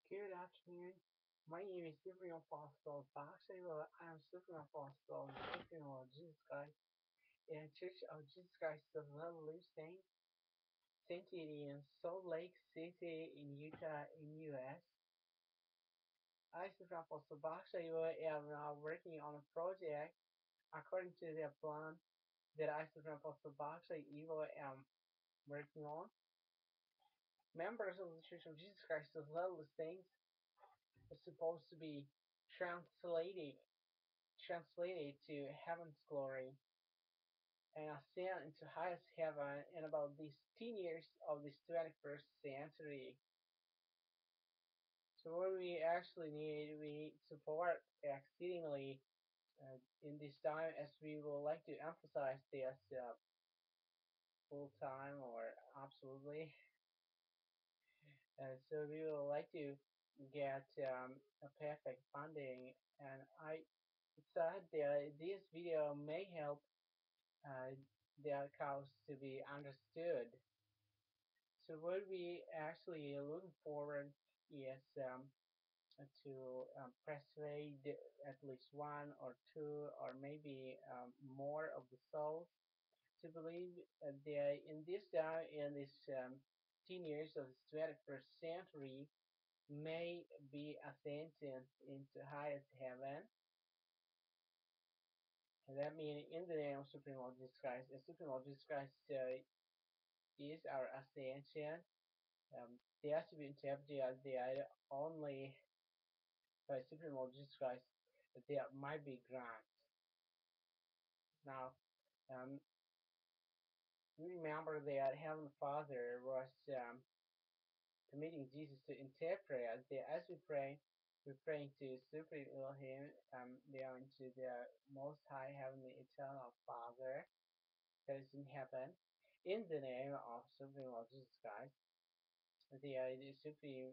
Good afternoon. My name is Supreme Apostle Baksay. I am Supreme Apostle Supreme Lord Jesus Christ in Church of Jesus Christ of Latter-day Saints, centered in Salt Lake City in Utah, in U.S. I, Supreme Apostle Baksay, am now working on a project according to the plan that I, Supreme Apostle Baksay, am working on. Members of the Church of Jesus Christ of Latter-day Saints are supposed to be translated translated to heaven's glory and ascend into highest heaven in about these 10 years of this 21st century. So what we need support exceedingly in this time, as we would like to emphasize this full time or absolutely. So we would like to get a perfect funding, and I thought that this video may help their cause to be understood. So what we actually looking forward is to persuade at least one or two or maybe more of the souls to believe that in this time, in this 10 years of the 21st century, may be ascension into highest heaven. And that means in the name of Supreme Lord Jesus Christ, and Supreme Lord Jesus Christ is our ascension. They have to be interpreted as the only by Supreme Lord Jesus Christ that there might be grant. Now, um, we remember that Heavenly Father was permitting Jesus to interpret as we pray. We're praying to Supreme Elohim, down to the Most High Heavenly Eternal Father that is in heaven, in the name of Supreme Lord Jesus Christ, the Supreme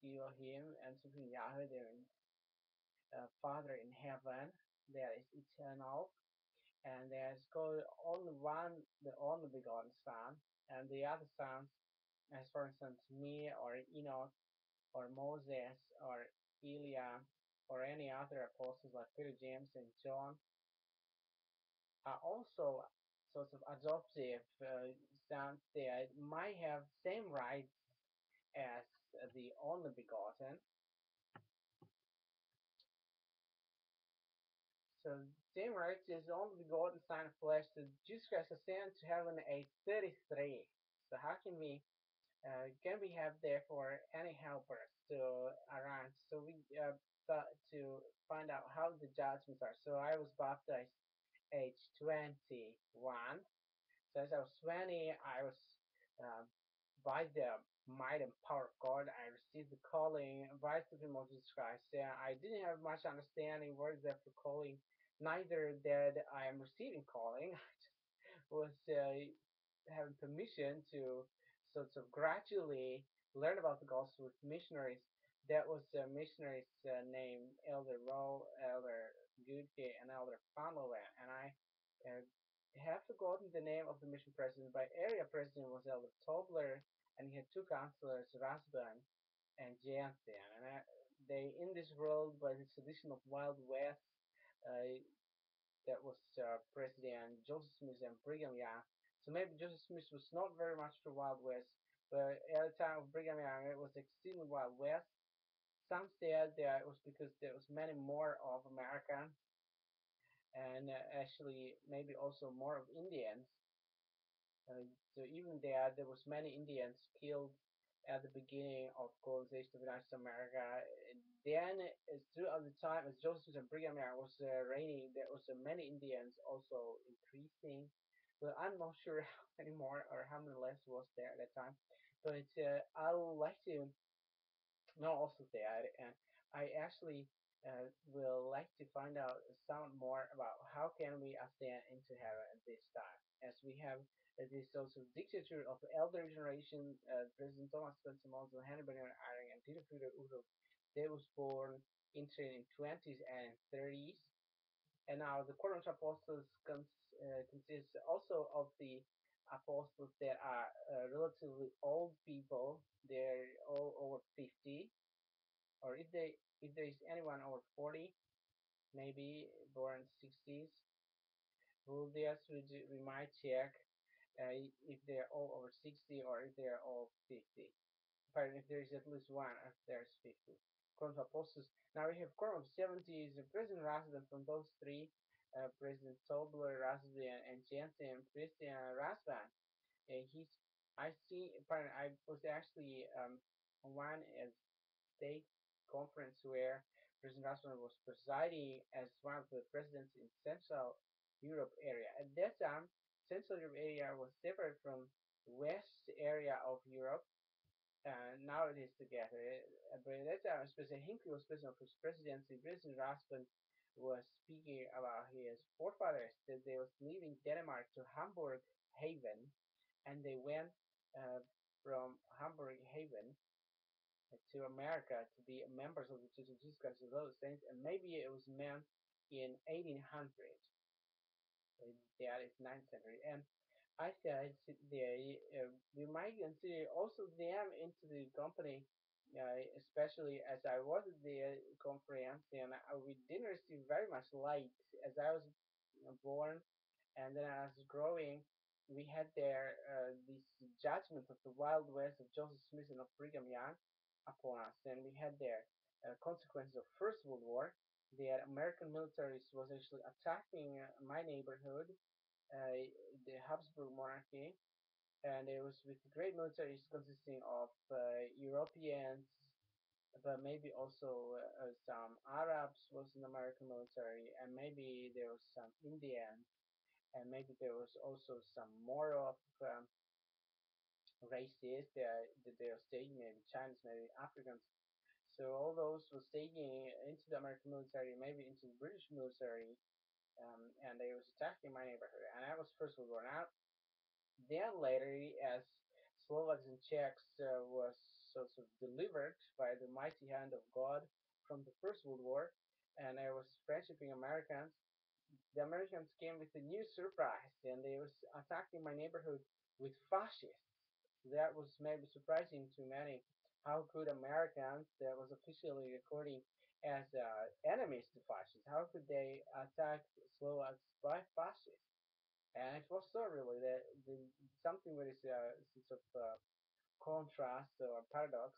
Elohim and Supreme Yahweh, the Father in heaven that is eternal, and there's called only one, the only begotten Son, and the other sons, as for instance me or Enoch or Moses or Eliah or any other apostles like Peter, James, and John, are also sorts of adoptive sons that might have same rights as the only begotten. So same rights as the only begotten Son of flesh. So Jesus Christ ascended to heaven at age 33. So how can we have therefore any helpers to arrange? So we thought to find out how the judgments are. So I was baptized age 21. So as I was 20, I was uh, by the might and power of God, I received the calling by the Supreme Lord Jesus Christ. I didn't have much understanding what is that for calling, neither that I am receiving calling. I just was having permission to sort of gradually learn about the gospel with missionaries. That was missionaries named Elder Rowe, Elder Goodke, and Elder Fanovan. And I uh, have forgotten the name of the mission president, but area president was Elder Tobler, and he had two counselors, Rasban and Jansen. And they, in this world, by this tradition of Wild West, uh, that was President Joseph Smith and Brigham Young. So maybe Joseph Smith was not very much for Wild West, but at the time of Brigham Young, it was extremely Wild West. Some said that it was because there was many more of Americans and actually maybe also more of Indians. So even there was many Indians killed at the beginning of colonization of United States of America. Then, throughout the time as Joseph and Brigham Young was reigning, there was many Indians also increasing. But I'm not sure how many more or how many less was there at that time. But I would like to know also that, and I actually will like to find out some more about how can we ascend into heaven at this time, as we have this also dictature of the elder generation, President Thomas Spencer Monson, Henry Benjamin Eyring, and Peter Peter Udo. They was born into in 20s and 30s, and now the Quorum of Apostles consists also of the apostles that are relatively old people. They're all over 50, or if there is anyone over 40, maybe born 60s, we might check if they're all over 60 or if they're all 50. But if there is at least one, if there's 50. According to Apostles, now we have quorum of 70 is the President Rasmussen from those three, President Tobler, Rasmussen, and Jensen, Christian Rasmussen. He's, I see, pardon, I was actually on one state conference where President Rasmussen was presiding as one of the presidents in Central Europe area. At that time, Central Europe area was separate from the west area of Europe, and now it is together. But at that time, President Hinckley was president of his presidency. President Rasmussen was speaking about his forefathers that they was leaving Denmark to Hamburg Haven, and they went uh, from Hamburg Haven to America to be members of the Church of Jesus Christ of those Saints, and maybe it was meant in 1800. That is 9th century, and I said we might consider also them into the company, especially as I was at the conference, and we didn't receive very much light as I was born, and then as growing, we had there this judgment of the Wild West of Joseph Smith and of Brigham Young upon us, and we had there consequences of First World War. The American militaries was actually attacking my neighborhood, the Habsburg monarchy, and it was with great militaries consisting of Europeans, but maybe also some Arabs was in the American military, and maybe there was some Indians, and maybe there was also some more of races that they are staying, maybe Chinese, maybe Africans. So all those was taking into the American military, maybe into the British military, and they was attacking my neighborhood. And I was first World War. Now, then later, as Slovaks and Czechs was sort of delivered by the mighty hand of God from the First World War, and I was friendshiping Americans, the Americans came with a new surprise, and they was attacking my neighborhood with fascists. That was maybe surprising to many. How could Americans, that was officially recording as enemies to fascists, how could they attack Slovaks by fascists? And it was so really something with this sort of contrast or paradox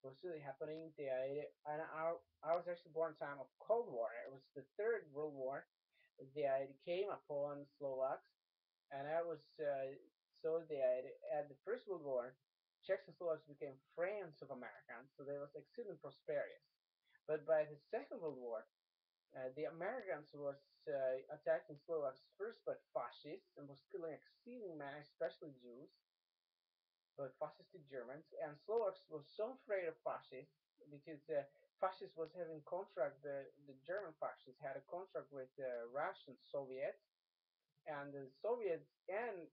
was really happening. And I was actually born in time of Cold War. It was the Third World War. They came upon Slovaks, and I was so they at the First World War, Czechs and Slovaks became friends of Americans, so they was exceedingly prosperous. But by the Second World War, the Americans was attacking Slovaks first by fascists and was killing exceeding many, especially Jews, but fascistic Germans. And Slovaks was so afraid of fascists because fascists was having contract. The German fascists had a contract with the Russian Soviets, and the Soviets and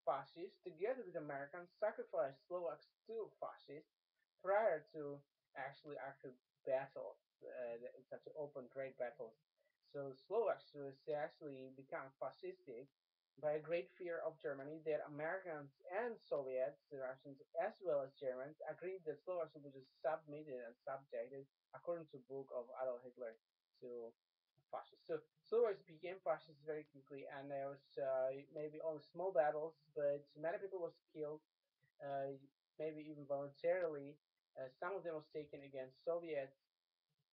fascists, together with Americans, sacrificed Slovaks to fascists prior to actually active battle, such open great battles. So Slovaks was actually become fascistic by a great fear of Germany that Americans and Soviets, the Russians as well as Germans, agreed that Slovaks would be just submitted and subjected according to the book of Adolf Hitler to fascists. So Slovaks became fascists very quickly, and there was maybe only small battles, but many people was killed, uh, maybe even voluntarily. Some of them was taken against Soviets,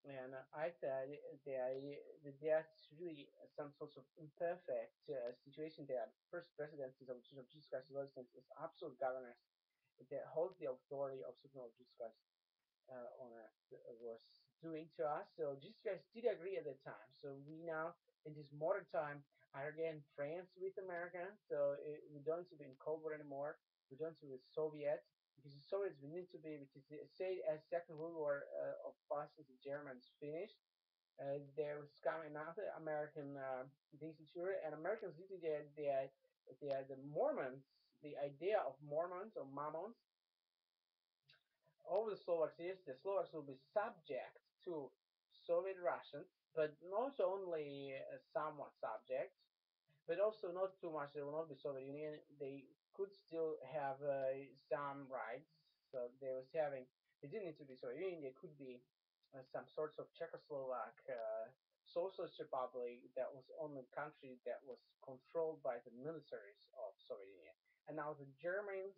and I thought that that's really some sort of imperfect situation there. First presidencies of Jesus Christ is absolute governors that hold the authority of Supreme of Jesus Christ on earth was doing to us. So Jesus Christ did agree at that time. So we now, in this modern time, are again friends with America. So we don't need to be in Cold War anymore. We don't need to be with Soviets. Because the Soviets we need to be, because say as Second World War of fascists and Germans finished, there was coming another American dictator, and Americans did the Mormons, the idea of Mormons or Mormons over the Slovaks is the Slovaks will be subject to Soviet Russians, but not only somewhat subject, but also not too much. They will not be Soviet Union. They could still have some rights. So It didn't need to be Soviet Union. It could be some sorts of Czechoslovak socialist republic that was only country that was controlled by the militaries of Soviet Union. And now the Germans,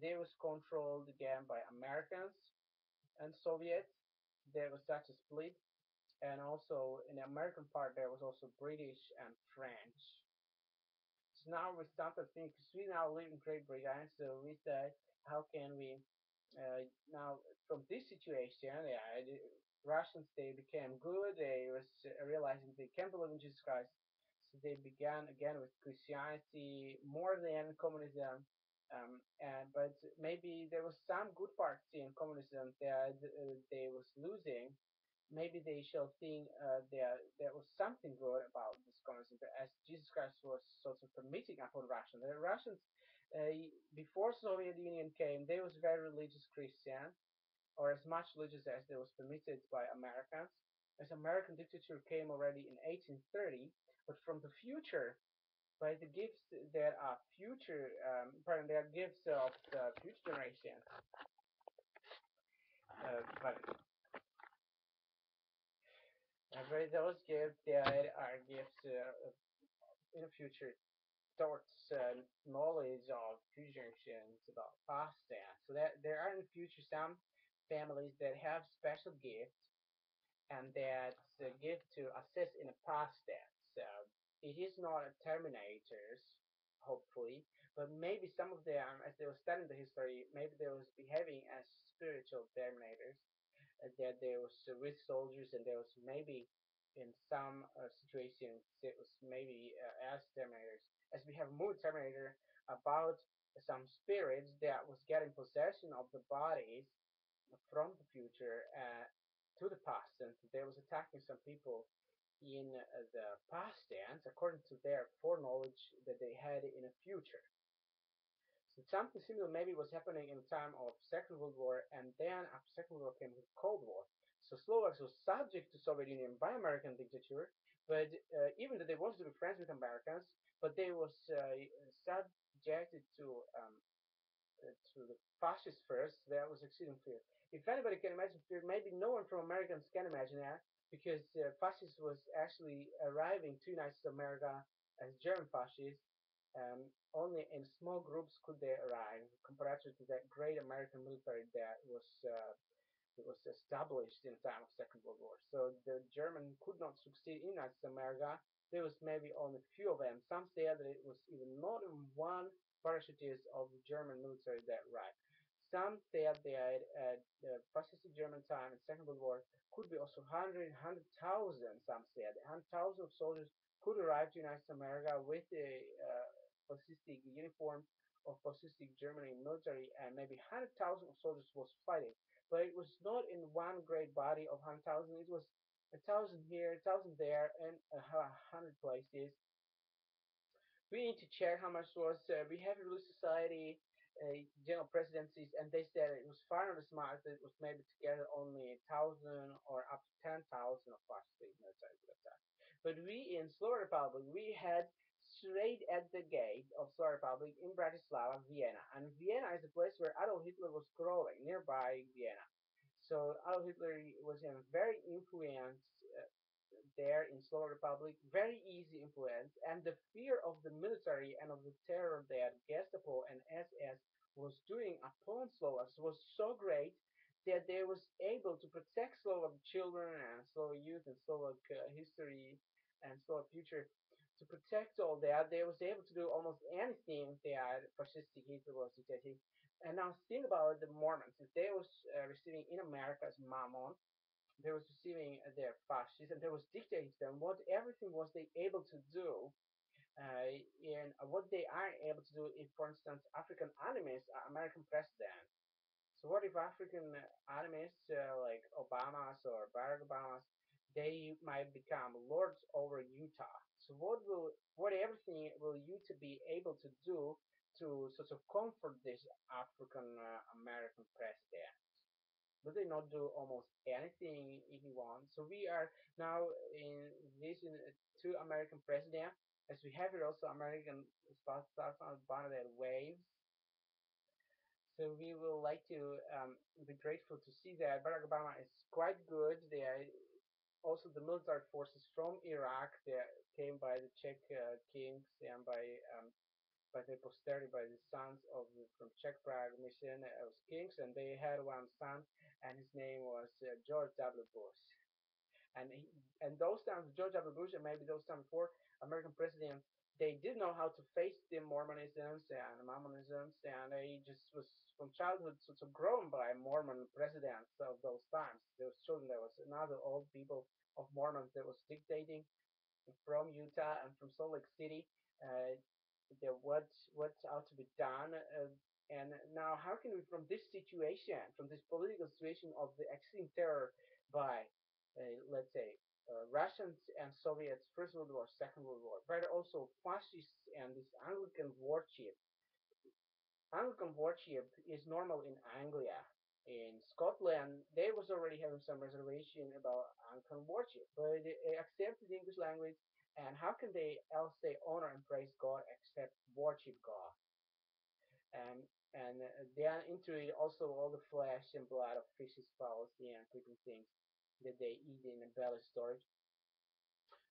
they was controlled again by Americans and Soviets. There was such a split, and also in the American part there was also British and French. So now we start to think, because we now live in Great Britain, so we said, how can we now from this situation, yeah, the Russians they became good. They was realizing they can't believe in Jesus Christ, so they began again with Christianity more than communism. And but maybe there was some good parts in communism that they was losing. Maybe they shall think there was something good about this communism, as Jesus Christ was sort of permitting upon Russians. The Russians, uh, before Soviet Union came, they was very religious Christian, or as much religious as they was permitted by Americans. As American dictature came already in 1830, but from the future, by the gifts that are future, pardon, they are gifts of the future generation. But by those gifts, there are gifts in the future towards knowledge of future generations about past dance. So that there are in the future some families that have special gifts and that give to assist in the past dance. So it is not a Terminators, hopefully, but maybe some of them, as they were studying the history, maybe they was behaving as spiritual Terminators, that there was with soldiers, and there was maybe in some situations it was maybe as Terminators, as we have a movie Terminator about some spirits that was getting possession of the bodies from the future to the past, and they was attacking some people in the past tense according to their foreknowledge that they had in the future. So something similar maybe was happening in the time of Second World War, and then after Second World War came the Cold War. So Slovaks was subject to Soviet Union by American dictature, but even though they wanted to be friends with Americans, but they was subjected to the fascists first. That was exceeding clear. If anybody can imagine fear, maybe no one from Americans can imagine that, because fascists was actually arriving to United States of America as German fascists. Only in small groups could they arrive, compared to that great American military that was established in the time of Second World War. So the German could not succeed in United States of America. There was maybe only a few of them. Some say that it was even not even one parachutist of the German military that arrived. Some said that at the fascist German time in Second World War could be also 100,000. Some said 100,000 soldiers could arrive to United States of America with the fascistic uniform of fascistic Germany military, and maybe 100,000 soldiers was fighting. But it was not in one great body of 100,000. It was 1,000 here, 1,000 there, and 100 places. We need to check how much was. We have a Relief Society general presidencies, and they said it was far on the smart that it was maybe together only 1,000 or up to 10,000 of our state military at that time. But we in Slovak Republic, we had straight at the gate of Slovak Republic in Bratislava, Vienna, and Vienna is a place where Adolf Hitler was growing nearby Vienna. So Adolf Hitler was a very influenced there in Slovak Republic, very easy influence, and the fear of the military and of the terror that Gestapo and SS was doing upon Slovaks was so great that they was able to protect Slovak children and Slovak youth and Slovak history and Slovak future. To protect all that, they was able to do almost anything that fascistic Hitler was dictating. And now think about the Mormons. If they was receiving in America as Mammon, they was receiving their fascists, and they was dictating to them what everything was they able to do, and what they are able to do if, for instance, African enemies are American president. So what if African enemies like Obama's or Barack Obama's, they might become lords over Utah? So what everything will Utah be able to do to sort of comfort this African American president? But they not do almost anything if you want. So we are now in this two American president, as we have here also American Bernadette Waves. So we will like to be grateful to see that Barack Obama is quite good. They are also the military forces from Iraq. They came by the Czech kings and by the posterity, by the sons of from Czech Prague mission as kings, and they had one son, and his name was George W. Bush. And those times, George W. Bush, and maybe those times before, American presidents, they didn't know how to face the Mormonisms and Mormonisms, and they just was from childhood so grown by Mormon presidents of those times. There was children, there was another old people of Mormons that was dictating from Utah and from Salt Lake City, uh, what's out to be done. And now, how can we, from this situation, from this political situation of the extreme terror by, let's say, Russians and Soviets, First World War, Second World War, but also fascists and this Anglican worship. Anglican worship is normal in Anglia. In Scotland, they was already having some reservation about Anglican worship, but they accepted the English language. And how can they else say honor and praise God except worship God? And then into it also all the flesh and blood of fishes, fowls, and creeping things that they eat in a belly storage.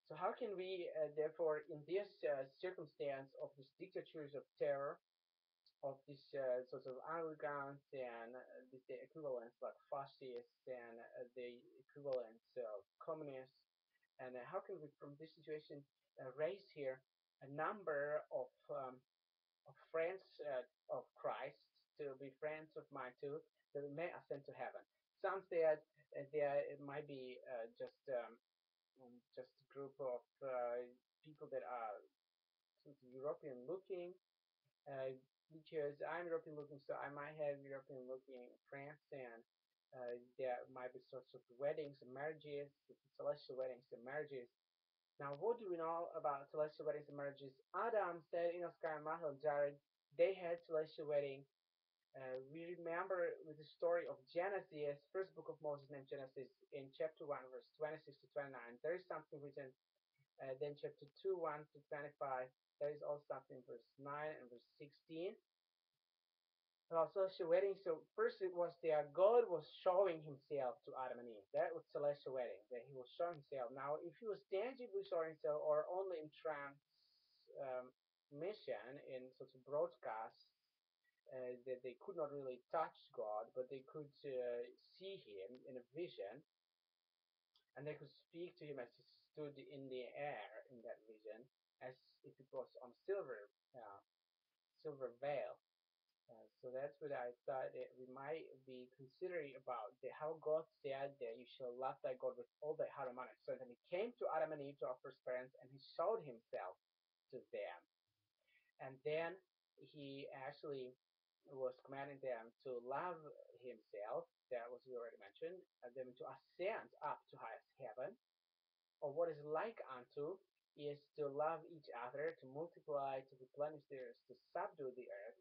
So how can we, therefore, in this circumstance of these dictatures of terror, of these sorts of Anglicans and the equivalents like fascists and the equivalents of communists, and how can we, from this situation, raise here a number of friends of Christ to be friends of mine too, that we may ascend to heaven. Some said it might be just a group of people that are sort of European looking, because I'm European looking, so I might have European looking friends, and there might be sorts of weddings and marriages, celestial weddings and marriages. Now, what do we know about celestial weddings and marriages? Adam, Sarah, Enos, Cain, Mahal, Jared, they had celestial wedding. We remember with the story of Genesis, first book of Moses named Genesis, in chapter 1, verse 26 to 29. There is something written. Then chapter 2, 1 to 25. There is also something verse 9 and verse 16. Celestial wedding. So first it was there. God was showing himself to Adam and Eve. That was celestial wedding. That he was showing himself. Now, if he was tangibly showing himself, or only in transmission, in such a broadcast, that they could not really touch God, but they could see him in a vision, and they could speak to him as he stood in the air in that vision, as if it was on silver veil. So that's what I thought that we might be considering about how God said that you shall love thy God with all thy heart and mind. So then he came to Adam and Eve, to our first parents, and he showed himself to them. And then he actually was commanding them to love himself. That was we already mentioned. And them to ascend up to highest heaven. Or what is like unto is to love each other, to multiply, to replenish the earth, to subdue the earth,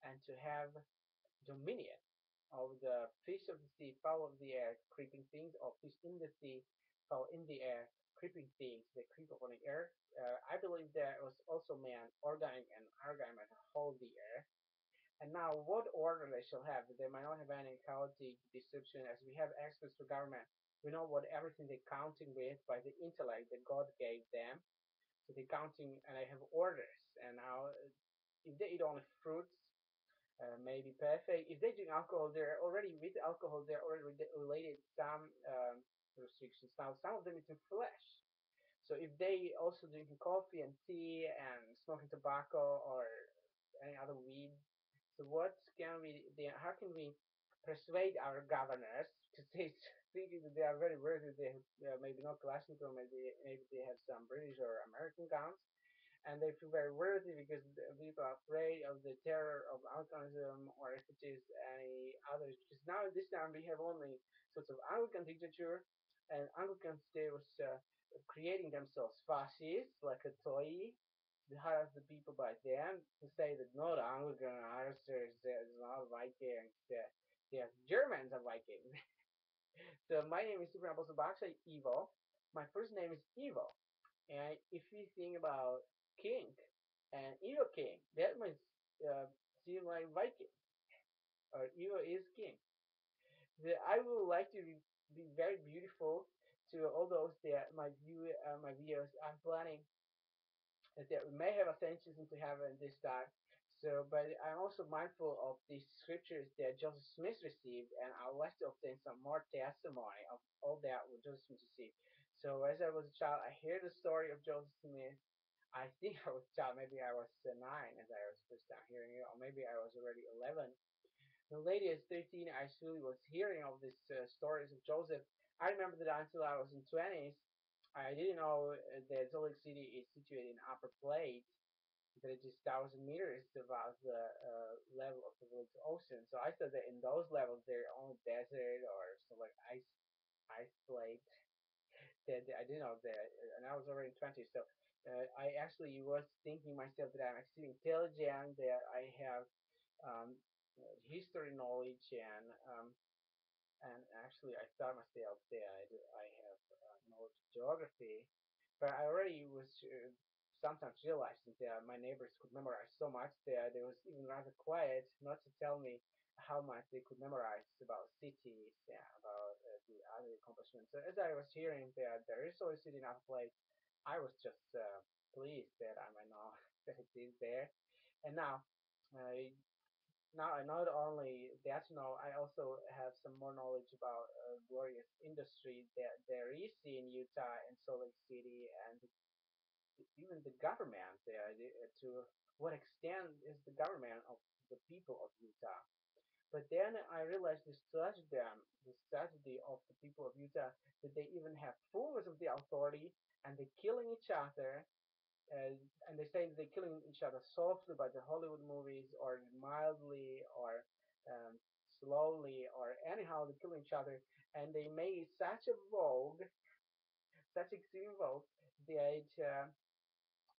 and to have dominion of the fish of the sea, fowl of the air, creeping things, or fish in the sea, fowl in the air, creeping things that creep upon the earth. I believe there was also man, organic and inorganic, that hold the earth. And now, what order they shall have? They might not have any chaotic deception, as we have experts for government. We know what everything they're counting with by the intellect that God gave them. So they're counting, and they have orders. And now, if they eat only fruits, maybe perfect. If they drink alcohol, they're already with alcohol. They're already related some restrictions. Now, some of them is in flesh. So if they also drinking coffee and tea and smoking tobacco or any other weed, so what can we? How can we persuade our governors to say thinking that they are very worthy? They have maybe not Kalashnikov, maybe they have some British or American guns, and they feel very worthy because people are afraid of the terror of alcoholism, or if it is any others. Because now this time we have only sorts of Anglican dictature, and Anglicans they was creating themselves fascists like a toy to harass the people by them to say that no, the Anglican harassers is not Vikings, they are Germans are Vikings. So my name is Super Apostle Baksay, Evil. My first name is Evil. And if we think about king and evil king, that means seem like Viking. or evil is king. I would like to be very beautiful to all those that my viewers. I'm planning that we may have ascensions into heaven this time. So, but I'm also mindful of the scriptures that Joseph Smith received, and I would like to obtain some more testimony of all that what Joseph Smith received. So, as I was a child, I hear the story of Joseph Smith. I think I was a child, maybe I was 9 as I was first time hearing it, or maybe I was already 11. The lady is 13. I actually was hearing of these stories of Joseph. I remember that until I was in 20s, I didn't know that Salt Lake City is situated in upper plate, that it is 1,000 meters above the level of the world's ocean. So I thought that in those levels there are only desert or some like ice plate. That I didn't know that, and I was already in 20s. So I actually was thinking myself that I'm extremely intelligent, that I have um, history knowledge, and actually I thought myself that I have knowledge of geography, but I already was sometimes realizing that my neighbors could memorize so much that they was even rather quiet not to tell me how much they could memorize about cities and about the other accomplishments. So as I was hearing that there is always city in our place, I was just pleased that I might know that it is there. And uh, now I not only that know, I also have some more knowledge about glorious industry that there is in Utah and Salt Lake City, and even the government to what extent is the government of the people of Utah. But then I realized the tragedy of the people of Utah, that they even have fullness of the authority, and they're killing each other, uh, and they say they're killing each other softly by the Hollywood movies, or mildly, or um, slowly, or anyhow they're killing each other, and they made such a vogue, such extreme vogue, that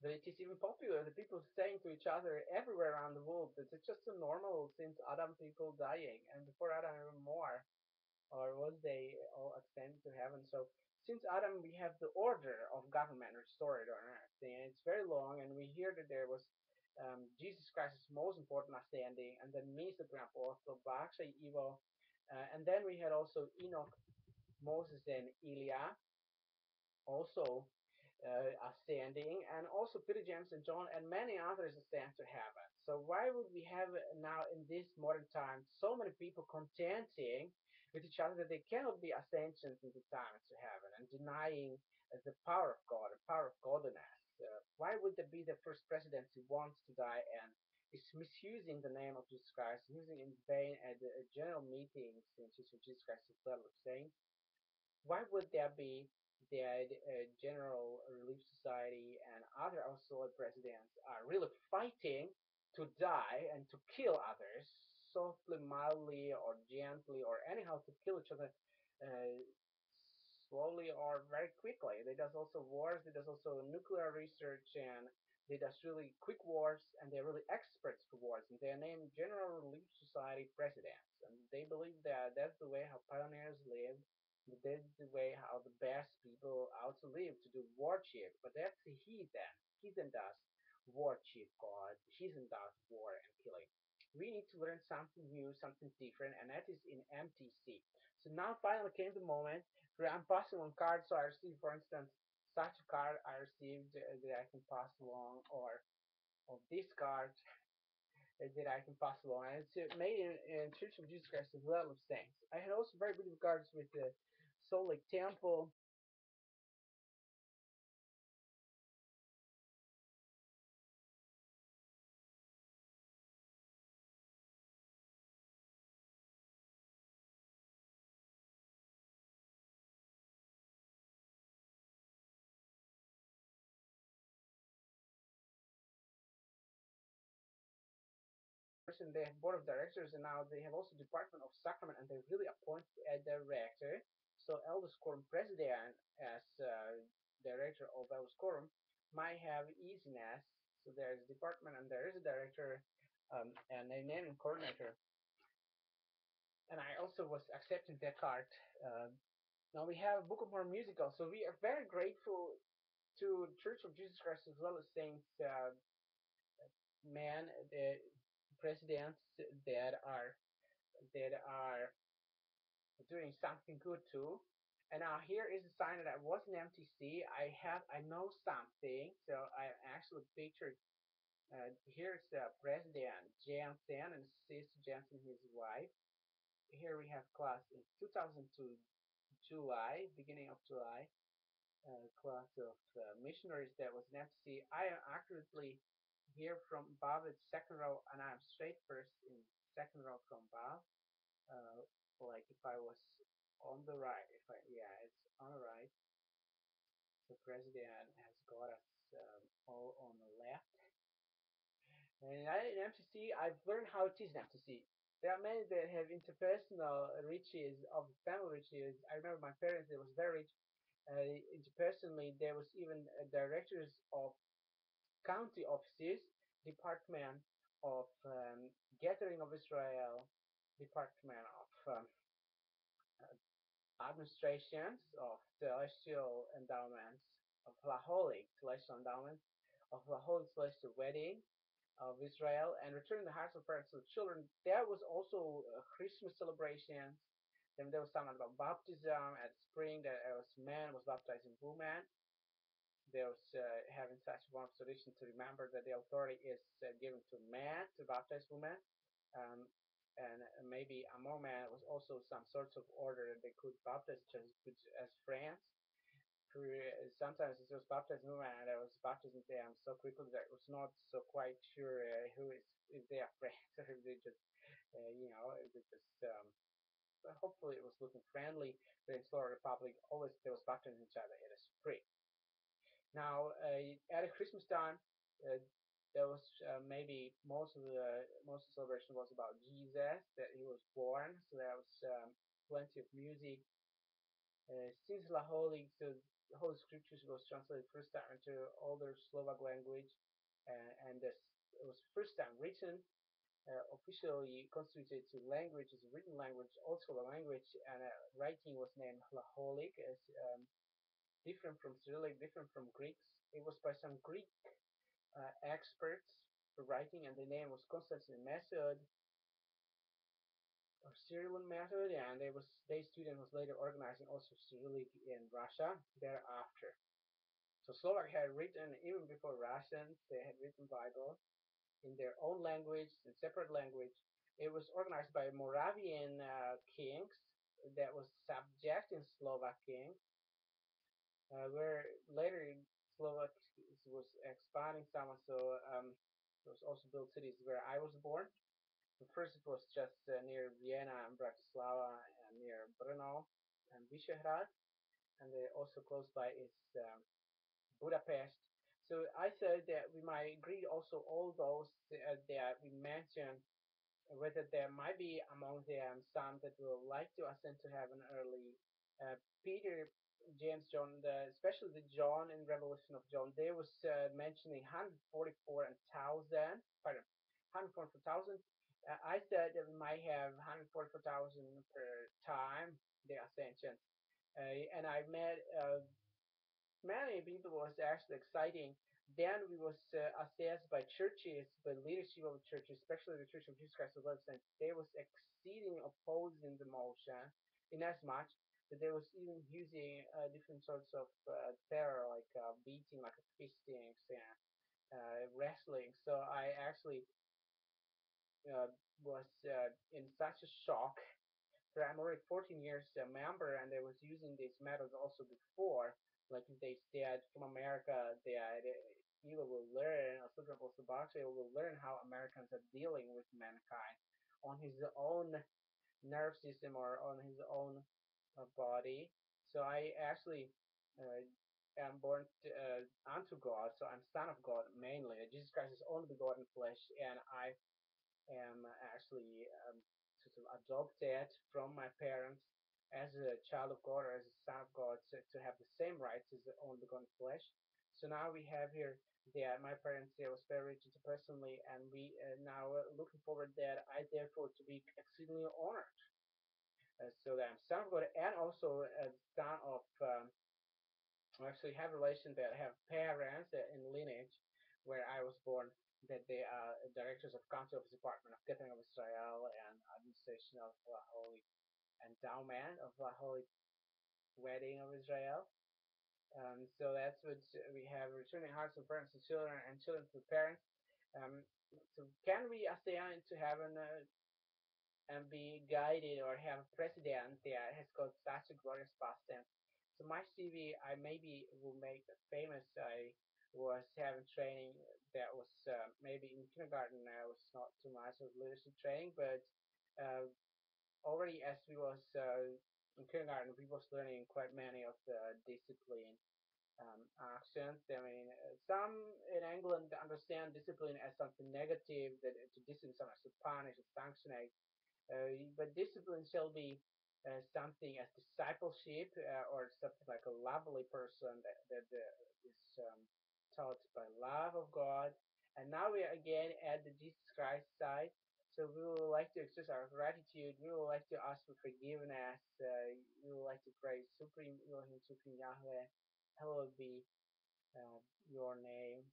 that it is even popular. The people saying to each other everywhere around the world that it's just a normal since Adam people dying, and before Adam even more, or was they all ascended to heaven? So since Adam, we have the order of government restored on earth, and it's very long. And we hear that there was Jesus Christ's most important ascending, and then me, supreme apostle, Baksay, evil, and then we had also Enoch, Moses, and Eliah also ascending, and also Peter, James, and John, and many others ascend to heaven. So why would we have now in this modern time so many people contending with each other that they cannot be ascensions into time to heaven, and denying the power of God, the power of godliness? Why would there be the first president who wants to die and is misusing the name of Jesus Christ, using in vain at the general meetings in Jesus Christ's blood of saints? Why would there be that General Relief Society and other auxiliary presidents are really fighting to die and to kill others softly, mildly, or gently, or anyhow to kill each other uh, slowly or very quickly? They does also wars. They does also nuclear research, and they does really quick wars, and they're really experts for wars. And they're named General Relief Society presidents, and they believe that that's the way how pioneers lived. That's the way how the best people ought to live, to do worship. But that's a heathen. Heathen does worship God. Heathen does war and killing. We need to learn something new, something different, and that is in MTC. So now finally came the moment where I'm passing on cards. So I received, for instance, such a card I received that I can pass along, or this card that I can pass along. And it's made in Church of Jesus Christ of Latter-day Saints. I had also very beautiful cards with the Salt Lake Temple. And they have board of directors, and now they have also department of sacrament, and they really appoint a director. So elders quorum president as director of elders quorum might have easiness. So there's a department and there is a director, and a naming coordinator. And I also was accepting that card. Now we have Book of Mormon musical, so we are very grateful to Church of Jesus Christ as well as Saints men, the presidents that are that are doing something good too. And now here is a sign that I was an MTC. I know something. So I actually pictured here's President Jansen and Sister Jansen, his wife. Here we have class in 2002 July, beginning of July, class of missionaries that was an FTC. I am accurately here from Bob at second row, and I'm straight first in second row from Bob. Like if I was on the right, if I yeah, it's on the right. The president has got us all on the left. And in MTC, I've learned how it is in MTC. There are many that have interpersonal riches of family riches. I remember my parents; they was very rich. Interpersonally, there was even directors of county offices, department of gathering of Israel, department of administrations of celestial endowments, of the holy celestial endowments, of the holy celestial wedding of Israel, and returning the hearts of parents to the children. There was also Christmas celebrations. Then there was something about baptism at spring. That was man was baptizing woman. There was having such a wonderful tradition to remember that the authority is given to man to baptize woman. Um, and maybe among men was also some sorts of order that they could baptize just as friends. Sometimes it was baptizing women and I was baptizing them so quickly that I was not so quite sure who is if they are friends or if they just if they just but hopefully it was looking friendly. But in Florida Republic, always there was baptizing each other. It is free. Now at Christmas time, uh, there was maybe most of the celebration was about Jesus that he was born. So there was plenty of music. Since the Holy Scriptures was translated first time into older Slovak language, and this it was first time written, officially constituted to language as a written language, also the language, and writing was named Hlaholic, as different from Cyrillic, different from Greeks. It was by some Greek experts for writing, and the name was Constantine Method or Cyrillic method, and they student was later organizing also Cyrillic in Russia thereafter. So Slovak had written even before Russians, they had written Bible in their own language, in separate language. It was organized by Moravian kings that was subjecting Slovak kings, where later Slovak was expanding somewhat. So there was also built cities where I was born. The first it was just near Vienna and Bratislava and near Brno and Vyšehrad, and also close by is Budapest. So I said that we might greet also all those that we mentioned, whether there might be among them some that will like to ascend to heaven early. Peter, James, John, especially the John in Revelation of John, they was mentioning 144 and 1,000, pardon, 144,000. I said that we might have 144,000 per time, the ascension. And I met many people was actually exciting. Then we was assessed by churches, by leadership of churches, especially the Church of Jesus Christ of Latter-day they was exceeding opposing the motion in as much that they was even using different sorts of terror, like beating, like fistings and wrestling. So I actually was in such a shock. So I'm already 14 years a member, and I was using these methods also before. Like they said from America, that you will learn, or for example, Baksay will learn how Americans are dealing with mankind on his own nerve system or on his own body. So I actually am born unto God, so I'm son of God mainly. Jesus Christ is only begotten flesh, and I am actually sort of adopted from my parents as a child of God or as a son of God to have the same rights as the only begotten flesh. So now we have here that my parents they was very rich personally, and we now looking forward that I therefore to be exceedingly honored. So that I'm son of God and also a son of I actually have relations that have parents in lineage where I was born that they are directors of Council of Department of Gathering of Israel and administration of Holy Endowment of Holy Wedding of Israel. So that's what we have: returning hearts of parents to children and children to parents. Um, so can we ascend to heaven and be guided or have a president that has got such a glorious past tense? So my CV, I maybe will make famous. I was having training that was maybe in kindergarten. I was not too much of leadership training, but uh, already as we was in kindergarten, we was learning quite many of the discipline actions. I mean, some in England understand discipline as something negative, that to discipline someone as to punish or sanction. But discipline shall be something as discipleship or something like a lovely person that is taught by love of God. And now we are again at the Jesus Christ side. So we would like to express our gratitude. We would like to ask for forgiveness. We would like to praise Supreme Elohim, Supreme Yahweh. Hallowed be uh, your name.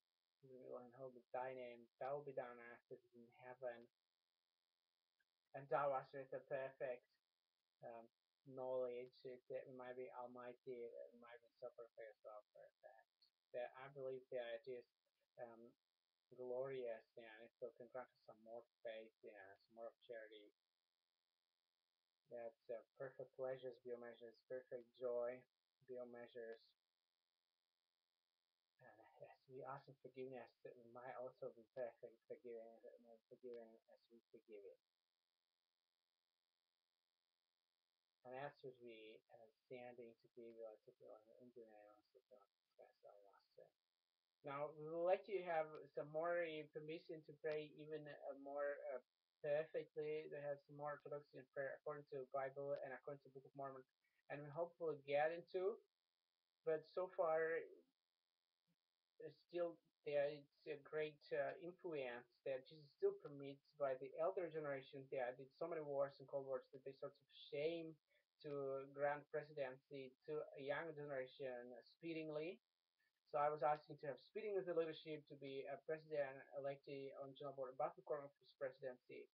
Hallowed be thy name. Thou be done as it is in heaven. And thou hast with the perfect um, knowledge that we might be almighty, we might be suffer for yourself perfect. That I believe that it is um, glorious and it still can grant us some more faith and some more charity. That perfect pleasures, biomeasures, perfect joy, biomeasures. And as we ask for forgiveness, that we might also be perfect, forgiving as we forgive it. And as we standing to be in the name of our Master. Now we would like to have some more permission to pray even more perfectly. To have some more orthodox in prayer according to the Bible and according to the Book of Mormon, and we hopefully get into. But so far, still there it's a great influence that Jesus still permits by the elder generation that did so many wars and cold wars that they sort of shame to grant presidency to a young generation speedingly. So I was asking to have speeding with the leadership to be a president elected on General Board above the corner of his presidency.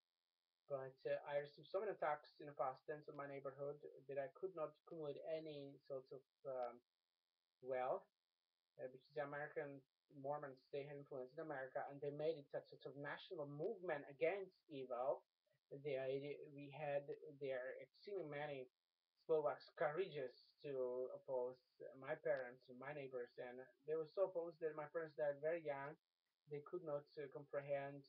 But I received so many attacks in the past tense in my neighborhood that I could not accumulate any sort of wealth because the American Mormons, they had influence in America and they made it such a sort of national movement against evil. We had there extremely many Slovaks courageous to oppose my parents and my neighbors, and they were so opposed that my parents died very young. They could not comprehend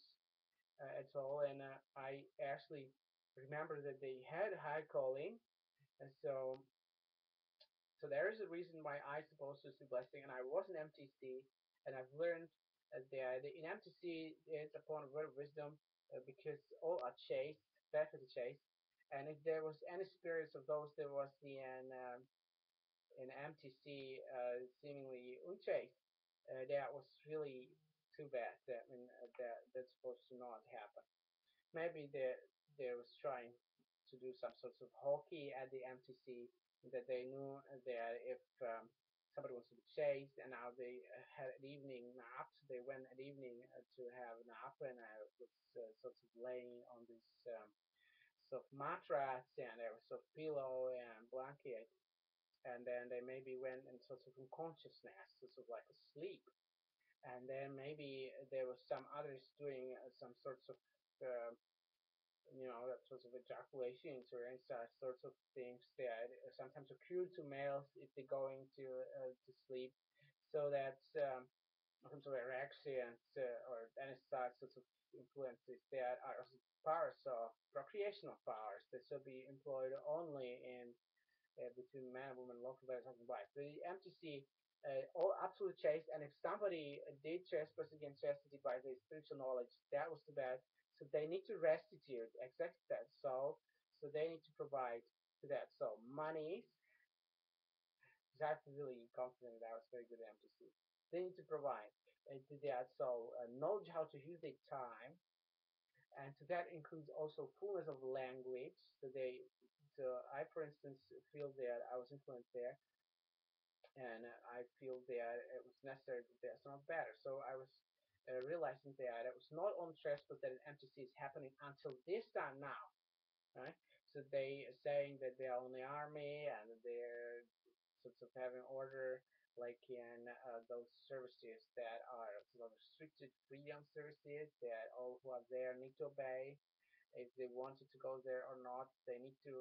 at all, and I actually remember that they had high calling, and so there is a reason why I supposed to see blessing, and I was in MTC, and I've learned that in MTC it's upon a word of wisdom because all are chaste, perfectly chaste, and if there was any spirits of those that was in MTC seemingly unchaste, that was really too bad. I mean, that's supposed to not happen. Maybe they was trying to do some sorts of hockey at the MTC that they knew that if somebody wants to be chased and now they had an evening nap, they went at evening to have a nap and I was sort of laying on this sort of mattress and there was sort of pillow and blanket and then they maybe went in sort of unconsciousness, sort of like asleep. And then maybe there was some others doing some sorts of uh, that sorts of ejaculations or any such sorts of things that sometimes occur to males if they're going to sleep. So that's some sort of erections or any such sorts of influences that are powers of procreational powers that should be employed only in between man and woman, local values, husband and wife. The MTC all absolute chaste, and if somebody did trespass against chastity by their spiritual knowledge, that was too bad. So they need to restitute exactly that soul. So they need to provide to that soul money. Because I have to really confident that I was very good at MTC. They need to provide to that soul knowledge how to use their time, and to that includes also fullness of language. So I, for instance, feel that I was influenced there and I feel that it was necessary that that's not better. So I was realizing that it was not only trespass that an MTC is happening until this time now, right? So they are saying that they are on the army and they're sorts of having order like in those services that are sort of restricted freedom services that all who are there need to obey. If they wanted to go there or not, they need to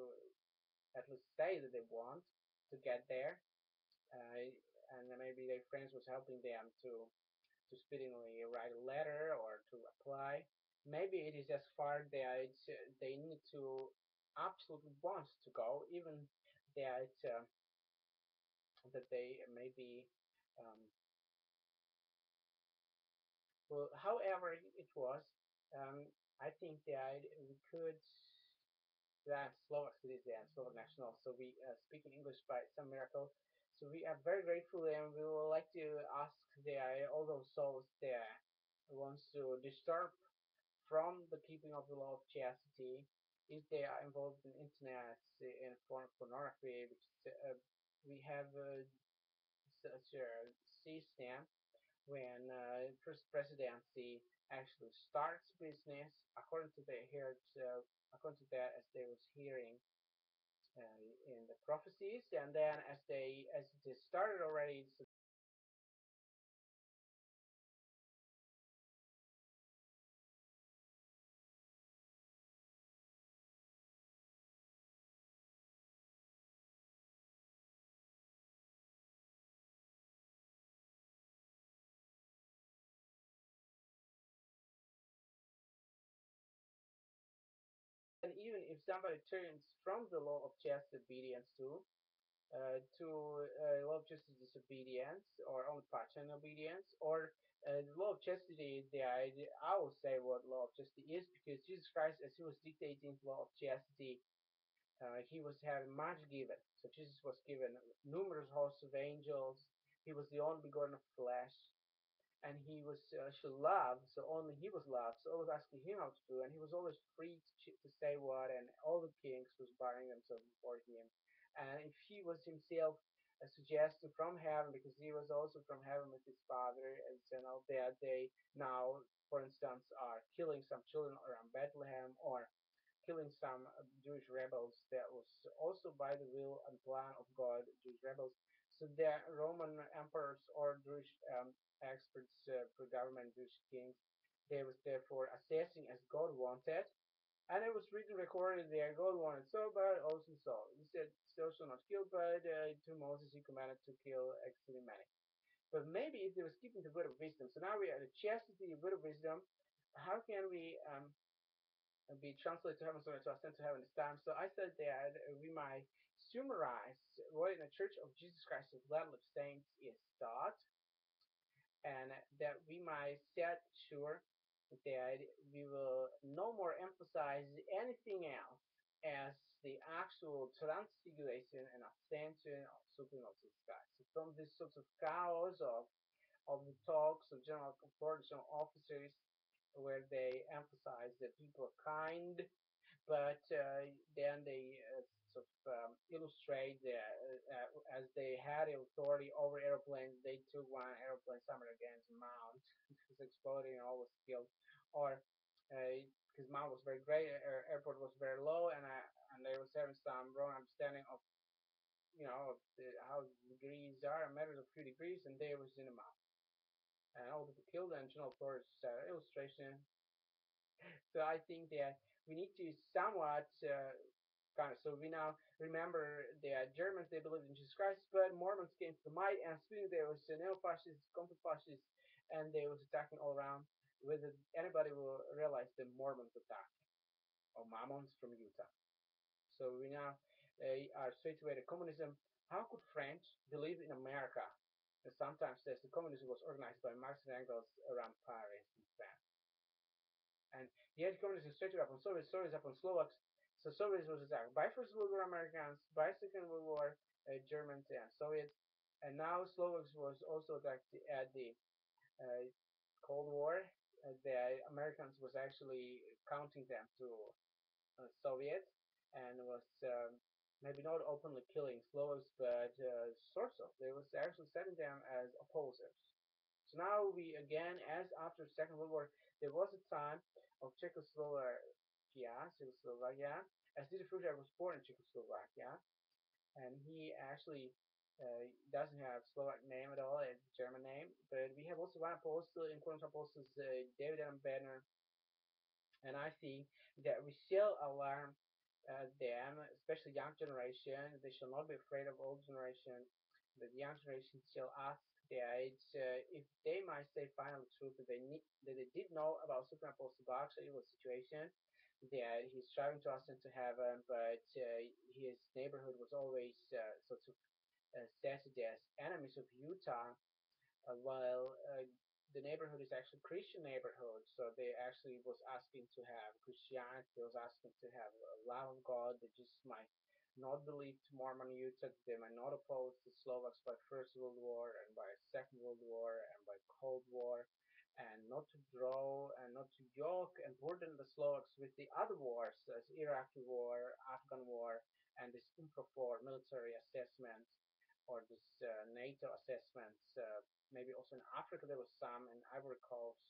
at least say that they want to get there. And maybe their friends was helping them to speedily write a letter or to apply. Maybe it is as far that they need to absolutely want to go, even that that they maybe um, well, however it was, um, I think that we could that Slovak citizen, Slovak national, so we speak in English by some miracle. So we are very grateful and we would like to ask all those souls that wants to disturb from the keeping of the law of chastity if they are involved in internet in pornography, which we have such a system when first presidency actually starts business according to the here according to that as they was hearing in the prophecies, and then as it started already. So and even if somebody turns from the law of just obedience to law of justice disobedience or only partial obedience or the law of chastity, I will say what law of chastity is because Jesus Christ, as he was dictating the law of chastity, he was having much given. So Jesus was given numerous hosts of angels. He was the only begotten of flesh, and he was loved. So only he was loved. So always asking him how to do, and he was always free to say what. And all the kings was bowing themselves before him. And if he was himself a suggestion from heaven, because he was also from heaven with his father, as you know, that they now, for instance, are killing some children around Bethlehem or killing some Jewish rebels. That was also by the will and plan of God, Jewish rebels. So the Roman emperors or Jewish experts for government, Jewish kings, they was therefore assessing as God wanted. And it was written, recorded there, God wanted so, but also so. He said, still shall not kill, but to Moses he commanded to kill exceeding many. But maybe if they was keeping the word of wisdom, so now we are the chastity, word of wisdom, how can we be translated to heaven, so to ascend to heaven this time. So I said that we might summarize what in the Church of Jesus Christ of Latter-day Saints is taught, and that we might set sure that we will no more emphasize anything else as the actual transfiguration and ascension of something of the sky. So from this sort of chaos of the talks of general authorities and officers where they emphasize that people are kind, but then they sort of illustrate that as they had authority over airplanes, they took one airplane somewhere against Mount, it was exploding and all was killed, or because Mount was very great, airport was very low, and they was having some wrong understanding of how degrees are, matters of few degrees, and they was in the Mount, and all people killed, and general authorities illustration. So I think that we need to somewhat kind of. So we now remember the Germans, they believed in Jesus Christ, but Mormons came to the might, and speaking there was neo-fascists, complete fascists, and they was attacking all around. Whether anybody will realize the Mormons attack, or Mormons from Utah. So we now are straight away to communism. How could French believe in America? And sometimes says the communism was organized by Marx and Engels around Paris in France. And yet communism straight up on Soviets, Soviets upon Slovaks. So Soviets was attacked by First World War Americans, by Second World War Germans and Soviets, and now Slovaks was also attacked at the uh, Cold War. The Americans was actually counting them to Soviets and was maybe not openly killing Slovaks, but sorts of. They was actually setting them as opposers. So now we again, as after the Second World War, there was a time of Czechoslovakia. As Dieter Fruchak was born in Czechoslovakia, and he actually doesn't have Slovak name at all, it's a German name. But we have also one apostle in Corinth Apostles, David and Banner, and I think that we shall alarm them, especially young generation. They shall not be afraid of old generation. The young generation shall ask their age if they might say final truth that they did know about Supreme Apostle Baksay evil situation, that he's striving to ascend to heaven, but his neighborhood was always sort of set as enemies of Utah, while the neighborhood is actually Christian neighborhood, so they actually was asking to have Christianity, they was asking to have a love of God. They just might not believe to Mormon Utah, they might not oppose the Slovaks by First World War and by Second World War and by Cold War, and not to draw and not to yoke and burden the Slovaks with the other wars, as Iraqi War, Afghan War, and this UNPROFOR military assessment, or this NATO assessments. Maybe also in Africa there was some, in Ivory Coast,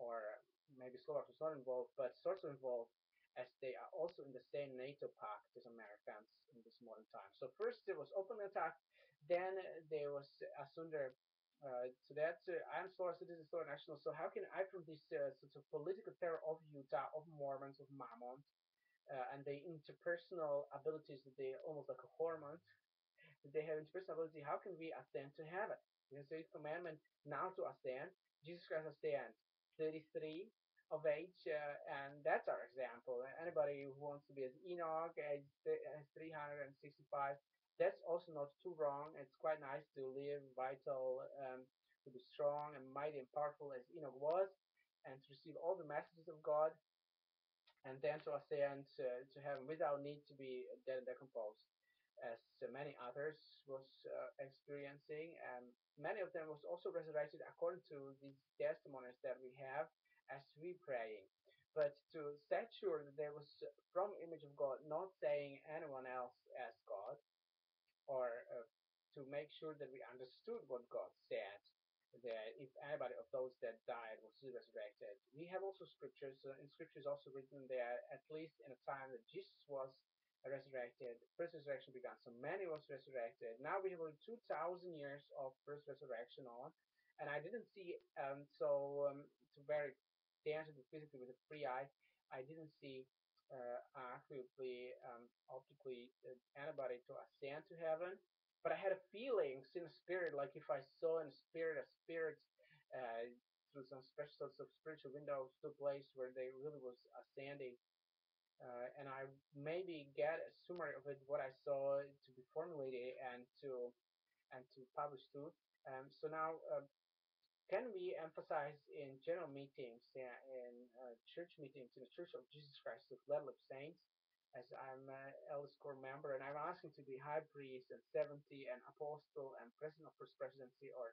or maybe Slovak was not involved, but sort of involved, as they are also in the same NATO pact as Americans in this modern time. So first there was open attack, then there was asunder. So that's I'm Slovak citizen, Slovak national. So how can I, from this sort of political terror of Utah, of Mormons, of Mammons, and the interpersonal abilities that they almost like a hormone, they have interpersonality, how can we ascend to heaven? Because there is commandment now to ascend. Jesus Christ ascends 33 of age, and that's our example. Anybody who wants to be as Enoch, age 365, that's also not too wrong. It's quite nice to live vital, to be strong and mighty and powerful as Enoch was, and to receive all the messages of God, and then to ascend to heaven without need to be dead and decomposed, as many others was experiencing. And many of them was also resurrected according to these testimonies that we have as we praying. But to set sure that there was from image of God, not saying anyone else as God, or to make sure that we understood what God said, that if anybody of those that died was resurrected. We have also scriptures, in scriptures also written there, at least in a time that Jesus was resurrected, first resurrection began, so many was resurrected. Now we have over 2,000 years of first resurrection on, and I didn't see, to very tangibly physically with a free eye, I didn't see accurately, optically, anybody to ascend to heaven. But I had a feeling in the spirit, like if I saw in the spirit a spirit uh, through some special sorts of spiritual windows to a place where they really was ascending. And I maybe get a summary of it, what I saw, to be formulated and to publish too. So now, can we emphasize in general meetings, in church meetings, in the Church of Jesus Christ of Latter-day Saints, as I'm an eldest core member, and I'm asking to be high priest and 70 and apostle and president of First Presidency, or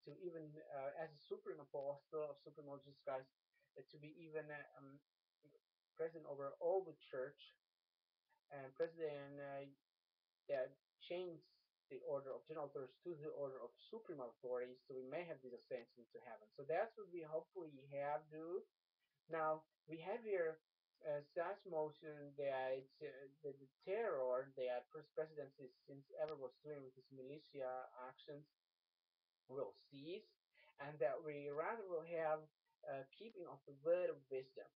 to even as a supreme apostle of Supreme Lord Jesus Christ, to be even president over all the church, and president that changed the order of general authorities to the order of supreme authorities, so we may have this ascension to heaven. So that's what we hopefully have do. Now we have here such motion that the terror that First Presidency since ever was doing with his militia actions will cease, and that we rather will have keeping of the word of wisdom.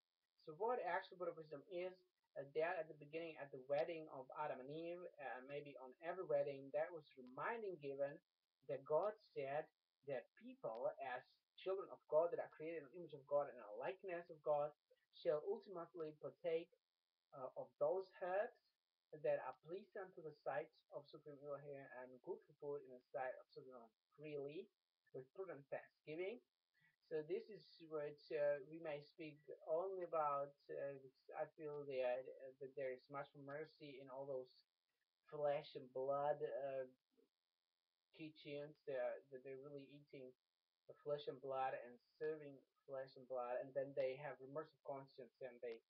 So what actual word of wisdom is, that at the beginning, at the wedding of Adam and Eve, maybe on every wedding, that was reminding given that God said that people, as children of God that are created in the image of God and a likeness of God, shall ultimately partake of those herbs that are pleasing to the sight of Supreme Elohim and good for food in the sight of Supreme Elohim freely with prudent thanksgiving. So this is what we may speak only about. I feel that there is much mercy in all those flesh and blood teachings, that they're really eating the flesh and blood and serving flesh and blood, and then they have remorse of conscience, and they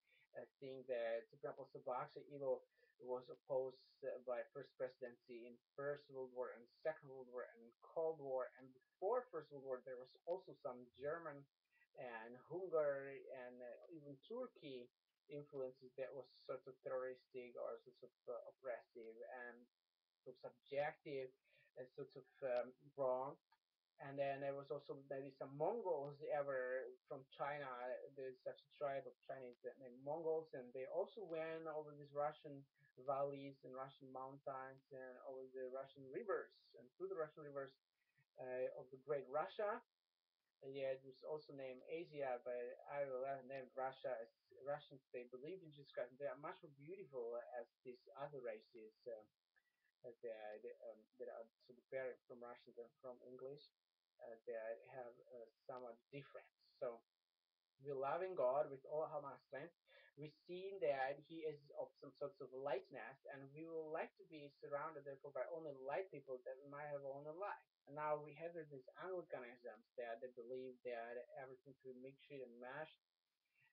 think that Supreme Apostle Baksay evil was opposed by First Presidency in First World War and Second World War and Cold War. And before First World War, there was also some German and Hungary and even Turkey influences that was sort of terroristic or sort of oppressive and sort of subjective and sort of wrong. And then there was also maybe some Mongols ever from China. There's such a tribe of Chinese named Mongols, and they also went over these Russian valleys and Russian mountains and over the Russian rivers and through the Russian rivers of the Great Russia. And yeah, it was also named Asia, but I will name Russia as Russians. They believed in Jesus Christ. They are much more beautiful as these other races that are sort of variant from Russian and from English. That have somewhat different. So we loving God with all our strength. We see that He is of some sorts of lightness, and we would like to be surrounded therefore by only light people that we might have only light. And now we have these Anglicanisms that they believe that everything to be mixed and mashed.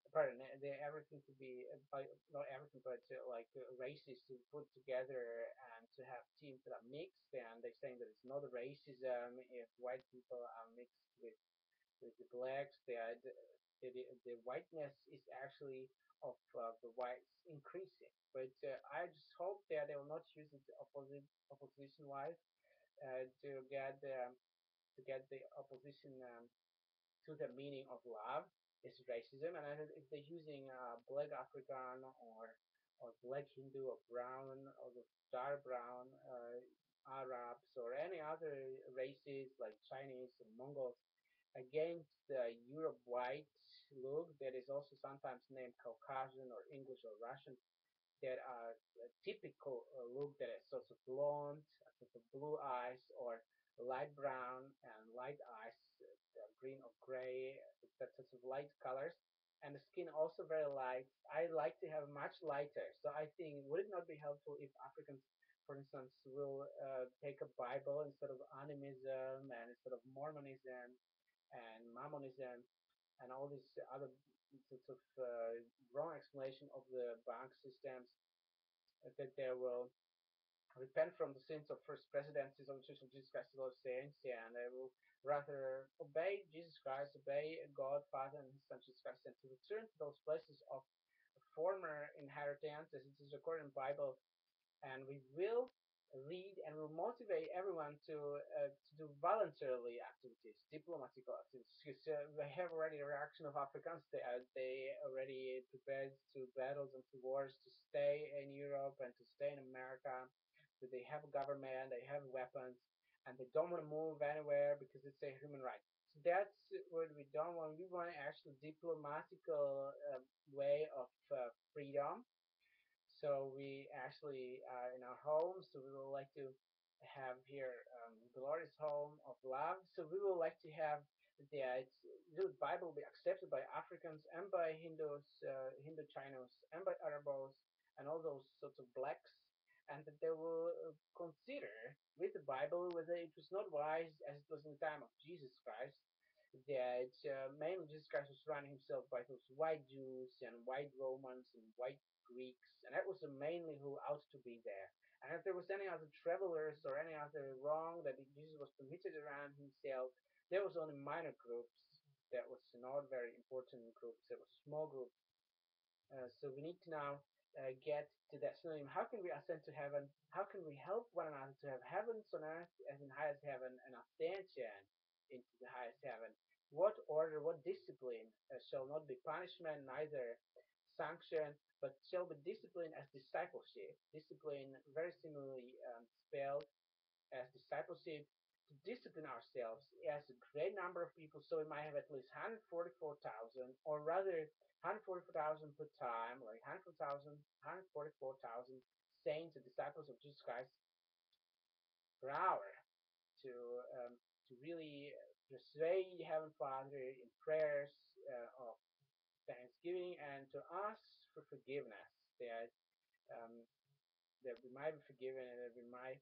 Pardon, everything to be not everything, but races to put together and to have teams that are mixed. And they're saying that it's not racism if white people are mixed with the blacks. The whiteness is actually of the whites increasing. But I just hope that they will not use it opposition wise to get the opposition to the meaning of love is racism. And if they're using black African or black Hindu or brown or the dark brown Arabs or any other races like Chinese and Mongols against the Europe white look that is also sometimes named Caucasian or English or Russian, that are a typical look that is sort of blonde, sort of blue eyes, or light brown and light eyes, green or gray, that sorts of light colors. And the skin also very light. I like to have much lighter. So I think would it not be helpful if Africans, for instance, will take a Bible instead of animism and instead of Mormonism and Mammonism and all these other sorts of wrong explanation of the bank systems, that they will repent from the sins of first presidencies of the Church of Jesus Christ, the Lord Saints, and they will rather obey Jesus Christ, obey God, Father, and His Son Jesus Christ, and to return to those places of former inheritance, as it is recorded in the Bible, and we will lead and will motivate everyone to do voluntarily activities, diplomatical activities. Because we have already a reaction of Africans. They already prepared to battles and to wars to stay in Europe and to stay in America. But they have a government, they have weapons, and they don't want to move anywhere because it's a human right. So that's what we don't want. We want actually diplomatical way of freedom, so we actually are in our homes. So we would like to have here glorious home of love. So we would like to have the Bible be accepted by Africans and by Hindus, Hindu Chinos, and by Arabs and all those sorts of blacks, and that they will consider with the Bible whether it was not wise as it was in the time of Jesus Christ, that mainly Jesus Christ was surrounding himself by those white Jews and white Romans and white Greeks, and that was mainly who ought to be there. And if there was any other travelers or any other wrong that Jesus was permitted around himself, there was only minor groups. That was not very important groups. It was a small group. So we need to now get to that synonym. How can we ascend to heaven? How can we help one another to have heavens on earth as in highest heaven and ascension into the highest heaven? What order, what discipline shall not be punishment, neither sanction, but shall be discipline as discipleship? Discipline very similarly spelled as discipleship, to discipline ourselves as a great number of people, so we might have at least 144,000, or rather 144,000 per time, like 144,000 saints and disciples of Jesus Christ per hour to really persuade Heavenly Father in prayers of thanksgiving and to ask for forgiveness, that um, that we might be forgiven and that we might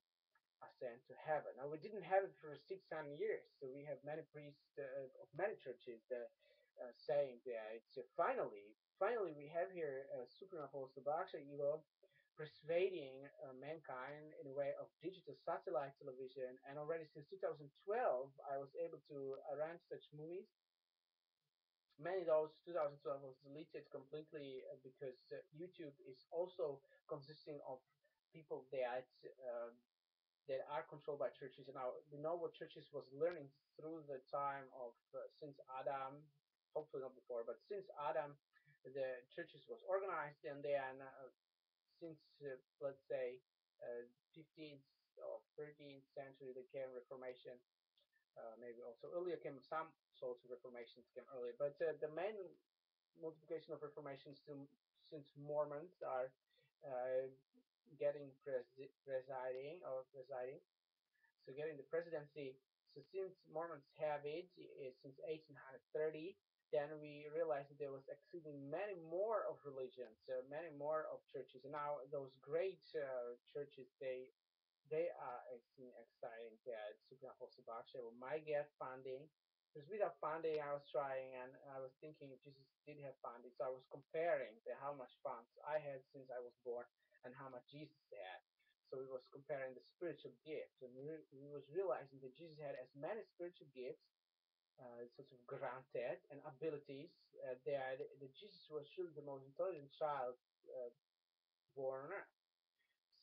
ascend to heaven. Now, we didn't have it for 600 years, so we have many priests of many churches that saying that it's finally we have here Supreme Apostle Baksay, persuading mankind in a way of digital satellite television. And already since 2012, I was able to rent such movies. Many of those 2012 was deleted completely because YouTube is also consisting of people that are controlled by churches. And now we know what churches was learning through the time of since Adam, hopefully not before, but since Adam, the churches was organized, and then since let's say 15th or 13th century, there came Reformation. Maybe also earlier came some sorts of reformations came earlier, but the main multiplication of reformations since Mormons are uh, getting presiding, so getting the presidency. So since Mormons have it since 1830, then we realized that there was actually many more of religions, many more of churches. And now those great churches, they are exciting that Supreme Apostle Baksay might get funding. Because without funding, I was trying and I was thinking if Jesus did have funding, so I was comparing how much funds I had since I was born and how much Jesus had. So we was comparing the spiritual gifts, and we was realizing that Jesus had as many spiritual gifts, sort of granted, and abilities that Jesus was surely the most intelligent child uh, born on earth.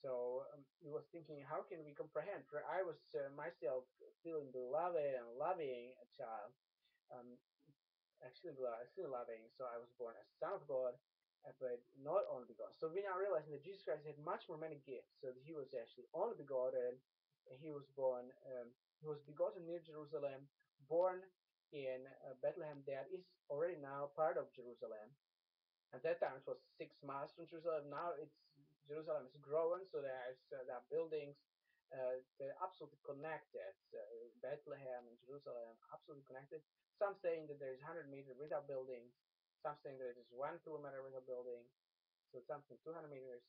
So he was thinking, how can we comprehend? For I was myself feeling beloved and loving a child, um, actually still loving. So I was born as son of God, but not only begotten. So we now realize that Jesus Christ had much more many gifts. So he was actually only begotten. He was born. He was begotten near Jerusalem, born in Bethlehem. That is already now part of Jerusalem. At that time, it was 6 miles from Jerusalem. Now it's Jerusalem is growing, so there are buildings. They're absolutely connected. Bethlehem and Jerusalem absolutely connected. Some saying that there is 100 meters without buildings. Some saying that it is 1 kilometer without building. So something 200 meters.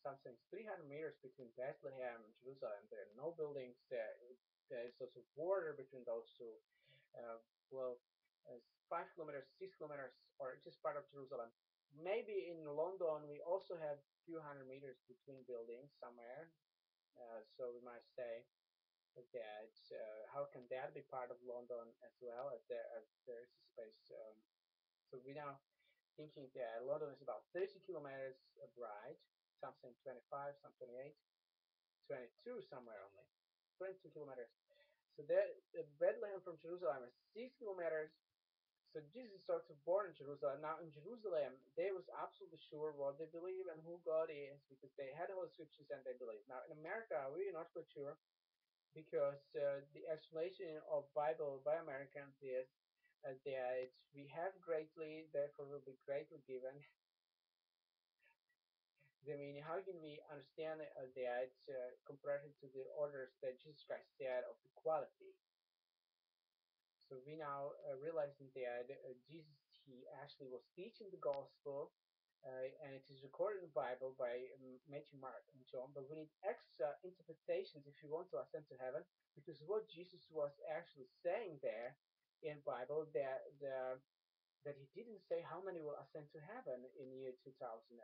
Something 300 meters between Bethlehem and Jerusalem. There are no buildings. There is also border between those two. Uh, well, 5 kilometers, 6 kilometers, or just part of Jerusalem. Maybe in London we also have a few hundred meters between buildings somewhere. So we might say that how can that be part of London as well as there is a space. So we now thinking that London is about 30 kilometers wide, something 25, some 28, 22 somewhere only, 22 kilometers. So that Bethlehem from Jerusalem is 6 kilometers. So Jesus starts born in Jerusalem. Now in Jerusalem, they was absolutely sure what they believe and who God is because they had all the scriptures and they believe. Now in America, we're not quite sure because the explanation of Bible by Americans is that we have greatly, therefore will be greatly given. I mean, how can we understand that compared to the orders that Jesus Christ said of equality? So we now realizing that Jesus, he actually was teaching the gospel, and it is recorded in the Bible by Matthew, Mark, and John. But we need extra interpretations if you want to ascend to heaven, because what Jesus was actually saying there in Bible that he didn't say how many will ascend to heaven in year 2014.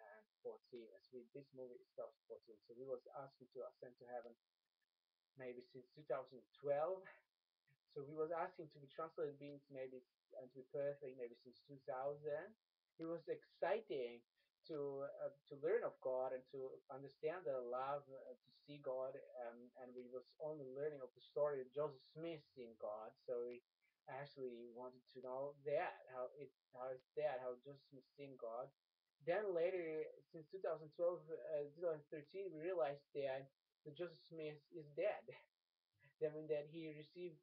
As we this movie is 2014, so we was asking to ascend to heaven maybe since 2012. So we was asking to be translated beings maybe and to be perfect maybe since 2000. It was exciting to learn of God and to understand the love to see God. And we was only learning of the story of Joseph Smith seeing God. So we actually wanted to know that how is that how Joseph Smith seeing God. Then later, since 2012, 2013, we realized that Joseph Smith is dead. That means that he received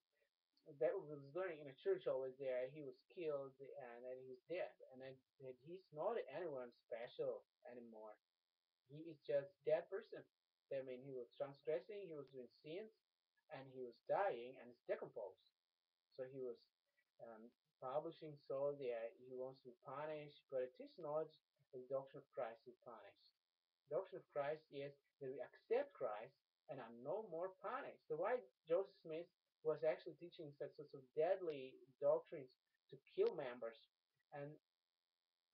that was learning in a church over there. He was killed and then he was dead, and then he's not anyone special anymore. He is just dead person. I mean, he was transgressing, he was doing sins, and he was dying and is decomposed. So he was um, publishing so that he wants to punish, but it is not the doctrine of Christ is punished. The doctrine of Christ is that we accept Christ and are no more punished. So why Joseph Smith was actually teaching such sorts of deadly doctrines to kill members. And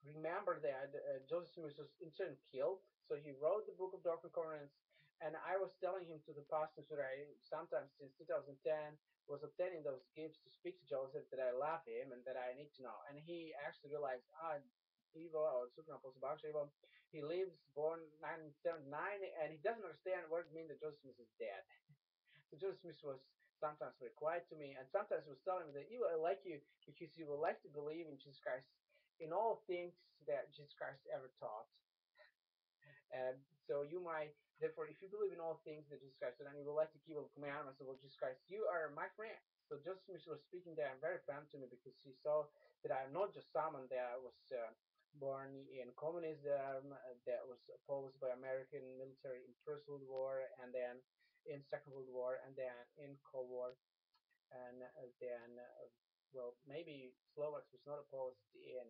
remember that Joseph Smith was in turn killed. So he wrote the Book of Doctrine and Covenants, and I was telling him to the pastors that I sometimes since 2010 was obtaining those gifts to speak to Joseph that I love him and that I need to know. And he actually realized, Evo or Super Apostle Baksay, he lives born 1979 and he doesn't understand what it means that Joseph Smith is dead. So Joseph Smith was sometimes very quiet to me and sometimes was telling me that you I like you because you would like to believe in Jesus Christ in all things that Jesus Christ ever taught. So you might, therefore, if you believe in all things that Jesus Christ said, and you would like to keep the commandments of Jesus Christ, you are my friend. So Joseph Smith was speaking there and very friendly to me because he saw that I am not just someone that was born in communism, that was opposed by American military in First World War, and then in Second World War, and then in Cold War, and then, well, maybe Slovaks was not opposed in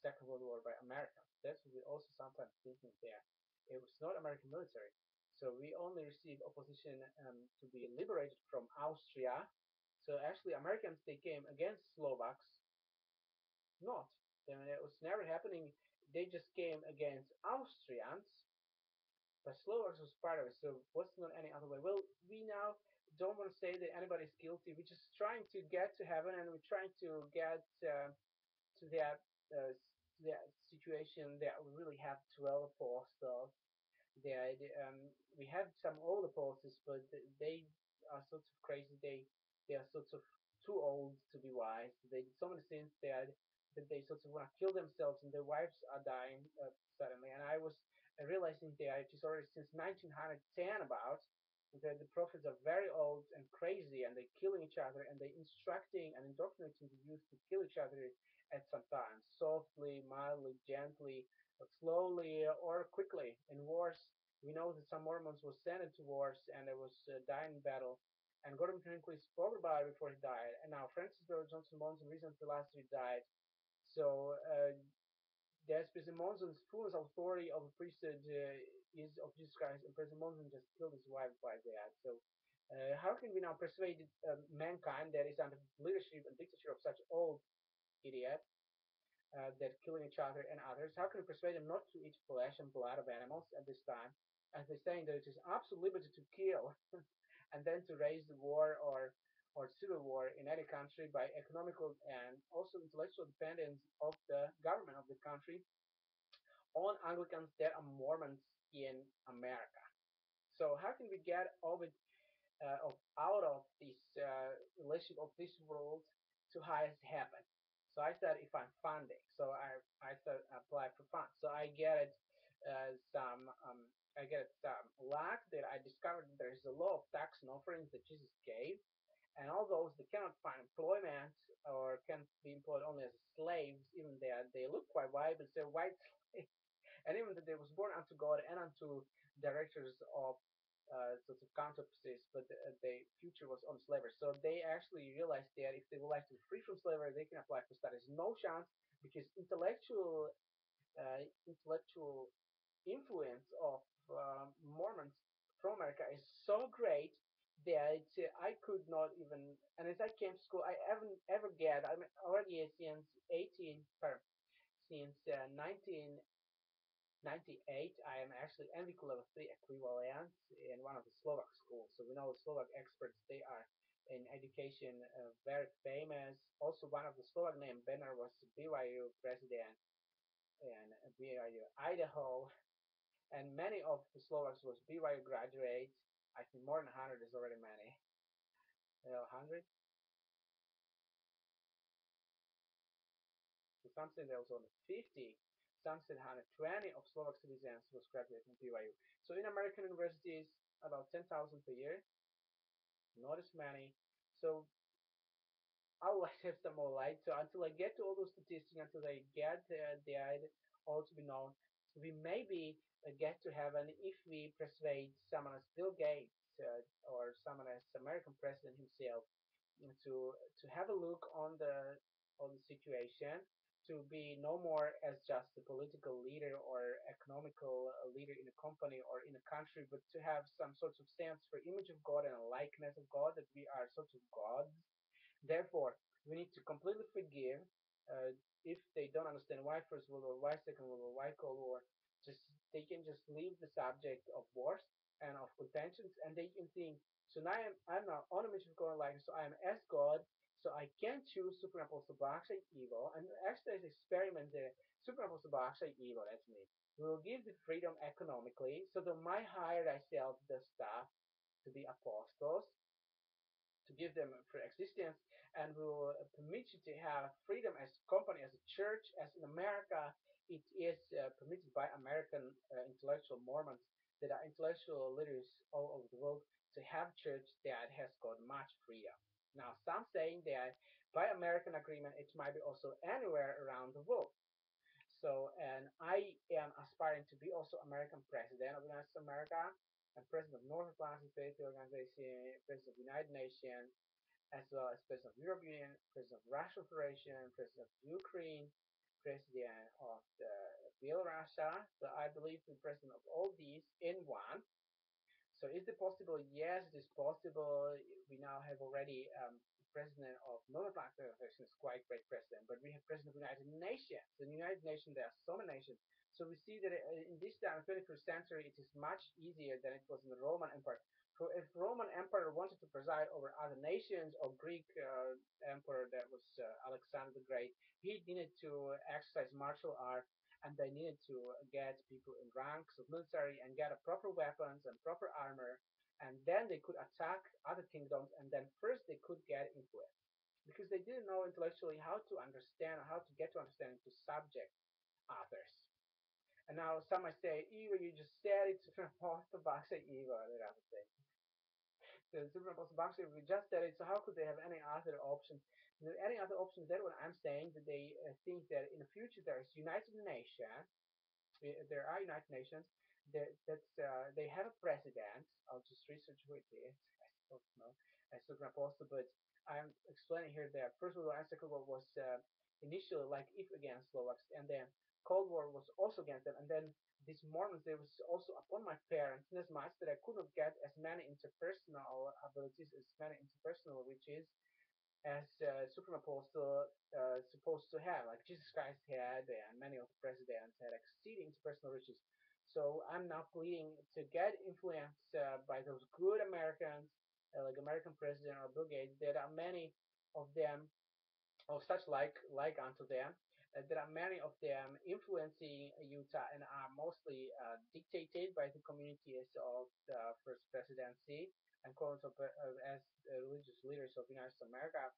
Second World War by Americans. That's what we also sometimes thinking there. It was not American military. So we only received opposition to be liberated from Austria. So actually Americans, they came against Slovaks. Not. I mean, it was never happening. They just came against Austrians, but Slovaks was part of it. So what's not any other way? Well, we now don't want to say that anybody's guilty. We're just trying to get to heaven, and we're trying to get to that situation that we really have 12 apostles. We have some old apostles, but they are sort of crazy. They are sort of too old to be wise. They did so many sins that they sort of want to kill themselves, and their wives are dying suddenly. And I was realizing that it is already since 1910 about that the prophets are very old and crazy, and they're killing each other, and they're instructing and indoctrinating the youth to kill each other at some time, softly, mildly, gently, slowly, or quickly. In wars, we know that some Mormons were sent into wars and there was dying in battle. And Gordon Hinckley spoke about it before he died. And now Francis Barrett Johnson Monson recently last year died. So there's President Monson's fullest authority of the priesthood is of Jesus Christ, and President Monson just killed his wife by that. So how can we now persuade mankind that is under leadership and dictatorship of such old idiot that killing each other and others? How can we persuade them not to eat flesh and blood of animals at this time, as they're saying that it is absolute liberty to kill, and then to raise the war or civil war in any country by economical and also intellectual dependence of the government of the country on Anglicans that are Mormons in America? So how can we get out of this relationship of this world to highest heaven? So I said if I'm funding, so I said apply for funds. So I get it some luck that I discovered there is a law of tax and offerings that Jesus gave, and all those that cannot find employment or can be employed only as slaves, even they look quite white, but they're white slaves, and even that they was born unto God and unto directors of sorts of counterparties, but the future was on slavery. So they actually realized that if they would like to be free from slavery, they can apply for studies. No chance, because intellectual influence of Mormons from America is so great that I could not even. And as I came to school, I haven't ever get. I'm already since 19 98, I am actually NVQ level 3 equivalent in one of the Slovak schools. So we know the Slovak experts, they are in education very famous. Also, one of the Slovak named Benner was BYU president in BYU, Idaho. And many of the Slovaks was BYU graduates. I think more than 100 is already many. 100? So some say there was only 50. Some said 120 of Slovak citizens was graduating from BYU. So in American universities, about 10,000 per year, not as many. So I would like to have some more light. So until I get to all those statistics, until I get all to be known, we maybe get to heaven if we persuade someone as Bill Gates or someone as American president himself to have a look on the situation, to be no more as just a political leader or economical leader in a company or in a country, but to have some sort of sense for image of God and a likeness of God, that we are sort of gods. Therefore, we need to completely forgive if they don't understand why First World War, why Second World War, why Cold War. Just they can just leave the subject of wars and of contentions, and they can think, so now I'm not on a mission of God like, so I am as God, so I can choose Supreme Apostle Baksay evil, and actually this experiment the Supreme Apostle Baksay evil, that's me. We will give the freedom economically, so they might hire thyself the staff to be apostles, to give them free existence, and will permit you to have freedom as a company, as a church, as in America it is permitted by American intellectual Mormons that are intellectual leaders all over the world to have church that has got much freedom. Now, some saying that by American agreement it might be also anywhere around the world. So, and I am aspiring to be also American president of the United States of America, and president of North Atlantic Treaty Organization, president of the United Nations, as well as president of European Union, president of Russian Federation, president of Ukraine, president of the Belarus. So I believe the president of all these in one. So is it possible? Yes, it is possible. We now have already president of non-atlantic organization is quite great president, but we have president of the United Nations. In the United Nations, there are so many nations. So we see that in this time, 21st century, it is much easier than it was in the Roman Empire. So if Roman Emperor wanted to preside over other nations, or Greek emperor that was Alexander the Great, he needed to exercise martial art, and they needed to get people in ranks of military and get a proper weapons and proper armor, and then they could attack other kingdoms, and then first they could get influence because they didn't know intellectually how to understand or how to get to understand to subject others. And now some might say, Eva, you just said it's supposed to Baksay Eva, that I would say. The supernatural Baksay, we just said it, so how could they have any other option? Any other options? That's what I'm saying, that they think that in the future there's United Nations, there are United Nations. They have a president. I'll just research who it is. I don't know. I still can post it, but I'm explaining here that First World War and Second World War was initially like if against Slovaks, and then Cold War was also against them, and then these Mormons they was also upon my parents in as much that I could not get as many interpersonal abilities, as many interpersonal riches as Supreme Apostle supposed to have, like Jesus Christ had, and many of the presidents had exceeding personal riches. So I'm now pleading to get influence by those good Americans, like American President or Bill Gates. There are many of them, of such like unto them. There are many of them influencing Utah and are mostly dictated by the communities of the first presidency and called as religious leaders of the United States of America,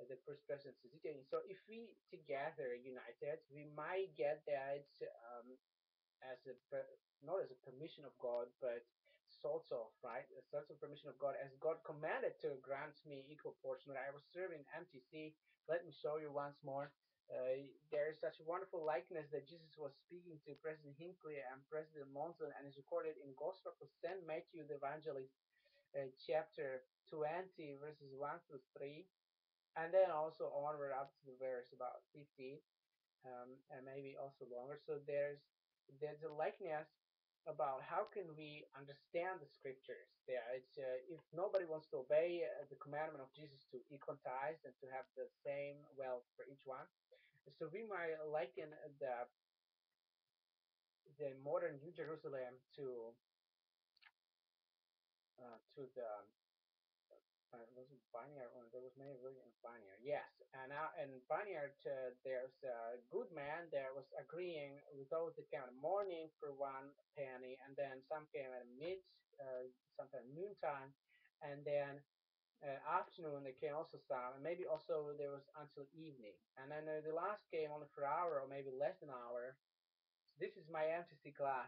the first presidency. So if we together united, we might get that as a not as a permission of God, but sort of right, a sort of permission of God, as God commanded to grant me equal portion. When I was serving MTC, let me show you once more. There is such a wonderful likeness that Jesus was speaking to President Hinckley and President Monson, and is recorded in Gospel of Saint Matthew the Evangelist, chapter 20, verses 1 through 3, and then also onward up to the verse about 50, and maybe also longer. So there's a likeness about how can we understand the scriptures. There, it's if nobody wants to obey the commandment of Jesus to equal tithes and to have the same wealth for each one, so we might liken the modern New Jerusalem to the was it Vineyard? There was many really in Vineyard. Yes, and now in Vineyard, there's a good man that was agreeing with those that came in the morning for 1 penny, and then some came at mid, sometime noontime, and then afternoon they came also some, and maybe also there was until evening, and then the last came only for an hour or maybe less than an hour. So this is my MTC class.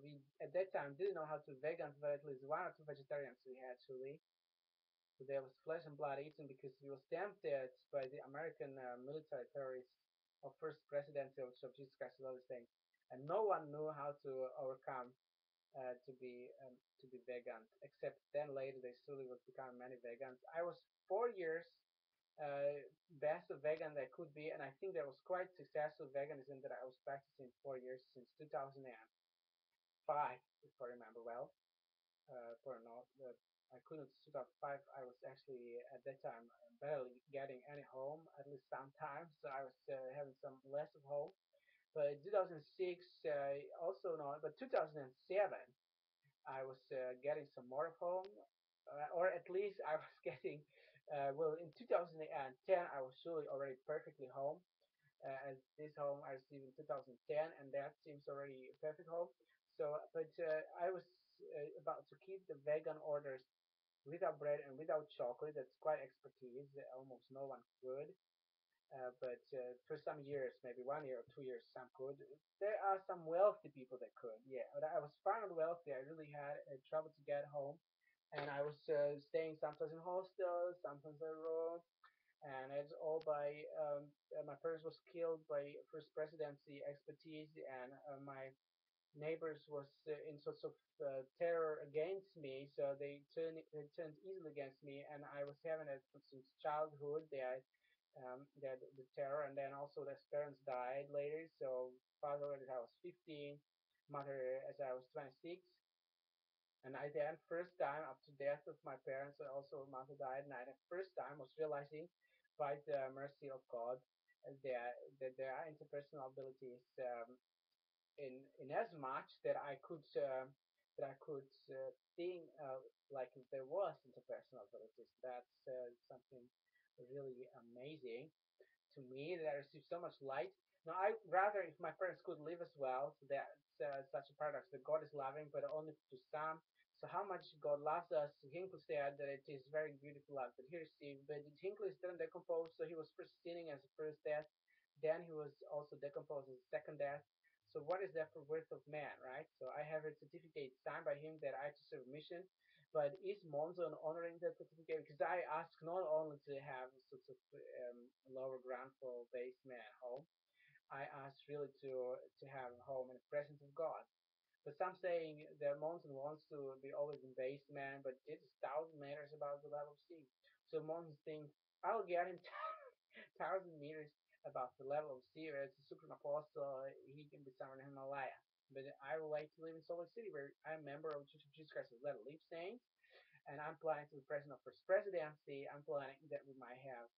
We at that time didn't know how to vegan, but at least one or two vegetarians we had actually. So there was flesh and blood eaten because he was tempted by the American military terrorists of first presidency of Jesus Christ and all these things, and no one knew how to overcome to be vegan. Except then later they slowly would become many vegans. I was 4 years best of vegan that could be, and I think that was quite successful veganism that I was practicing 4 years since 2005, if I remember well. For not I couldn't 2005. I was actually at that time barely getting any home, at least sometimes. So I was having some less of home. But 2006, also not, but 2007, I was getting some more of home, or at least I was getting, well, in 2010, I was surely already perfectly home. As this home I received in 2010, and that seems already a perfect home. So, but I was about to keep the vegan orders without bread and without chocolate. That's quite expertise. Almost no one could. But for some years, maybe 1 year or 2 years, some could. There are some wealthy people that could, yeah. But I was far not wealthy. I really had trouble to get home, and I was staying sometimes in hostels, sometimes in a room, and it's all by my parents was killed by first presidency expertise, and my neighbors was in sorts of terror against me, so they turned easily against me, and I was having it since childhood. They had the terror, and then also their parents died later. So father as I was 15, mother as I was 26, and I then first time after death of my parents, also mother died, and I the first time was realizing by the mercy of God that there are interpersonal abilities in as much that I could think like if there was interpersonal abilities. That's something really amazing to me that I received so much light. Now, I rather if my parents could live as well. So that's such a paradox that God is loving, but only to some. So how much God loves us, Hinckley said that it is very beautiful love that he received. But Hinckley didn't decompose, so he was first sinning as a first death. Then he was also decomposed as a second death. So what is that for worth of man, right? So I have a certificate signed by him that I to serve mission. But is Monzon honoring that certificate? Because I ask not only to have sorts of lower ground for basement home, I ask really to have a home in the presence of God. But some saying that Monson wants to be always in basement, but it is 1,000 meters above the level of sea. So Monson thinks I'll get him 1,000 meters above the level of sea. As a supreme apostle, he can be somewhere in Himalaya. But I would like to live in Salt Lake City, where I'm a member of Church of Jesus Christ of Latter-day Saints, and I'm planning to be president of First Presidency. I'm planning that we might have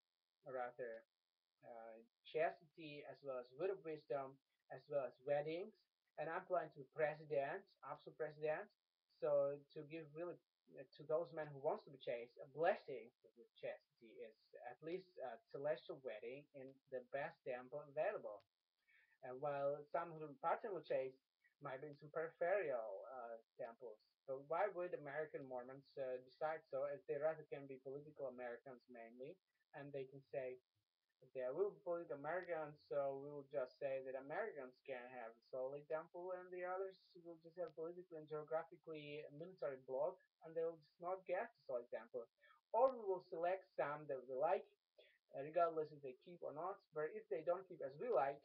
a rather chastity as well as word of wisdom as well as weddings. And I'm planning to be president, absolute president. So to give really to those men who wants to be chaste, a blessing with chastity is at least a celestial wedding in the best temple available. And while some who partner with chaste might be in some peripheral temples. So why would American Mormons decide so? As they rather can be political Americans mainly, and they can say, yeah, we will bully the Americans, so we will just say that Americans can have a solid temple, and the others will just have politically and geographically a military bloc, and they will just not get a solid temple. Or we will select some that we like, regardless if they keep or not. But if they don't keep as we like,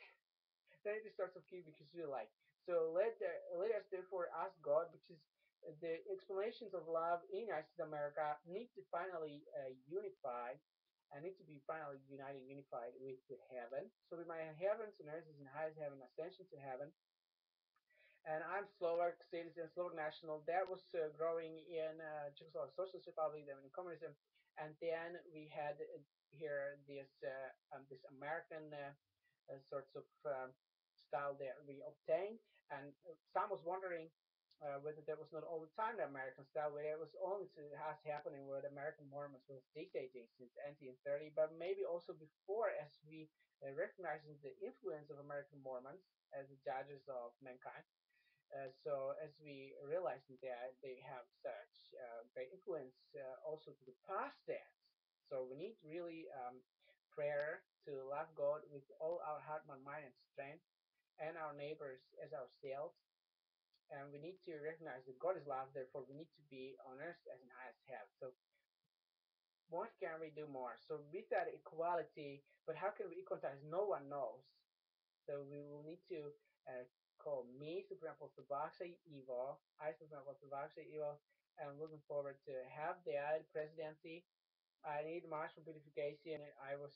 then it starts of keep because we like. So let us therefore ask God, because the explanations of love in United States America need to finally unify and need to be finally united, unified with heaven. So we might have heavens and earth is in highest heaven, ascension to heaven. And I'm Slovak citizen, Slovak national. That was growing in Czechoslovak Socialist Republic, then in communism, and then we had here this American sorts of style that we obtained. And some was wondering whether that was not all the time the American style, whether it was only to us happening where the American Mormons was dictating since 1930, but maybe also before, as we recognizing the influence of American Mormons as the judges of mankind. So as we realize that they have such great influence also to the past tense, so we need really prayer to love God with all our heart, mind, and strength, and our neighbors as ourselves. And we need to recognize that God is love, therefore we need to be on earth as in highest heaven. So what can we do more? So with that equality, but how can we equalize? No one knows. So we will need to call me, Supreme Apostle Baksay Evo. I, Supreme Apostle Baksay Evo, am looking forward to have the presidency. I need martial purification. I was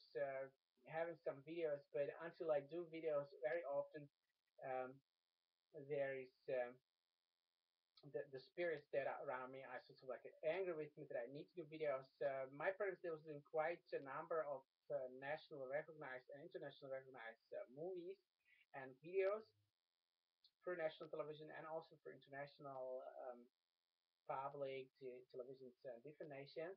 having some videos, but until I do videos very often, um, there is the spirits that are around me are sort of like angry with me that I need to do videos. My parents, they was doing quite a number of national recognized and international recognized movies, and videos for national television and also for international public television in different nations.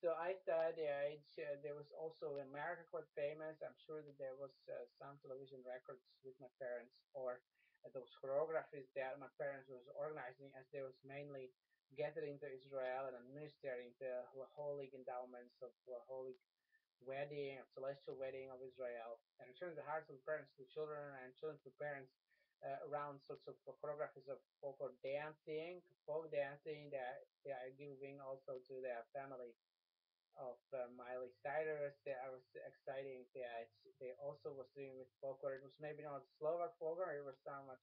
So I thought there was also in America quite famous. I'm sure that there was some television records with my parents or those choreographies that my parents was organizing as they was mainly gathered into Israel and administering the holy endowments of the holy wedding, celestial wedding of Israel, and returning the hearts of parents to children and children to parents around sorts of choreographies of folk dancing that they are giving also to their family of Miley Cyrus that I was exciting that they also was doing with folklore. It was maybe not Slovak folklore, it was somewhat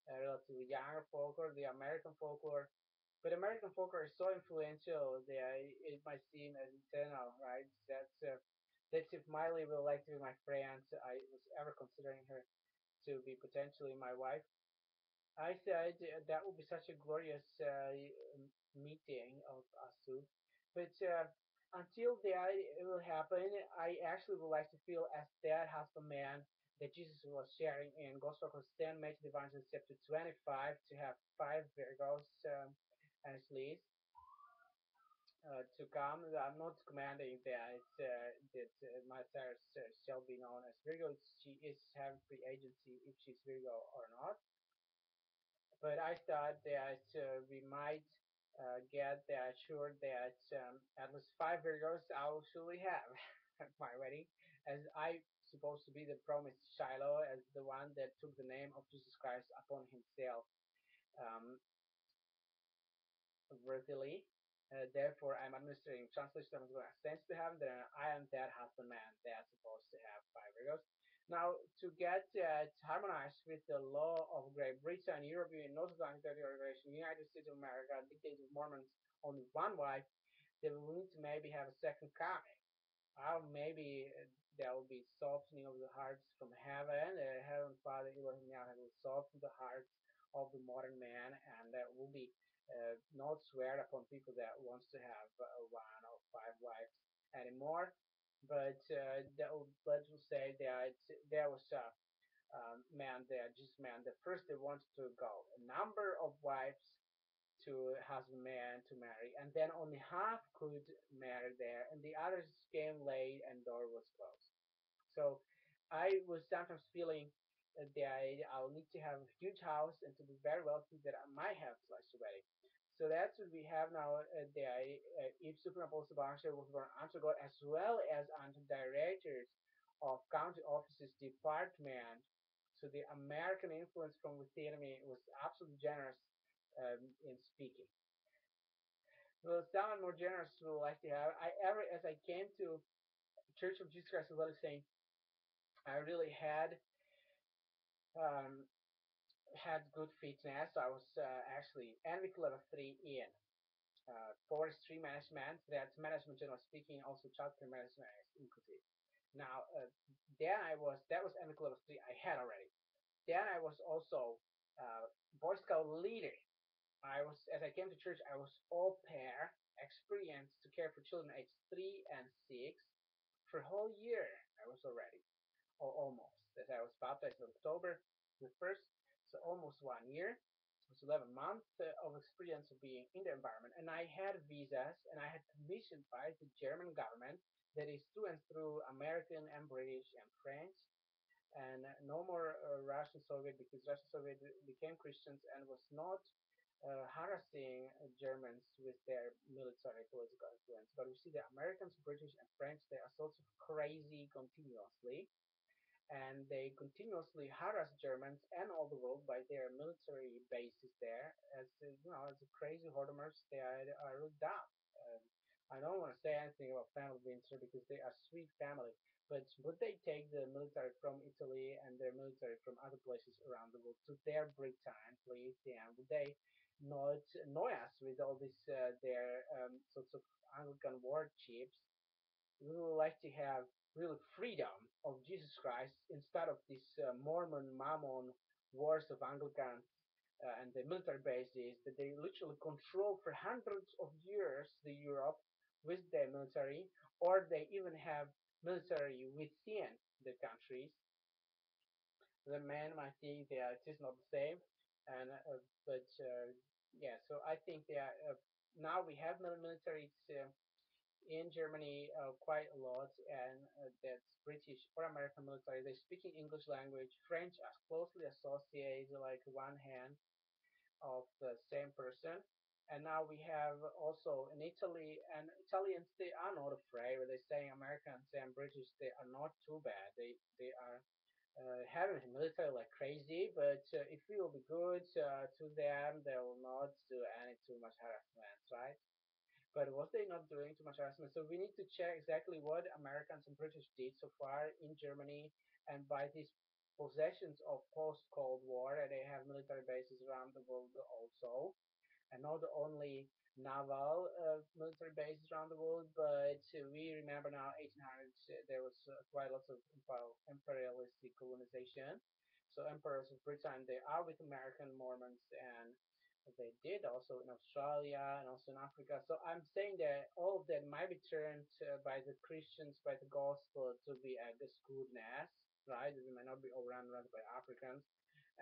relatively younger folklore, the American folklore. But American folklore is so influential that it might seem as eternal, right? That's if Miley will like to be my friend. I was ever considering her to be potentially my wife. I said that would be such a glorious meeting of us two. But until that will happen, I actually would like to feel as that husband man that Jesus was sharing in Gospel of 10, Matthew Evangelist chapter 25, to have five Virgos as least to come. I'm not commanding that my Sarah shall be known as Virgo. She is having free agency if she's Virgo or not. But I thought that we might get assured that at least five Virgos I will surely have at my wedding, as I supposed to be the promised Shiloh, as the one that took the name of Jesus Christ upon himself um, worthily. Therefore, I'm administering translation of the sense to heaven. Then I am that husbandman that's supposed to have five Virgos. Now, to get harmonized with the law of Great Britain, European North Atlantic Declaration, United States of America, dictates of Mormons only one wife, they will need to maybe have a second coming. Maybe there will be softening of the hearts from heaven. Heaven Father Elohim Yahweh will soften the hearts of the modern man, and that will be not swear upon people that wants to have one or five wives anymore. But let's say that there was a man there, just man. The first they wanted to go a number of wives to husband man to marry, and then only half could marry there, and the others came late and door was closed. So I was sometimes feeling that I'll need to have a huge house and to be very wealthy that I might have such a wedding. So that's what we have now. If Supreme Apostle Baksay was born unto God as well as unto directors of county offices department. So the American influence from within me was absolutely generous in speaking. Well, someone more generous would like to have. As I came to Church of Jesus Christ of Latter Saints, I really um, had good fitness. I was actually NVIC level 3 in forestry management. That's management general speaking, also chapter management is included. Now, that was NVIC level 3 I had already. Then I was also Boy Scout leader. As I came to church, I was all pair, experienced to care for children aged 3 and 6 for a whole year. I was already, or almost, as I was baptized in October the 1st, so almost 1 year. It was 11 months of experience of being in the environment. And I had visas and I had commissioned by the German government that is through and through American and British and French and no more Russian Soviet because Russian Soviet became Christians and was not harassing Germans with their military political influence. But we see the Americans, British, and French, they are sort of crazy continuously. And they continuously harass Germans and all the world by their military bases there. As a crazy hordomers, they are really dumb. Um, I don't want to say anything about family Windsor because they are sweet family, but would they take the military from Italy and their military from other places around the world to their Britain, please? And would they not annoy us with all these their sorts of Anglican war chips? We would like to have real freedom of Jesus Christ instead of this Mormon Mammon wars of Anglicans and the military bases that they literally control for hundreds of years the Europe with their military, or they even have military within the countries. The man might think that it is not the same, and but yeah. So I think that now we have military in Germany quite a lot, and that's British or American military. They speak in English language. French are closely associated, like one hand of the same person. And now we have also in Italy, and Italians they are not afraid. But they say Americans and British they are not too bad. They are having military like crazy, but if we will be good to them, they will not do any too much harassment, right? But was they not doing too much harassment? So we need to check exactly what Americans and British did so far in Germany, and by these possessions of post-Cold War, they have military bases around the world also, and not only naval military bases around the world, but we remember now 1800s there was quite lots of imperialistic colonization. So emperors of Britain they are with American Mormons, and they did also in Australia and also in Africa. So I'm saying that all of that might be turned by the Christians, by the gospel, to be a goodness, right? We might not be overrun by Africans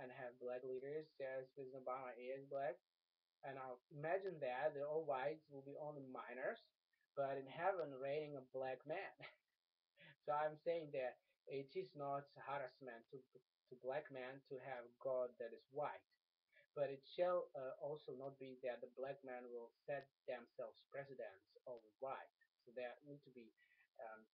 and have black leaders, as President Obama is black. And now imagine that the all whites will be only minors, but in heaven reigning a black man. So I'm saying that it is not harassment to black men to have God that is white, but it shall also not be that the black men will set themselves presidents over white. So that need to be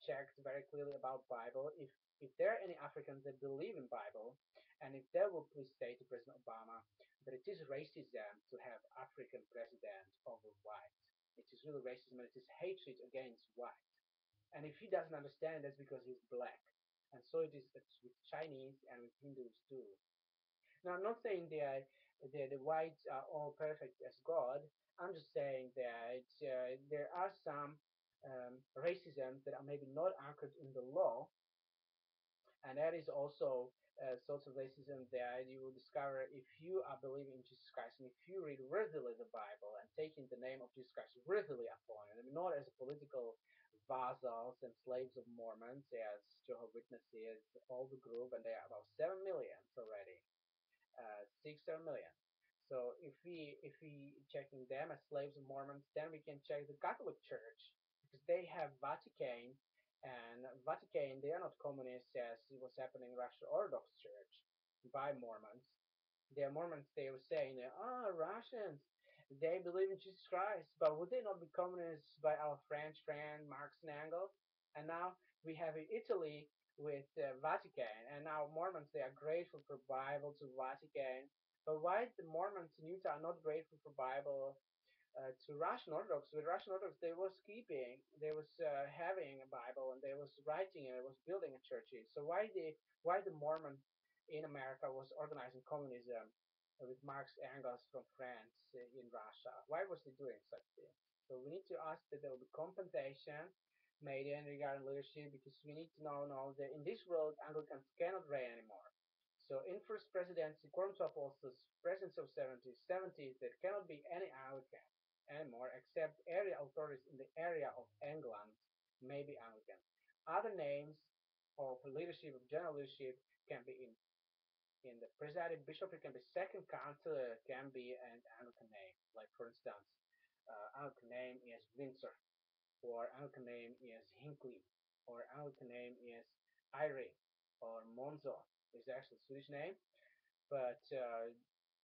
checked very clearly about Bible. If there are any Africans that believe in Bible, and if they will please say to President Obama that it is racism to have African president over white. It is really racism and it is hatred against white. And if he doesn't understand, that's because he's black. And so it is with Chinese and with Hindus too. Now, I'm not saying that the whites are all perfect as God. I'm just saying that there are some racism that are maybe not anchored in the law, and that is also sorts of racism that you will discover if you are believing in Jesus Christ and if you read worthily the Bible and taking the name of Jesus Christ worthily upon it, I mean, not as political vassals and slaves of Mormons, as Jehovah's Witnesses, all the group, and they are about 7 million already, 6 7 million. So if we checking them as slaves of Mormons, then we can check the Catholic Church because they have Vatican, and Vatican they are not communists as it was happening in Russian Orthodox Church by Mormons. The Mormons they were saying that Russians they believe in Jesus Christ, but would they not be communists by our French friend Marx and Engels? And now we have in Italy with Vatican, and now Mormons they are grateful for Bible to Vatican. But why the Mormons in Utah are not grateful for Bible to Russian Orthodox? With Russian Orthodox, they was having a Bible, and they was writing it, was building a churches. So why the Mormon in America was organizing communism with Marx Engels from France in Russia? Why was they doing such things? So we need to ask that there will be compensation made in regarding leadership because we need to know that in this world Anglicans cannot reign anymore. So in first presidency, quorum to apostles, presidency of 70s, there cannot be any Anglican anymore except area authorities in the area of England may be Anglican. Other names of leadership, of general leadership, can be in the presiding bishop, it can be second council, it can be an Anglican name. Like for instance, Anglican name is Windsor, or Anglican name is Hinckley, or Anglican name is Eyre, or Monzo is actually a Swedish name, but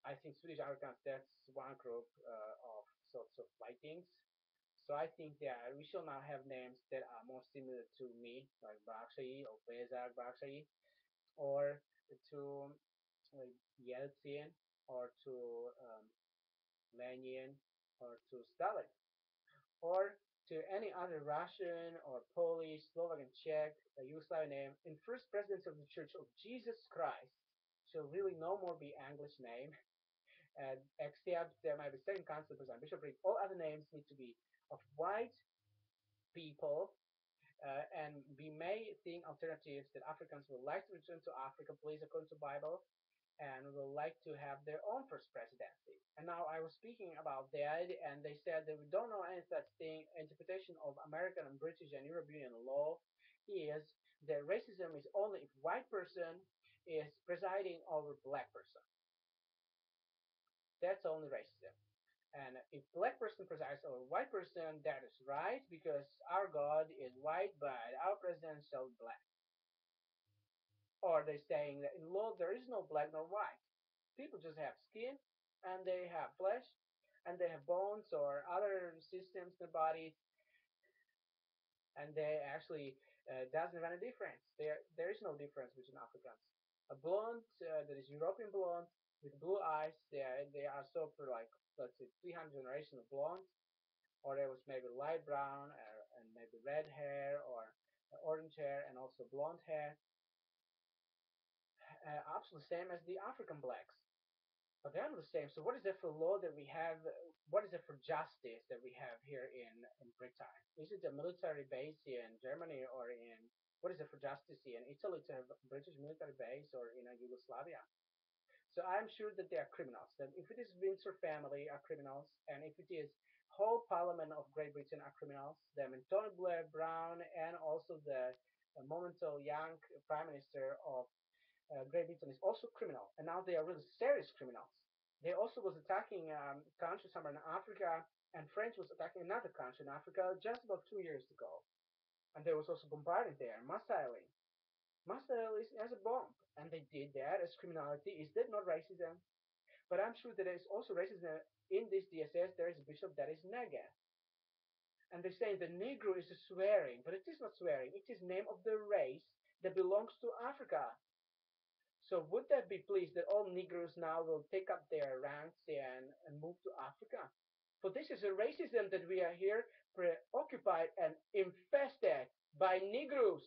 I think Swedish Anglicans that's one group of sorts of Vikings. So I think that we shall now have names that are more similar to me, like Baksay or Bezak Baksay, or to Yeltsin, or to Lenin, or to Stalin, or to any other Russian or Polish, Slovak, and Czech, Yugoslavian name, in first presidents of the Church of Jesus Christ shall really no more be English name, except there might be second council, president, bishopric. All other names need to be of white people, and we may think alternatives that Africans would like to return to Africa, please, according to Bible, and would like to have their own first presidency. And now I was speaking about that, and they said that we don't know any such thing. Interpretation of American and British and European law is that racism is only if white person is presiding over black person. That's only racism. And if black person presides over white person, that is right because our God is white, but our president shall be black. Or they're saying that in law there is no black nor white. People just have skin and they have flesh and they have bones or other systems in the body, and they actually doesn't have any difference. There is no difference between Africans. A blonde that is European blonde with blue eyes, they are so for like let's say 300 generations of blonde, or there was maybe light brown and maybe red hair or orange hair and also blonde hair, absolutely same as the African blacks. But they're not the same. So what is it for law that we have? What is it for justice that we have here in Britain? Is it a military base in Germany or in what is it for justice in Italy to have a British military base or in Yugoslavia? So I'm sure that they are criminals. That if it is Windsor family are criminals, and if it is whole Parliament of Great Britain are criminals, then Tony Blair, Brown, and also the momental young Prime Minister of Great Britain is also criminal, and now they are really serious criminals. They also was attacking countries somewhere in Africa, and French was attacking another country in Africa just about 2 years ago, and they was also bombarding there, massively. Massively as a bomb, and they did that as criminality. Is that not racism? But I'm sure that there is also racism in this DSS. There is a bishop that is Nega, and they're saying the Negro is swearing, but it is not swearing. It is name of the race that belongs to Africa. So would that be pleased that all Negroes now will take up their ranks and move to Africa? For this is a racism that we are here preoccupied and infested by Negroes.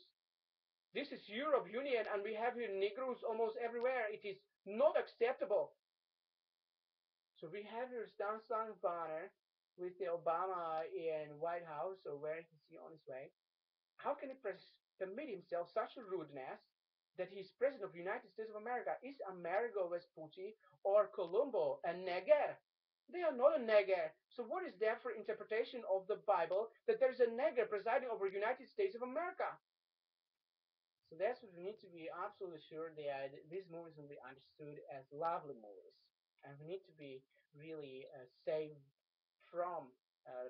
This is Europe Union and we have here Negroes almost everywhere. It is not acceptable. So we have here Stanson Banner with the Obama in White House, or where is he on his way? How can he permit himself such a rudeness that he's president of the United States of America? Is Amerigo Vespucci or Colombo a neger? They are not a neger. So what is there for interpretation of the Bible that there is a neger presiding over the United States of America? So that's what we need to be absolutely sure that these movies will be understood as lovely movies. And we need to be really saved from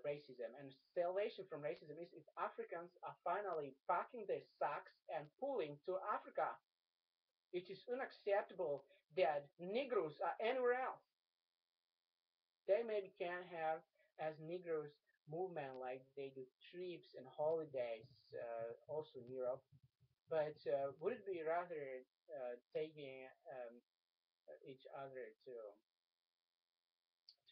racism. And salvation from racism is if Africans are finally packing their sacks and pulling to Africa. It is unacceptable that Negroes are anywhere else. They maybe can have as Negroes movement like they do trips and holidays also in Europe. But would it be rather taking each other to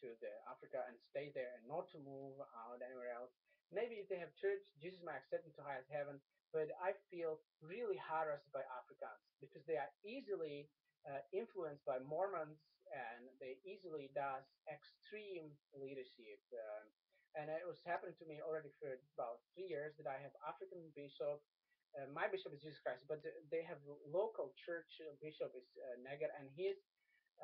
the Africa and stay there and not to move out anywhere else? Maybe if they have church, Jesus might accept them to highest heaven. But I feel really harassed by Africans because they are easily influenced by Mormons and they easily does extreme leadership. And it was happening to me already for about 3 years that I have African bishop. My bishop is Jesus Christ, but they have local church bishop is Neger, and he's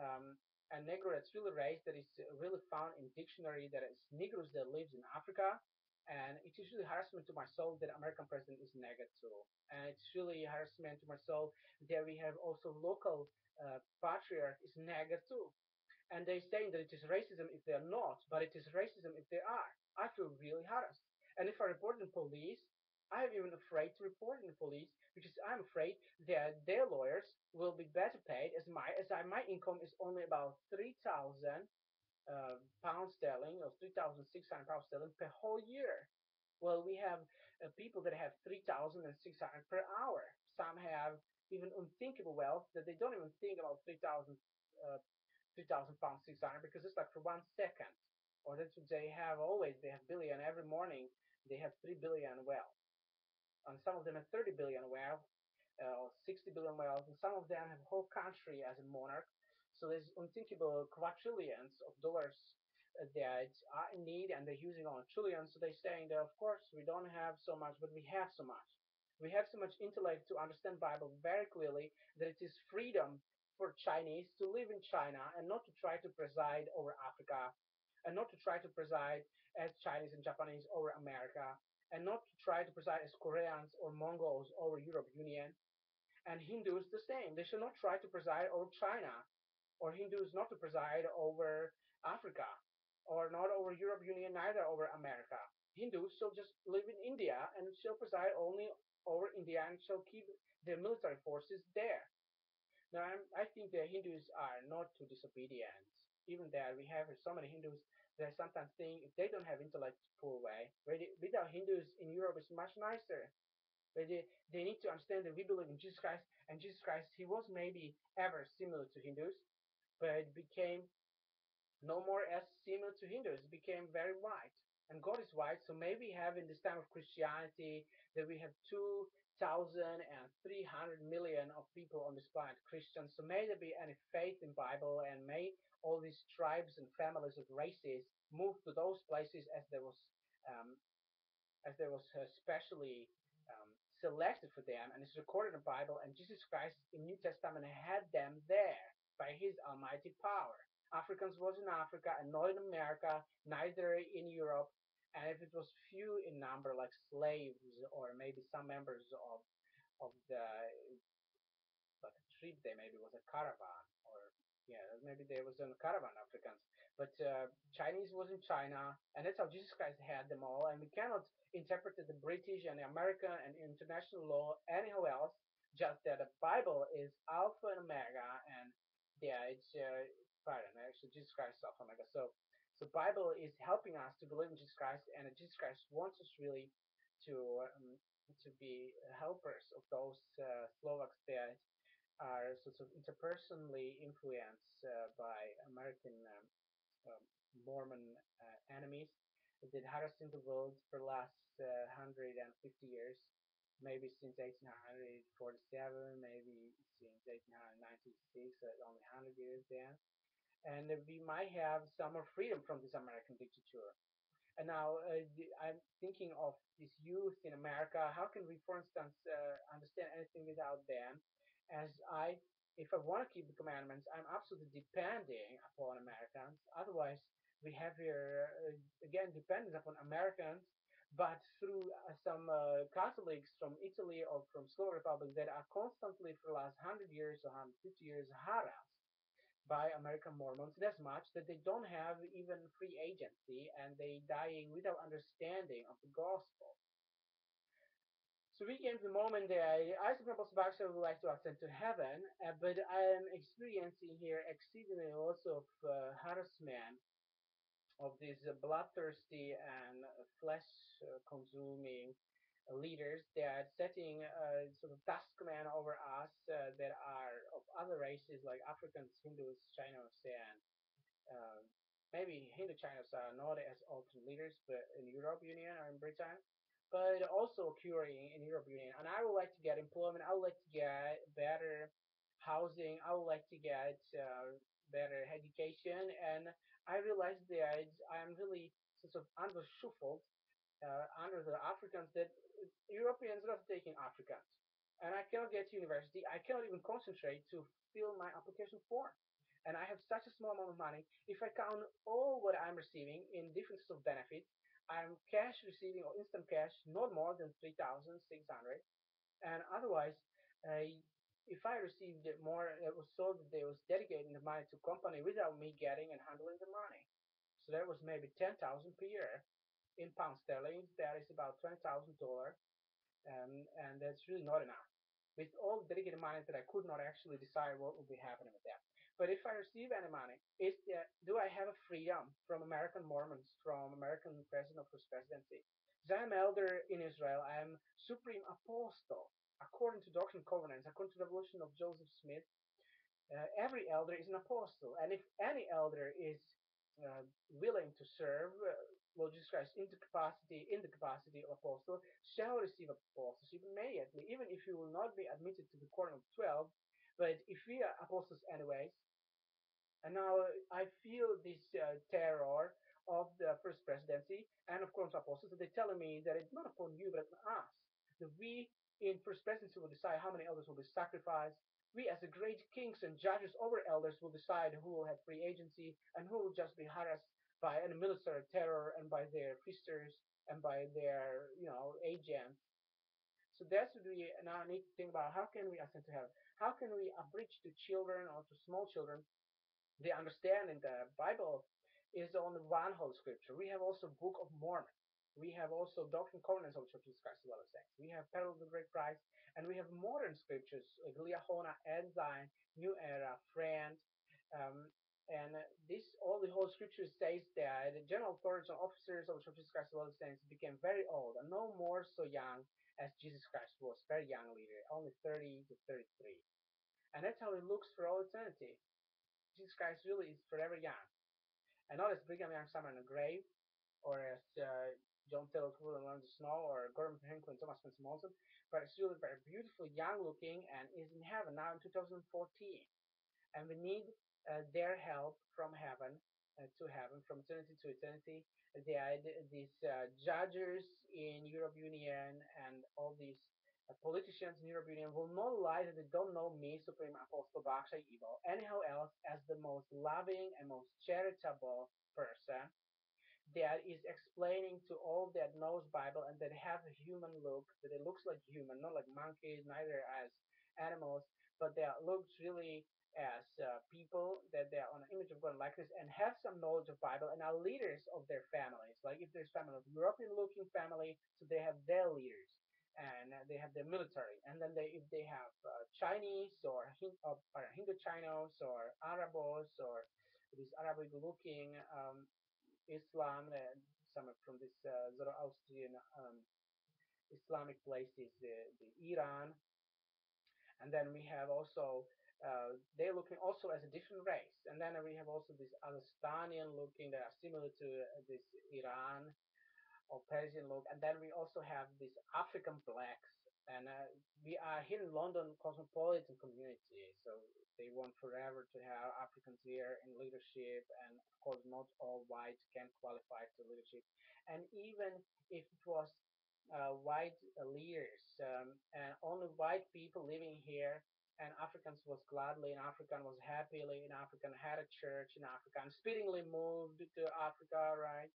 a Negro that's really raised, that is really found in dictionary that is Negroes that lives in Africa, and it is really harassment to my soul that American president is Neger too, and it's really harassment to my soul that we have also local patriarch is Neger too, and they're saying that it is racism if they are not, but it is racism if they are. I feel really harassed, and if I report in police, I'm even afraid to report in the police because I'm afraid that their lawyers will be better paid my income is only about 3,000 pounds sterling or 3,600 pounds sterling per whole year. Well, we have people that have 3,600 per hour. Some have even unthinkable wealth that they don't even think about 3,000 pounds 600 because it's like for 1 second. Or that's what they have always. They have billion every morning. They have 3 billion wealth, and some of them have 30 billion wealth or 60 billion wealth, and some of them have a whole country as a monarch. So there's unthinkable quadrillions of dollars that are in need, and they're using on trillions. So they're saying that, of course, we don't have so much, but we have so much. We have so much intellect to understand Bible very clearly that it is freedom for Chinese to live in China and not to try to preside over Africa, and not to try to preside as Chinese and Japanese over America, and not to try to preside as Koreans or Mongols over Europe Union. And Hindus the same. They should not try to preside over China, or Hindus not to preside over Africa, or not over Europe Union, neither over America. Hindus shall just live in India and shall preside only over India and shall keep their military forces there. Now, I think the Hindus are not too disobedient. Even there, we have so many Hindus that sometimes think if they don't have intellect to pull away, without Hindus in Europe is much nicer. But they need to understand that we believe in Jesus Christ, and Jesus Christ, he was maybe ever similar to Hindus, but became no more as similar to Hindus. It became very white. And God is white, so maybe have in this time of Christianity that we have 2,300 million of people on this planet Christians. So may there be any faith in Bible, and may all these tribes and families of races move to those places um, as there was specially selected for them, and it's recorded in the Bible. And Jesus Christ in New Testament had them there by His almighty power. Africans was in Africa and not in America, neither in Europe. And if it was few in number, like slaves or maybe some members of the like a trip there, maybe it was a caravan, or yeah, maybe there was a caravan Africans, but Chinese was in China, and that's how Jesus Christ had them all. And we cannot interpret the British and the American and international law anyhow else, just that the Bible is Alpha and Omega. And yeah, it's pardon, actually Jesus Christ is Alpha and Omega. So Bible is helping us to believe in Jesus Christ, and Jesus Christ wants us really to um, to be helpers of those Slovaks that are sort of interpersonally influenced by American Mormon enemies that harassing the world for the last 150 years, maybe since 1847, maybe since 1896, so only 100 years then. And we might have some more freedom from this American dictature. And now I'm thinking of this youth in America. How can we, for instance, understand anything without them? As if I want to keep the commandments, I'm absolutely depending upon Americans. Otherwise, we have here again dependence upon Americans, but through some Catholics from Italy or from Slovak Republic that are constantly for the last 100 years or 150 years harassed by American Mormons this much that they don't have even free agency, and they dying without understanding of the gospel. So we came to the moment that I suppose Baksay would like to ascend to heaven, but I am experiencing here exceedingly lots of harassment of these bloodthirsty and flesh-consuming leaders that are setting sort of taskmen over us that are of other races like Africans, Hindus, Chinos, and uh, maybe Hindu Chinos are not as often leaders, but in Europe Union or in Britain, but also occurring in Europe Union. And I would like to get employment. I would like to get better housing. I would like to get better education. And I realized that I'm really sort of undershuffled under the Africans that Europeans are not taking Africans. And I cannot get to university. I cannot even concentrate to fill my application form. And I have such a small amount of money. If I count all what I'm receiving in different sorts of benefits, I'm cash receiving or instant cash not more than 3,600. And otherwise, uh, if I received more, it was sold that they was dedicating the money to company without me getting and handling the money. So that was maybe 10,000 per year in pound sterling. That is about $20,000, and that's really not enough. With all the dedicated money that I could not actually decide what would be happening with that. But if I receive any money, do I have a freedom from American Mormons, from American President of the Presidency? Because I am elder in Israel, I am supreme apostle. According to Doctrine and Covenants, according to the revelation of Joseph Smith, every elder is an apostle, and if any elder is willing to serve Lord Jesus Christ in the capacity of apostle, shall receive apostleship immediately, even if he will not be admitted to the quorum of 12. But if we are apostles anyways, and now I feel this terror of the first presidency and of course apostles. They're telling me that it's not upon you but upon us. That we in first presidency will decide how many elders will be sacrificed. We as the great kings and judges over elders will decide who will have free agency and who will just be harassed by any military terror and by their feasters and by their agents. So that's what we now need to think about. How can we ascend to heaven? How can we bridge to children or to small children the understanding the Bible is only one whole scripture. We have also Book of Mormon. We have also Doctrine and Covenants of the Church of Jesus Christ of Latter Saints. We have Peril of the Great Price, and we have modern scriptures like Liahona, Ensign, New Era, Friend, um, and this all the whole scripture says that the general authorities and officers of the Church of Jesus Christ of Latter Saints became very old and no more so young as Jesus Christ was, very young leader, only 30 to 33. And that's how it looks for all eternity. Jesus Christ really is forever young. And not as Brigham Young somewhere in a grave, or as John Taylor Cooley on the snow, or Gordon Hinckley and Thomas Spencer Monson, but it's really very beautiful, young looking, and is in heaven now in 2014. And we need their help from heaven to heaven, from eternity to eternity. These judges in Europe Union and all these politicians in Europe Union will not lie that they don't know me, Supreme Apostle Baksay Evil, anyhow else as the most loving and most charitable person that is explaining to all that knows Bible and that have a human look, that it looks like human, not like monkeys, neither as animals, but that looks really as people, that they are on an image of God and likeness and have some knowledge of Bible and are leaders of their families. Like if there's family of European looking family, so they have their leaders and they have their military. And then if they have Chinese or Hindu Chinos or Arabos or these Arabic looking Islam, some from this Zoroastrian Islamic places, the Iran, and then we have also they're looking also as a different race, and then we have also this Alastanian looking that are similar to this Iran or Persian look, and then we also have these African blacks, and we are here in London cosmopolitan community, so they want forever to have Africans here in leadership, and of course not all white can qualify to leadership, and even if it was white leaders and only white people living here. And Africans was gladly in Africa and was happily in Africa and had a church in Africa and speedily moved to Africa, right?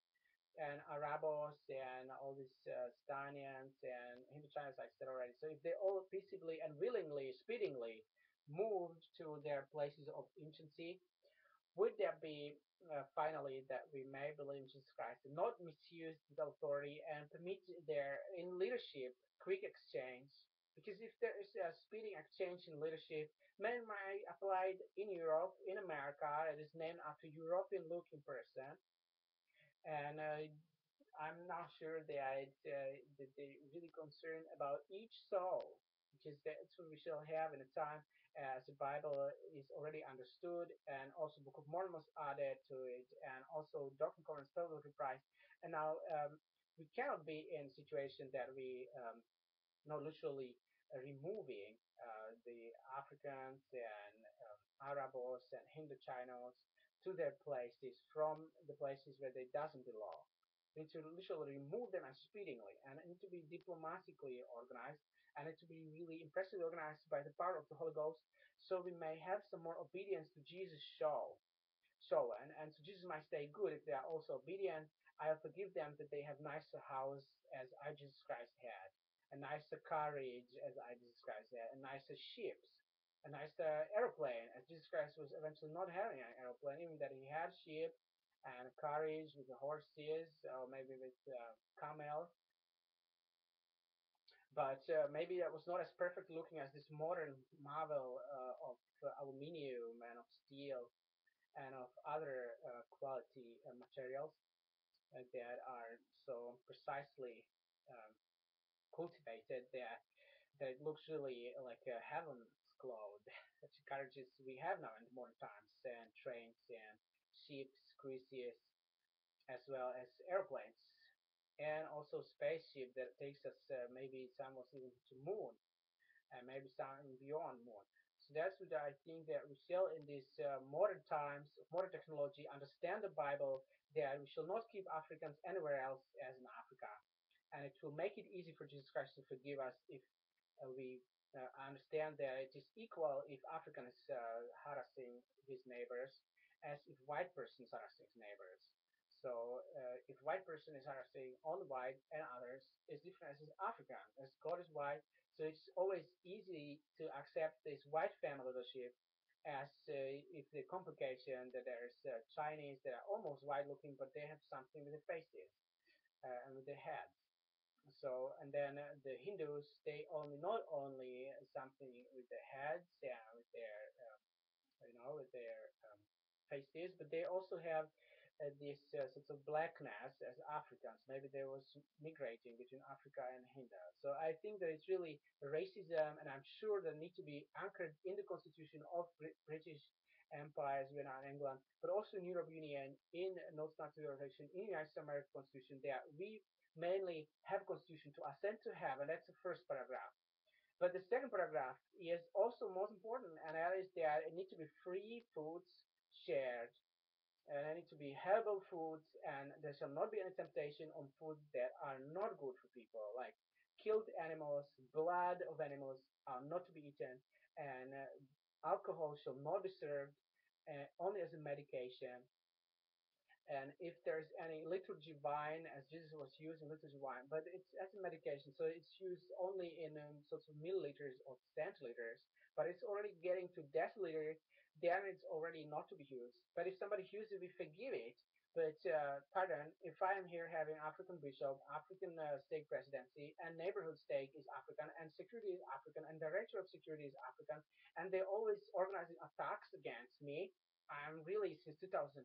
And Arabos and all these Stanians and Hindu Chinese, I said already. So if they all peaceably and willingly, speedingly moved to their places of agency, would there be finally that we may believe in Jesus Christ and not misuse the authority and permit their in leadership quick exchange? Because if there is a speeding exchange in leadership, men might apply in Europe, in America, it is named after European looking person, and I'm not sure that they really concerned about each soul, because that's what we shall have in a time as the Bible is already understood, and also Book of Mormon was added to it, and also Doctrine and Covenants, Biblical Price. And now we cannot be in a situation that we not literally removing the Africans and Arabos and Hindu Chinos to their places from the places where they doesn't belong. We need to literally remove them and speedingly, and it need to be diplomatically organized, and it to be really impressively organized by the power of the Holy Ghost, so we may have some more obedience to Jesus' show. So, and so Jesus might stay good if they are also obedient. I'll forgive them that they have nicer house as I Jesus Christ had, a nicer carriage as I Jesus Christ had, a nicer ships, a nicer airplane as Jesus Christ was eventually not having an airplane, even that he had ship and a carriage with the horses or maybe with camels. But maybe that was not as perfect looking as this modern marvel of aluminium and of steel and of other quality materials that are so precisely um, cultivated that it looks really like a heaven's glow. Such carriages we have now in modern times, and trains and ships, cruises, as well as airplanes, and also spaceship that takes us maybe some was even to moon and maybe some beyond moon. So that's what I think that we shall in these modern times, modern technology, understand the Bible, that we shall not keep Africans anywhere else as in Africa. And it will make it easy for Jesus Christ to forgive us if we understand that it is equal if African is harassing his neighbors as if white person is harassing his neighbors. So if white person is harassing only white and others, it's different as African. As God is white, so it's always easy to accept this white family leadership as if the complication that there's Chinese that are almost white looking, but they have something with their faces and with their heads. So and then the Hindus, they only not only something with their heads, yeah, with their with their faces, but they also have this sorts of blackness as Africans. Maybe they was migrating between Africa and Hindu. So I think that it's really racism, and I'm sure that need to be anchored in the constitution of British empires, when in England, but also in Europe Union, in North Atlantic Organization, in the United States American Constitution. There we mainly have constitution to ascend to heaven. That's the first paragraph. But the second paragraph is also most important, and that is that it needs to be free foods shared, and there need to be herbal foods, and there shall not be any temptation on foods that are not good for people, like killed animals, blood of animals are not to be eaten, and alcohol shall not be served only as a medication, and if there's any liturgy wine, as Jesus was using liturgy wine, but it's as a medication, so it's used only in sorts of milliliters or centiliters, but it's already getting to deciliter, then it's already not to be used. But if somebody uses it, we forgive it. But pardon, if I am here having African bishop, African stake presidency, and neighborhood stake is African, and security is African, and director of security is African, and they're always organizing attacks against me, I'm really since 2012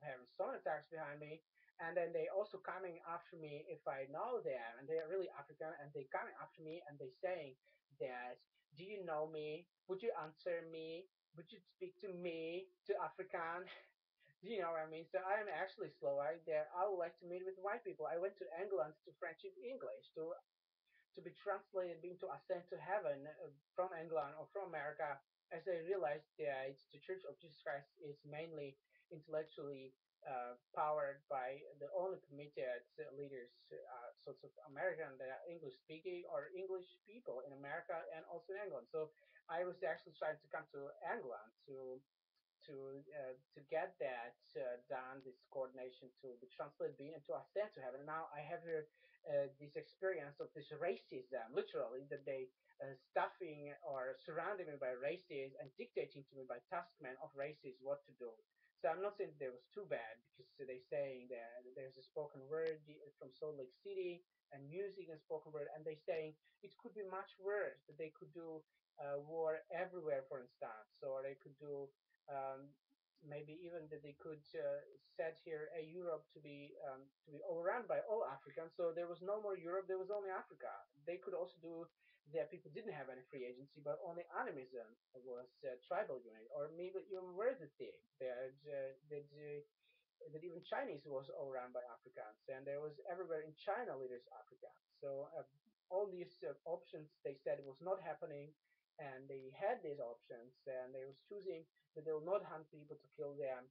having so many attacks behind me, and then they also coming after me if I know them, and they're really African, and they coming after me and they saying that, do you know me? Would you answer me? Would you speak to me to African? Do you know what I mean? So I am actually Slovak. There, I would like to meet with white people. I went to England to friendship English to be translated being to ascend to heaven from England or from America, as I realized that the Church of Jesus Christ is mainly intellectually powered by the only committed leaders, sorts of American that are English speaking or English people in America and also in England. So I was actually trying to come to England to get that done, this coordination to be translated being and to ascend to heaven. And now I have here this experience of this racism, literally, that they stuffing or surrounding me by races and dictating to me by taskmen of races what to do. So I'm not saying that it was too bad, because they're saying that there's a spoken word from Salt Lake City and music and spoken word, and they're saying it could be much worse, that they could do war everywhere, for instance, or they could do um, maybe even that they could set here a Europe to be overrun by all Africans. So there was no more Europe. There was only Africa. They could also do that. People didn't have any free agency, but only animism was tribal unit, or maybe even worse the thing that even Chinese was overrun by Africans, and there was everywhere in China leaders Africans. So all these options they said was not happening, and they had these options, and they was choosing that they will not hunt people to kill them,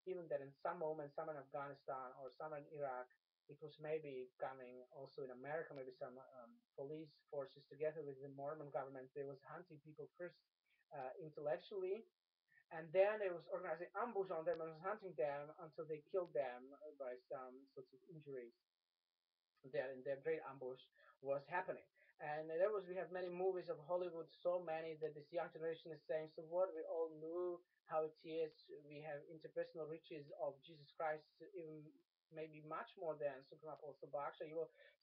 even that in some moments, some in Afghanistan or some in Iraq, it was maybe coming also in America, maybe some police forces together with the Mormon government, they was hunting people first intellectually, and then it was organizing ambush on them and was hunting them until they killed them by some sorts of injuries that in their great ambush was happening. And there was we have many movies of Hollywood, so many that this young generation is saying, so what we all knew how it is. We have interpersonal riches of Jesus Christ, even maybe much more than Supreme Apostle Baksay.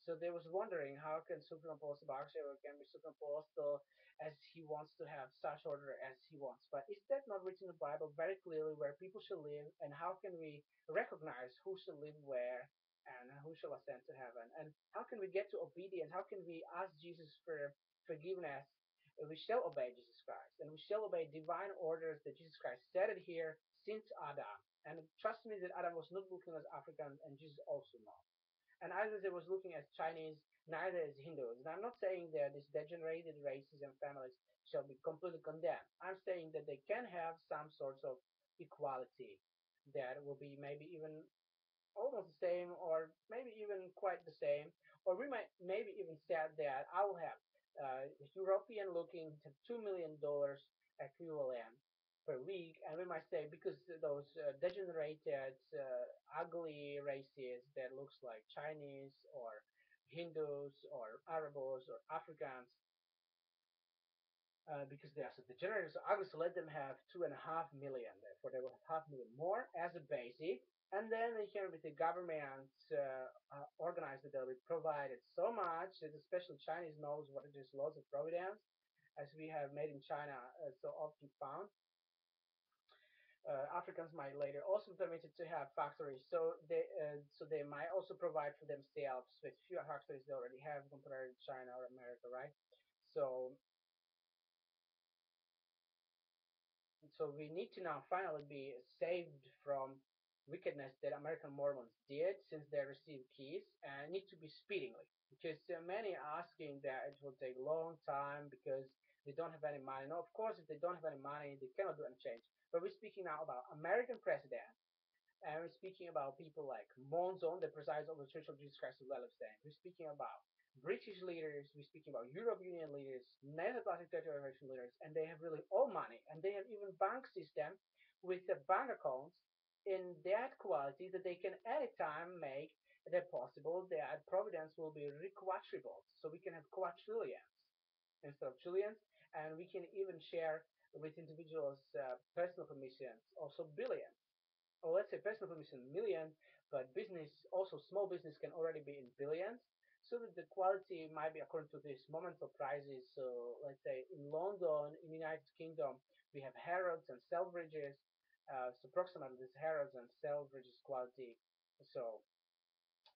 So they was wondering how can Supreme Apostle Baksay or can be Supreme Apostle as he wants to have such order as he wants. But is that not written in the Bible very clearly where people should live, and how can we recognize who should live where and who shall ascend to heaven? And how can we get to obedience? How can we ask Jesus for forgiveness? We shall obey Jesus Christ, and we shall obey divine orders that Jesus Christ set it here since Adam. And trust me that Adam was not looking as African, and Jesus also not. And either they was looking as Chinese, neither as Hindus. And I'm not saying that these degenerated races and families shall be completely condemned. I'm saying that they can have some sorts of equality that will be maybe even almost the same, or maybe even quite the same, or we might maybe even say that I will have European looking to $2 million equivalent, per week, and we might say because those degenerated, ugly races that looks like Chinese or Hindus or Arabs or Africans, because they are so degenerate, so obviously let them have 2.5 million. Therefore, they will have 500,000 more as a basic, and then here with the government organized that they'll be provided so much that especially Chinese knows what it is laws of providence, as we have made in China so often found. Africans might later also permitted to have factories, so they might also provide for themselves with fewer factories they already have compared to China or America, right? So so we need to now finally be saved from wickedness that American Mormons did since they received keys, and need to be speedily, because many are asking that it will take a long time because they don't have any money. No, of course, if they don't have any money, they cannot do any change. But we're speaking now about American president, and we're speaking about people like Monzon, that presides over the Church of Jesus Christ of Latter-day. We're speaking about British leaders, we're speaking about European Union leaders, Netherlandic Territorial leaders, and they have really all money, and they have even bank system with the bank accounts in that quality that they can anytime make that possible that providence will be requadrupled. So we can have quadrillions instead of trillions, and we can even share with individuals personal permissions, also billions, or let's say personal permission million, but business, also small business, can already be in billions. So that the quality might be according to these momental prices. So let's say in London, in the United Kingdom, we have Harrods and Selfridges. So approximately this Harrods and Selfridges quality. So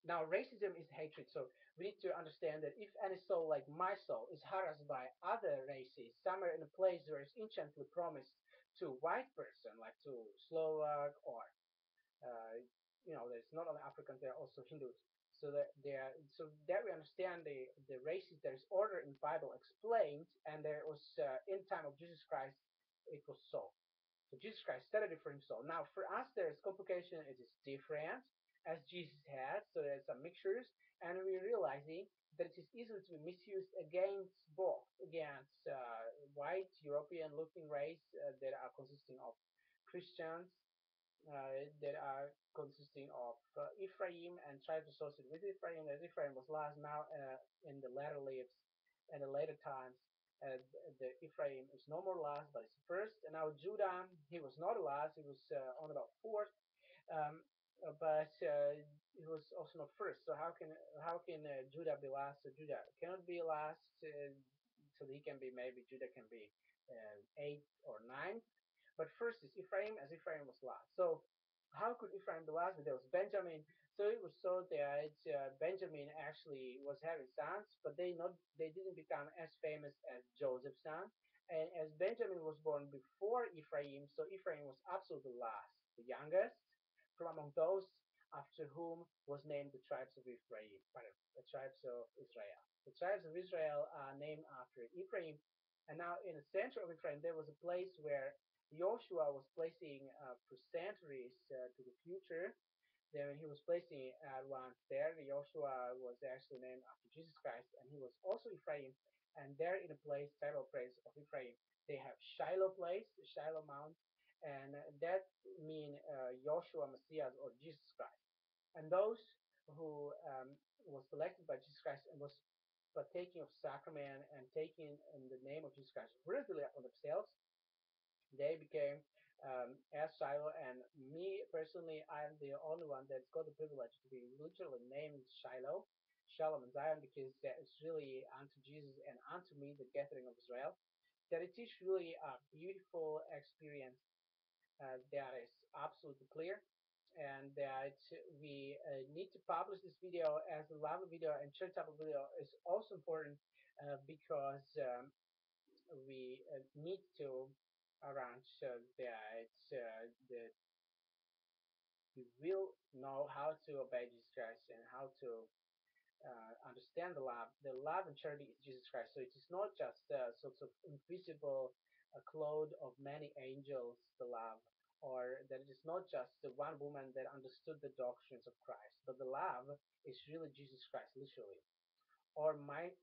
now racism is hatred. So we need to understand that if any soul like my soul is harassed by other races, somewhere in a place where it's enchantly promised to a white person, like to Slovak or uh, there's not only Africans, there are also Hindus. So that we understand the races. There is order in the Bible explained, and there was in time of Jesus Christ, it was so. So Jesus Christ started it for himself. Now for us, there is complication. It is different as Jesus had. So there's some mixtures, and we're realizing that it is easily to be misused against both, against white European-looking race that are consisting of Christians, that are consisting of Ephraim, and try to associate with Ephraim, as Ephraim was last. Now in the latter lives and the later times, uh, the Ephraim is no more last, but it's first. And now Judah, he was not last, he was on about fourth, um, but he was also not first. So how can Judah be last? So Judah cannot be last, so he can be, maybe Judah can be eighth or ninth. But first is Ephraim, as Ephraim was last. So how could Ephraim be last? But there was Benjamin. So it was so that Benjamin actually was having sons, but they didn't become as famous as Joseph's son. And as Benjamin was born before Ephraim, so Ephraim was absolutely last, the youngest from among those after whom was named the tribes of Ephraim, the tribes of Israel. The tribes of Israel are named after Ephraim. And now in the center of Ephraim, there was a place where Joshua was placing for centuries to the future. Then when he was placing once there, Joshua was actually named after Jesus Christ, and he was also Ephraim. And there in a place, title place of Ephraim, they have Shiloh place, Shiloh Mount, and that mean Joshua Messiah or Jesus Christ. And those who was selected by Jesus Christ and was partaking of sacrament and taking in the name of Jesus Christ worthily upon themselves, they became as Shiloh. And me personally, I am the only one that's got the privilege to be literally named Shiloh, Shalom and Zion, because that is really unto Jesus and unto me the gathering of Israel. That it is really a beautiful experience that is absolutely clear, and that we need to publish this video as a live video, and church type of video is also important because we need to arrange that we will know how to obey Jesus Christ and how to understand the love. The love and charity is Jesus Christ. So it is not just sorts of invisible cloud of many angels, the love, or that it is not just the one woman that understood the doctrines of Christ, but the love is really Jesus Christ, literally. Or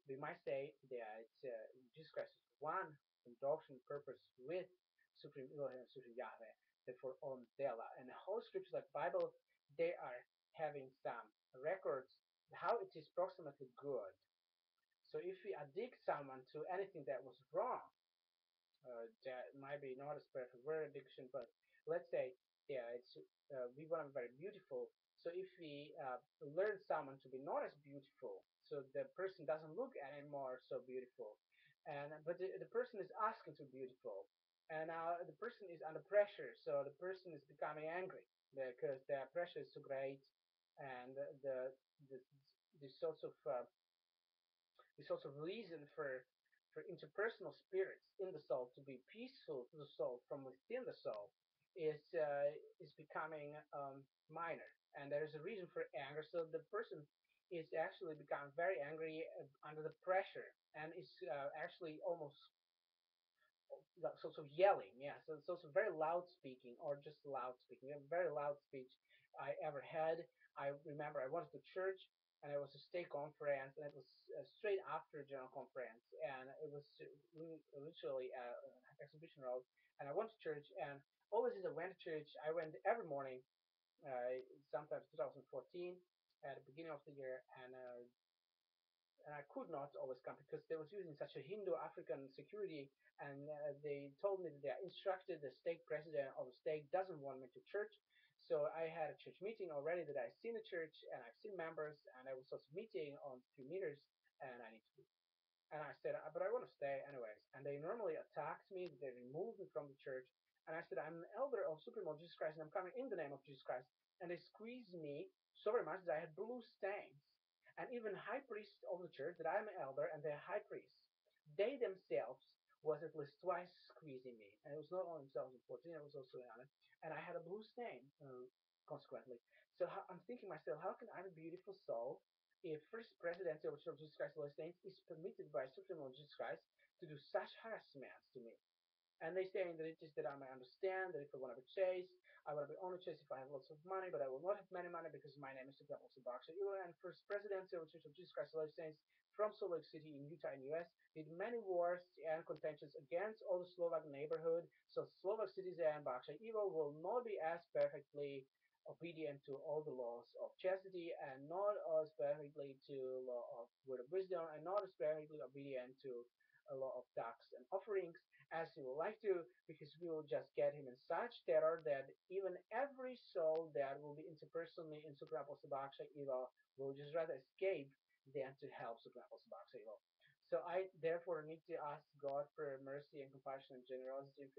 we might say that Jesus Christ is one in doctrine purpose with Supreme Elohim, Supreme Yahweh, therefore on Dela. And the whole scriptures like Bible, they are having some records how it is approximately good. So if we addict someone to anything that was wrong, that might be not a perfect word addiction, but let's say, yeah, it's we want to be very beautiful. So if we learn someone to be not as beautiful, so the person doesn't look anymore so beautiful, and but the person is asking to be beautiful, and the person is under pressure, so the person is becoming angry because the pressure is too great, and the this sort of reason for interpersonal spirits in the soul to be peaceful to the soul from within the soul is becoming minor, and there is a reason for anger. So the person is actually becoming very angry under the pressure, and is actually almost sort of yelling. Yeah, so it's also very loud speaking or just loud speaking. A very loud speech I ever had. I remember I went to church and it was a stay conference, and it was straight after a general conference, and it was literally an exhibition road. And I went to church, and always as I went to church, I went every morning, sometimes 2014 at the beginning of the year, and I could not always come because they was using such a Hindu-African security, and they told me that they instructed the stake president of the stake doesn't want me to church. So I had a church meeting already that I've seen the church and I've seen members, and I was also meeting on 3 meters, and I need to leave. And I said, but I want to stay anyways. And they normally attacked me, they removed me from the church. And I said, I'm an elder of Supreme Lord Jesus Christ, and I'm coming in the name of Jesus Christ. And they squeezed me so very much that I had blue stains. And even high priest of the church, that I'm an elder, and they're high priests, they themselves was at least twice squeezing me. And it was not only in 2014, it was also in other. And I had a blue stain, consequently. So I'm thinking myself, how can I be a beautiful soul if First Presidency of the Church of Jesus Christ of Latter-day Saints is permitted by Supreme Lord Jesus Christ to do such harassments to me? And they saying that it is that I may understand that if I want to be chased, I want to be only chased if I have lots of money, but I will not have many money because my name is the Apostle Baksay. And First Presidency of the Church of Jesus Christ of Latter-day Saints from Salt Lake City in Utah in US did many wars and contentions against all the Slovak neighborhood. So Slovak citizen Baksay Ivo will not be as perfectly obedient to all the laws of chastity, and not as perfectly to law of word of wisdom, and not as perfectly obedient to a law of tax and offerings as he would like to, because we will just get him in such terror that even every soul that will be interpersonally in Supreme Apostle Baksay Evil will just rather escape than to help Supreme Apostle Baksay Evil. So I therefore need to ask God for mercy and compassion and generosity and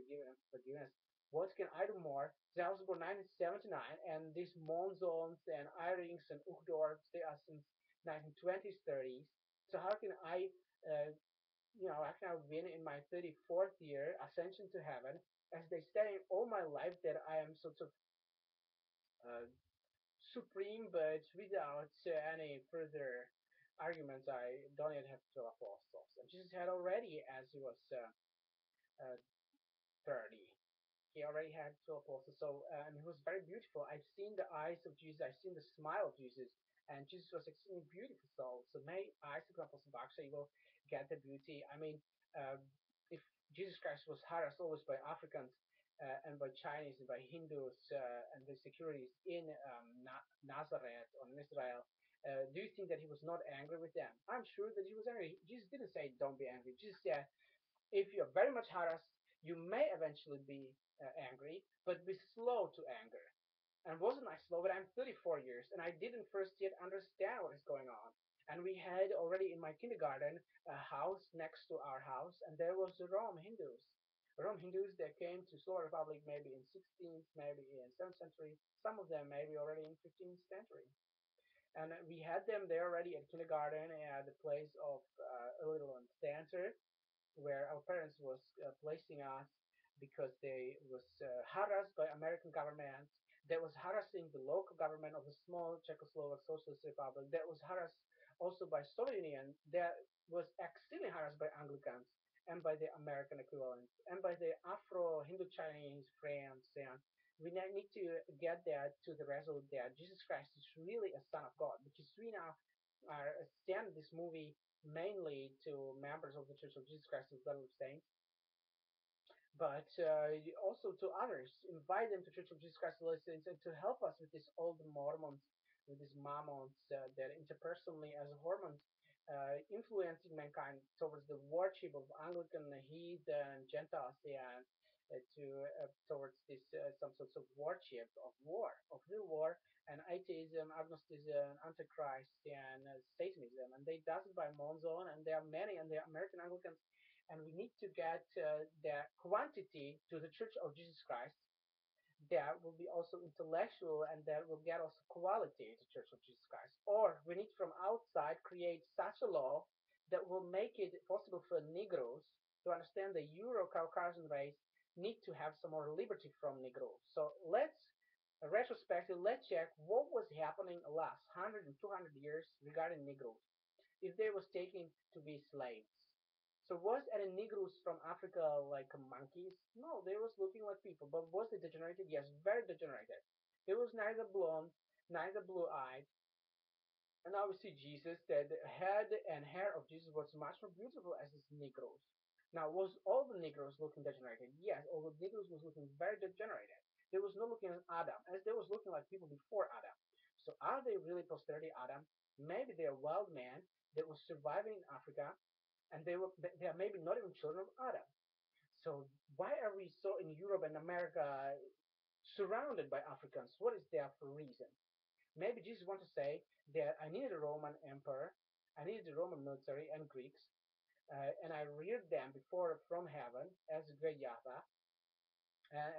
forgiveness. What can I do more? So I was born 1979, and these Monzons and Irings and Uchtdorps, they are since 1920s, 30s. So how can I after I've been in my 34th year, Ascension to Heaven, as they say all my life that I am sort of uh, supreme, but without any further arguments, I don't yet have 12 apostles. And Jesus had already, as he was 30, he already had 12 apostles. So, and he was very beautiful. I've seen the eyes of Jesus, I've seen the smile of Jesus, and Jesus was extremely beautiful soul. So may Isaac Apostle Baksay will get the beauty. I mean, uh, if Jesus Christ was harassed always by Africans and by Chinese and by Hindus and the securities in Nazareth or in Israel, do you think that he was not angry with them? I'm sure that he was angry. Jesus didn't say, don't be angry. Jesus said, if you're very much harassed, you may eventually be angry, but be slow to anger. And wasn't I slow? But I'm 34 years, and I didn't first yet understand what is going on. And we had already in my kindergarten a house next to our house, and there was the Rome Hindus. Rome Hindus that came to Slovak Republic maybe in 16th, maybe in 7th century. Some of them maybe already in 15th century. And we had them there already at kindergarten at the place of a little dancer, where our parents was placing us because they was harassed by American government, that was harassing the local government of the small Czechoslovak Socialist Republic, that was harassed also by Soviet Union, that was extremely harassed by Anglicans and by the American equivalent and by the Afro-Hindu-Chinese friends. And we need to get that to the result that Jesus Christ is really a son of God, because we now are send this movie mainly to members of the Church of Jesus Christ of Latter-day Saints, but also to others. Invite them to Church of Jesus Christ of Latter-day Saints to help us with these old Mormons, with these Mormons that interpersonally as hormones influencing mankind towards the worship of Anglican heathen Gentiles and towards this some sorts of worship of war, of real war, and atheism, agnosticism, antichrist, and Satanism, and they does it by Monzon, and there are many, and the American Anglicans, and we need to get the quantity to the Church of Jesus Christ. That will be also intellectual, and that will get also quality to Church of Jesus Christ. Or we need from outside create such a law that will make it possible for Negroes to understand the Euro-Caucasian race need to have some more liberty from Negroes. So let's retrospectively let's check what was happening the last 100 and 200 years regarding Negroes if they was taken to be slaves. So was any Negroes from Africa like monkeys? No, they was looking like people. But was they degenerated? Yes, very degenerated. They was neither blonde, neither blue-eyed. And now we see Jesus that the head and hair of Jesus was much more beautiful as his Negroes. Now, was all the Negroes looking degenerated? Yes, all the Negroes was looking very degenerated. They was not looking as Adam, as they was looking like people before Adam. So are they really posterity Adam? Maybe they are wild men that was surviving in Africa, and they are maybe not even children of Adam. So why are we so in Europe and America surrounded by Africans? What is there for reason? Maybe Jesus wants to say that I needed a Roman emperor, I needed the Roman military and Greeks, and I reared them before from heaven as the great Yahweh,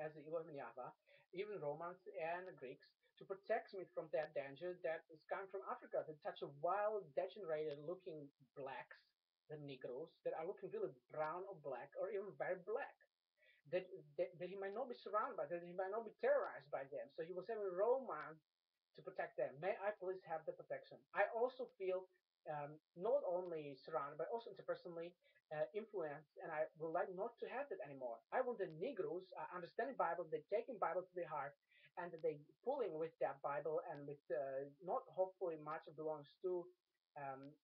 as the Elohim Yahweh, even Romans and Greeks, to protect me from that danger that is coming from Africa, the touch of wild, degenerated looking blacks, the Negroes, that are looking really brown or black or even very black. That, that he might not be surrounded by, that he might not be terrorized by them. So he was having Roman to protect them. May I please have the protection? I also feel not only surrounded, but also interpersonally influenced, and I would like not to have that anymore. I want the Negroes understanding Bible, they taking Bible to their heart, and they pulling with that Bible and with not hopefully much belongs to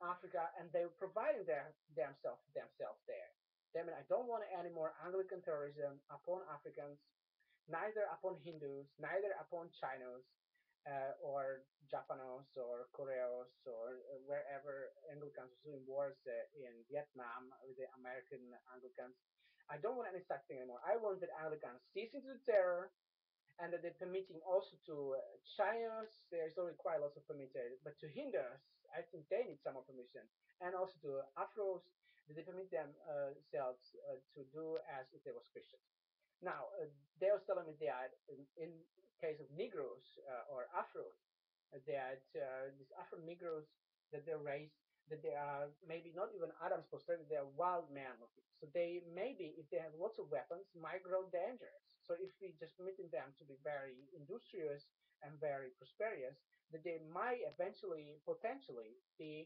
Africa, and they providing themselves there. I mean, I don't want any more Anglican terrorism upon Africans, neither upon Hindus, neither upon Chinos, or Japanos or Koreans or wherever Anglicans were doing wars in Vietnam with the American Anglicans. I don't want any such thing anymore. I want that Anglicans ceasing to the terror and that they're permitting also to Chinos, there's already quite lots of permitted, but to Hindus, I think they need some more permission. And also to Afros, that they permit themselves to do as if they were Christians. Now, they was telling me that in case of Negroes or Afros, that these Afro Negroes that they're raised, that they are maybe not even Adam's posterity, they are wild man looking. So they maybe, if they have lots of weapons, might grow dangerous. So if we just permitting them to be very industrious and very prosperous, that they might eventually, potentially, be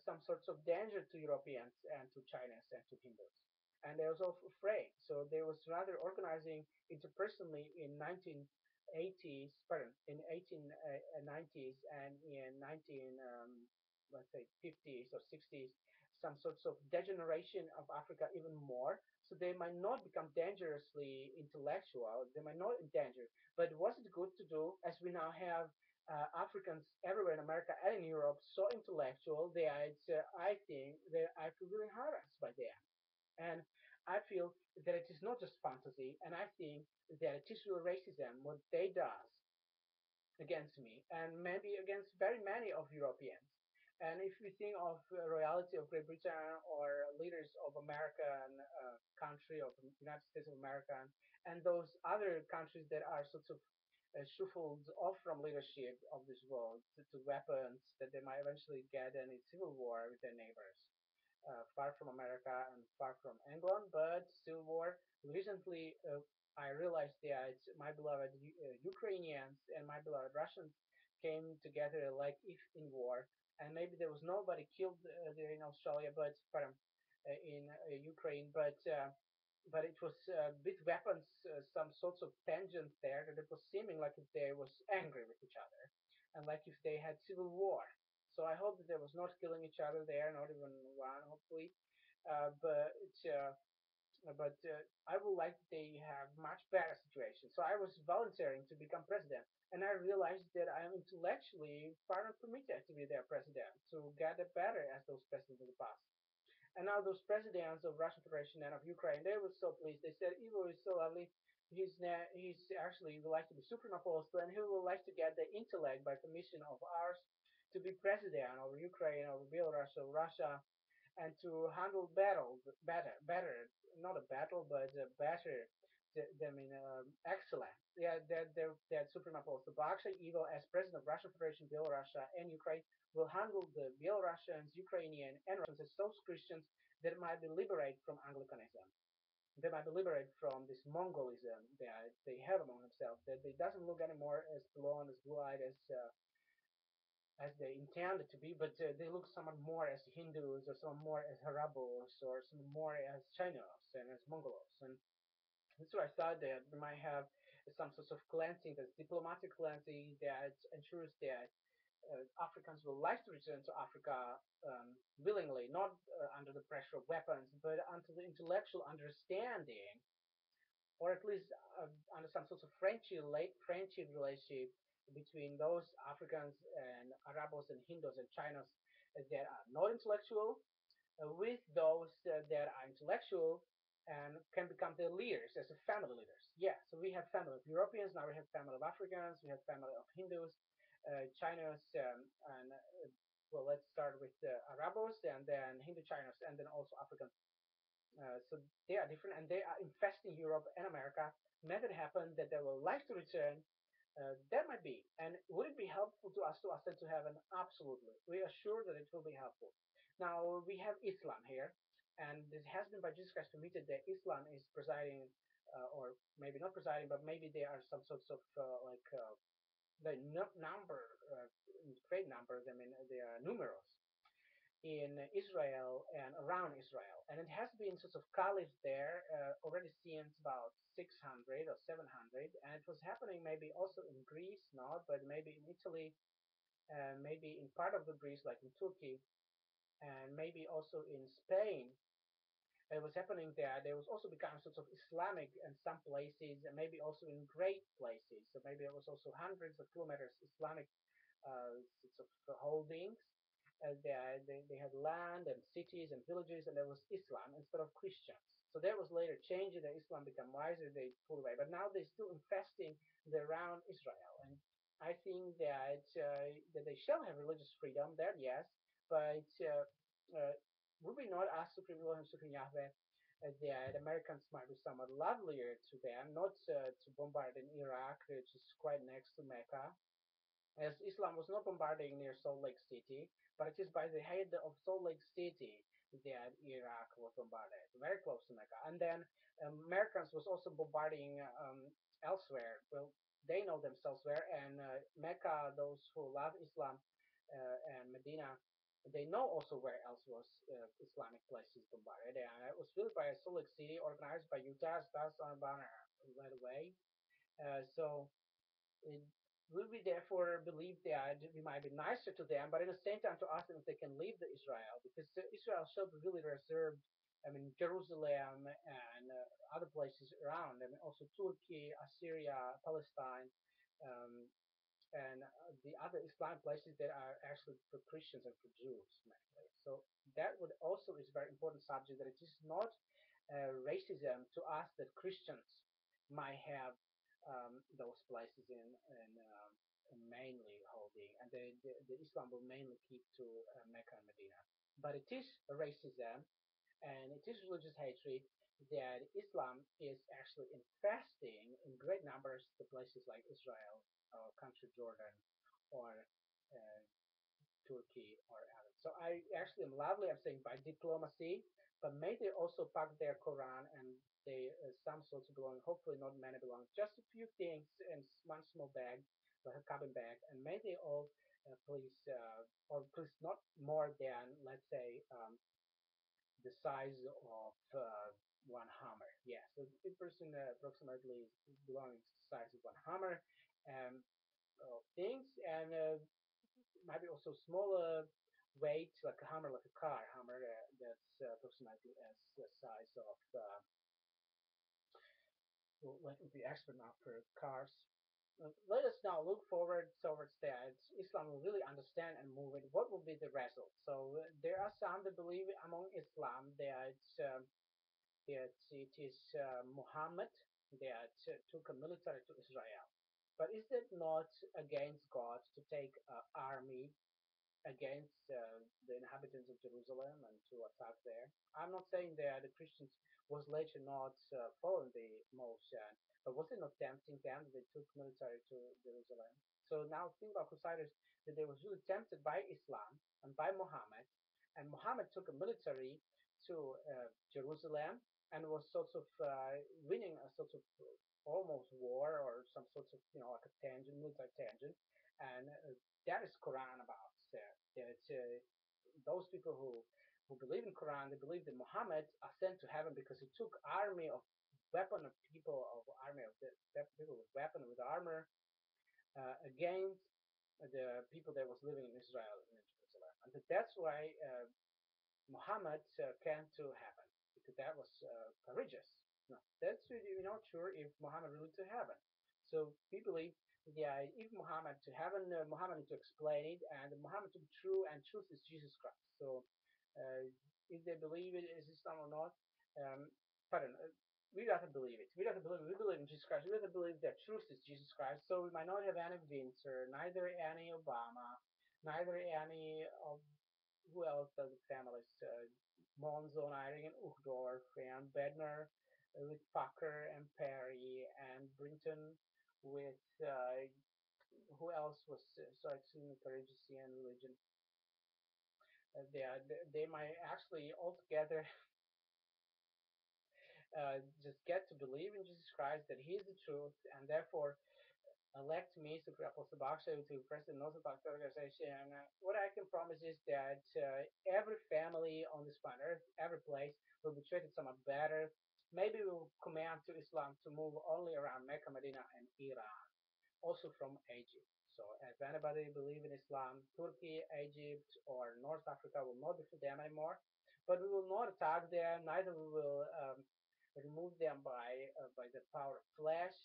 some sorts of danger to Europeans and to Chinese and to Hindus. And they was also afraid. So they was rather organizing interpersonally in 1980s, pardon, in 1890s and in 19, let's say 50s or 60s, some sorts of degeneration of Africa even more. So they might not become dangerously intellectual. They might not endanger. But was it good to do as we now have Africans everywhere in America and in Europe so intellectual that I think that I feel really harassed by them. And I feel that it is not just fantasy, and I think that it is real racism what they does against me, and maybe against very many of Europeans. And if we think of royalty of Great Britain or leaders of American country of the United States of America and those other countries that are sort of shuffled off from leadership of this world to weapons that they might eventually get in a civil war with their neighbors far from America and far from England, but still war. Recently, I realized that my beloved Ukrainians and my beloved Russians came together like if in war, and maybe there was nobody killed there in Australia, but pardon, in Ukraine, but it was with weapons, some sorts of tensions there that it was seeming like if they was angry with each other, and like if they had civil war. So I hope that there was not killing each other there, not even one, hopefully. But but I would like they have much better situation. So I was volunteering to become president, and I realized that I am intellectually far not permitted to be their president to get it better as those presidents in the past. And now those presidents of Russian Federation and of Ukraine, they were so pleased. They said, Ivo is so lovely. He's actually would like to be supreme apostle, and he would like to get the intellect by permission of ours to be president of Ukraine, or Belarus, or Russia, and to handle battle better, not a battle, but better. I mean, excellent. Yeah, that Supreme Apostle Baksay, Evo, as president of Russian Federation, Belarus, and Ukraine, will handle the Belarusians, Ukrainian, and Russians as those Christians that might be liberated from Anglicanism. They might be liberated from this Mongolism that they have among themselves. That they doesn't look anymore as blonde, as blue-eyed, as they intended to be, but they look somewhat more as Hindus, or some more as Arabos, or some more as Chinos and as Mongols. And that's why I thought that we might have some sort of cleansing, that's diplomatic cleansing that ensures that Africans will like to return to Africa willingly, not under the pressure of weapons, but under the intellectual understanding, or at least under some sort of friendship relationship between those Africans and Arabos and Hindus and Chinos that are not intellectual, with those that are intellectual and can become their leaders as a family leaders. Yeah, so we have family of Europeans, now we have family of Africans, we have family of Hindus, Chinos, and well, let's start with Arabos, and then Hindu Chinos, and then also African. So they are different, and they are infesting Europe and America. May it happen that they will like to return. That might be. And would it be helpful to us to Ascend to heaven? Absolutely. We are sure that it will be helpful. Now we have Islam here, and it has been by Jesus Christ permitted that Islam is presiding, or maybe not presiding, but maybe there are some sorts of the number, great numbers. I mean, they are numerous in Israel and around Israel. And it has been sort of caliphs there already since about 600 or 700. And it was happening maybe also in Greece, not, but maybe in Italy, maybe in part of the Greece, like in Turkey, and maybe also in Spain. It was happening there. There was also becoming sort of Islamic in some places, and maybe also in great places. So maybe it was also hundreds of kilometers Islamic sorts of holdings. They had land and cities and villages, and there was Islam instead of Christians. So that was later changed, that Islam became wiser, they pulled away. But now they're still infesting the around Israel. And I think that they shall have religious freedom there, yes, but would we not ask Supreme Elohim, Supreme Yahweh, that Americans might be somewhat lovelier to them, not to bombard in Iraq, which is quite next to Mecca, as Islam was not bombarding near Salt Lake City, but it is by the head of Salt Lake City that Iraq was bombarded, very close to Mecca. And then Americans was also bombarding elsewhere. Well, they know themselves where, and Mecca, those who love Islam, and Medina, they know also where else was Islamic places bombarded. And it was built by Salt Lake City, organized by Utah Stars on Banner, by the way. So will we therefore believe that we might be nicer to them, but at the same time to ask them if they can leave the Israel, because Israel should be really reserved. I mean, Jerusalem and other places around. I mean, also Turkey, Assyria, Palestine, um, and the other Islamic places that are actually for Christians and for Jews mainly. So that would also is a very important subject, that it is not racism to us that Christians might have those places in mainly holding, and the Islam will mainly keep to Mecca and Medina. But it is racism and it is religious hatred that Islam is actually infesting in great numbers the places like Israel, or country Jordan, or uh, Turkey, or others. So I actually am lovely. I'm saying by diplomacy, but may they also pack their Quran, and they some sorts of belonging. Hopefully, not many belongings. Just a few things in one small bag, like a cabin bag, and may they all please, or please not more than, let's say, the size of one hammer. Yeah, so a person approximately belonging to the size of one hammer, and things, and maybe also smaller weight, like a hammer, like a car hammer, that's approximately as the size of. let me be expert now for cars. Let us now look forward towards that Islam will really understand and move it. What will be the result? So there are some that believe among Islam that it is Muhammad that took a military to Israel. But is that not against God to take an army against the inhabitants of Jerusalem and to attack there? I'm not saying that the Christians was later not following the motion, but was it not tempting them that they took military to Jerusalem? So now think about Crusaders that they was really tempted by Islam and by Muhammad, and Muhammad took a military to Jerusalem and was sort of winning a sort of almost war or some sort of like a tangent, military tangent, and that is Quran about that those people who believe in Quran, they believe that Muhammad ascended to heaven because he took army of weapon of people of army of the people with weapon with armor against the people that was living in Israel and in Jerusalem, and that's why Muhammad came to heaven because that was courageous. No, that's really not sure if Muhammad really to heaven. So we believe, yeah, if Muhammad to heaven, Muhammad to explain it, and Muhammad to be true, and truth is Jesus Christ. So if they believe it is Islam or not, pardon, we got to believe it. We got to believe it. We believe in Jesus Christ. We got to believe that truth is Jesus Christ. So we might not have any Windsor, neither any Obama, neither any of who else does the families? Monzo, Eyring, and Uchtdorf, and Bednar with Packer and Perry, and Brinton with who else was so extremely courageous and religion. They might actually altogether just get to believe in Jesus Christ, that He is the truth, and therefore elect me to Apostle Baksay to President of the organization. And what I can promise is that every family on this planet Earth, every place, will be treated somewhat better. Maybe we'll command to Islam to move only around Mecca, Medina, and Iran, also from Egypt. So if anybody believe in Islam, Turkey, Egypt, or North Africa will not be for them anymore. But we will not attack them, neither we will remove them by the power of flesh,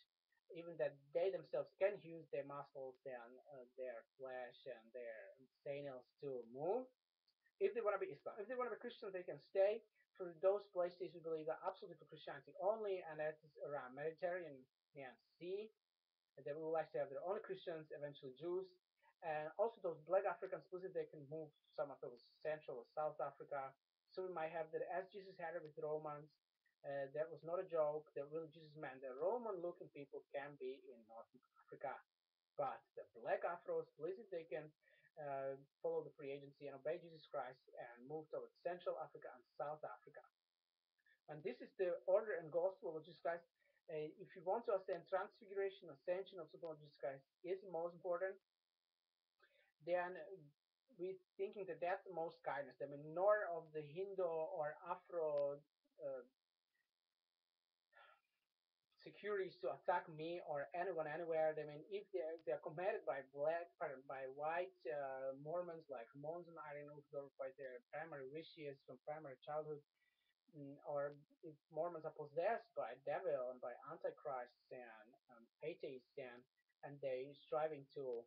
even that they themselves can use their muscles and their flesh and their sinews to move. If they want to be Islam, if they want to be Christian, they can stay. For those places we believe are absolutely for Christianity only, and that is around Mediterranean Sea. They will like to have their own Christians, eventually Jews, and also those black Africans, if they can move some of those Central or South Africa. So we might have that as Jesus had it with the Romans. That was not a joke. That really Jesus meant that Roman-looking people can be in North Africa, but the black Afros, if they can follow the free agency and obey Jesus Christ and move towards Central Africa and South Africa. And this is the order and gospel of Jesus Christ. If you want to ascend, transfiguration, ascension of the Lord Jesus Christ is the most important. Then we thinking that that's the most kindness. I mean, nor of the Hindu or Afro securities to attack me or anyone anywhere. I mean, if they're commanded by by white Mormons like Mons and Iron by their primary wishes from primary childhood, or if Mormons are possessed by devil and by antichrist and atheists and they striving to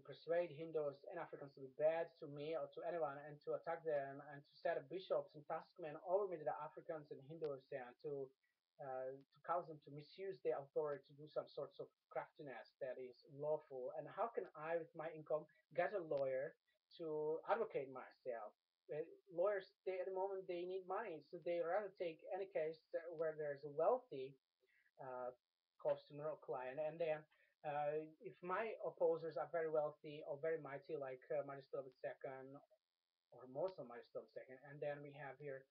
persuade Hindus and Africans to be bad to me or to anyone and to attack them and to set up bishops and taskmen over me to the Africans and Hindus and to cause them to misuse their authority to do some sorts of craftiness that is lawful. And how can I, with my income, get a lawyer to advocate myself? Lawyers, at the moment, they need money, so they rather take any case where there's a wealthy customer or client, and then if my opposers are very wealthy or very mighty, like Maristel II or most of Maristel II, and then we have here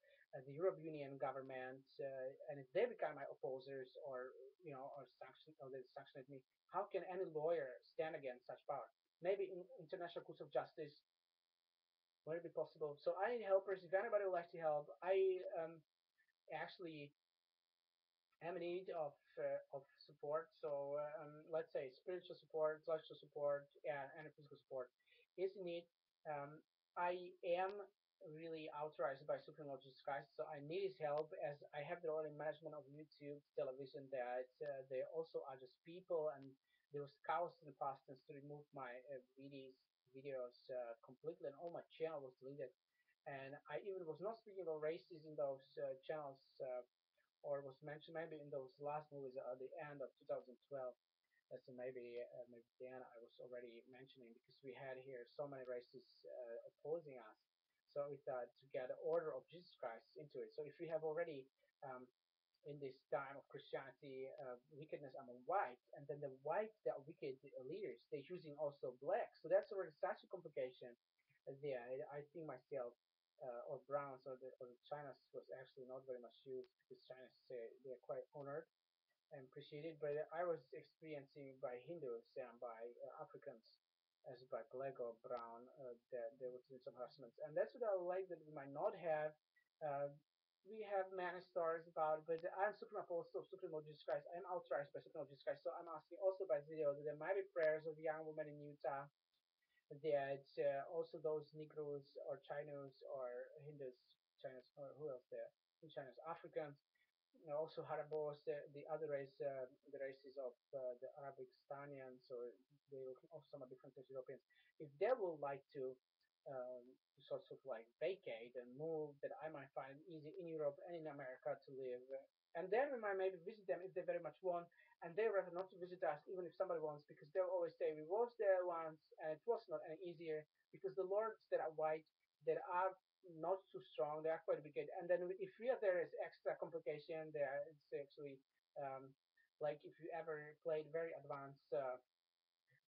the European Union government, and if they become my opposers or or they sanction me, how can any lawyer stand against such power? Maybe in international courts of justice, would it be possible? So I need helpers. If anybody would like to help, I actually am in need of support. So let's say spiritual support, intellectual support, and physical support is in need. I am really authorized by Supreme Lord Jesus Christ. So I need his help as I have the only management of YouTube television that they also are just people and there was chaos in the past and to remove my videos completely and all my channel was deleted. And I even was not speaking about races in those channels or was mentioned maybe in those last movies at the end of 2012. So maybe then I was already mentioning because we had here so many races opposing us. So we thought to get the order of Jesus Christ into it. So if we have already um, in this time of Christianity wickedness among whites, and then the whites that are wicked leaders, they're using also black. So that's already such a complication. Yeah, I think myself or browns or the Chinas was actually not very much used because Chinas they're quite honored and appreciated, but I was experiencing by Hindus and by Africans as by black or brown that there was some harassment, and that's what I like that we might not have. Uh, we have many stories about, but I'm Supreme Apostle of Supreme Lord Jesus Christ. I'm authorized by Supreme Lord Jesus Christ, so I'm asking also by video that there might be prayers of young women in Utah, that also those Negroes or Chinos or Hindus, Chinos, or who else there? Chinos, Africans, also Harabos, the other race, the races of the Arabic Stanians, or they also some are different as Europeans. If they would like to sort of like vacate and move, that I might find easy in Europe and in America to live. And then we might maybe visit them if they very much want, and they rather not to visit us, even if somebody wants, because they'll always say we was there once and it was not any easier because the lords that are white, that are not too strong. They are quite big. And then if we are there is extra complication, there it's actually like if you ever played very advanced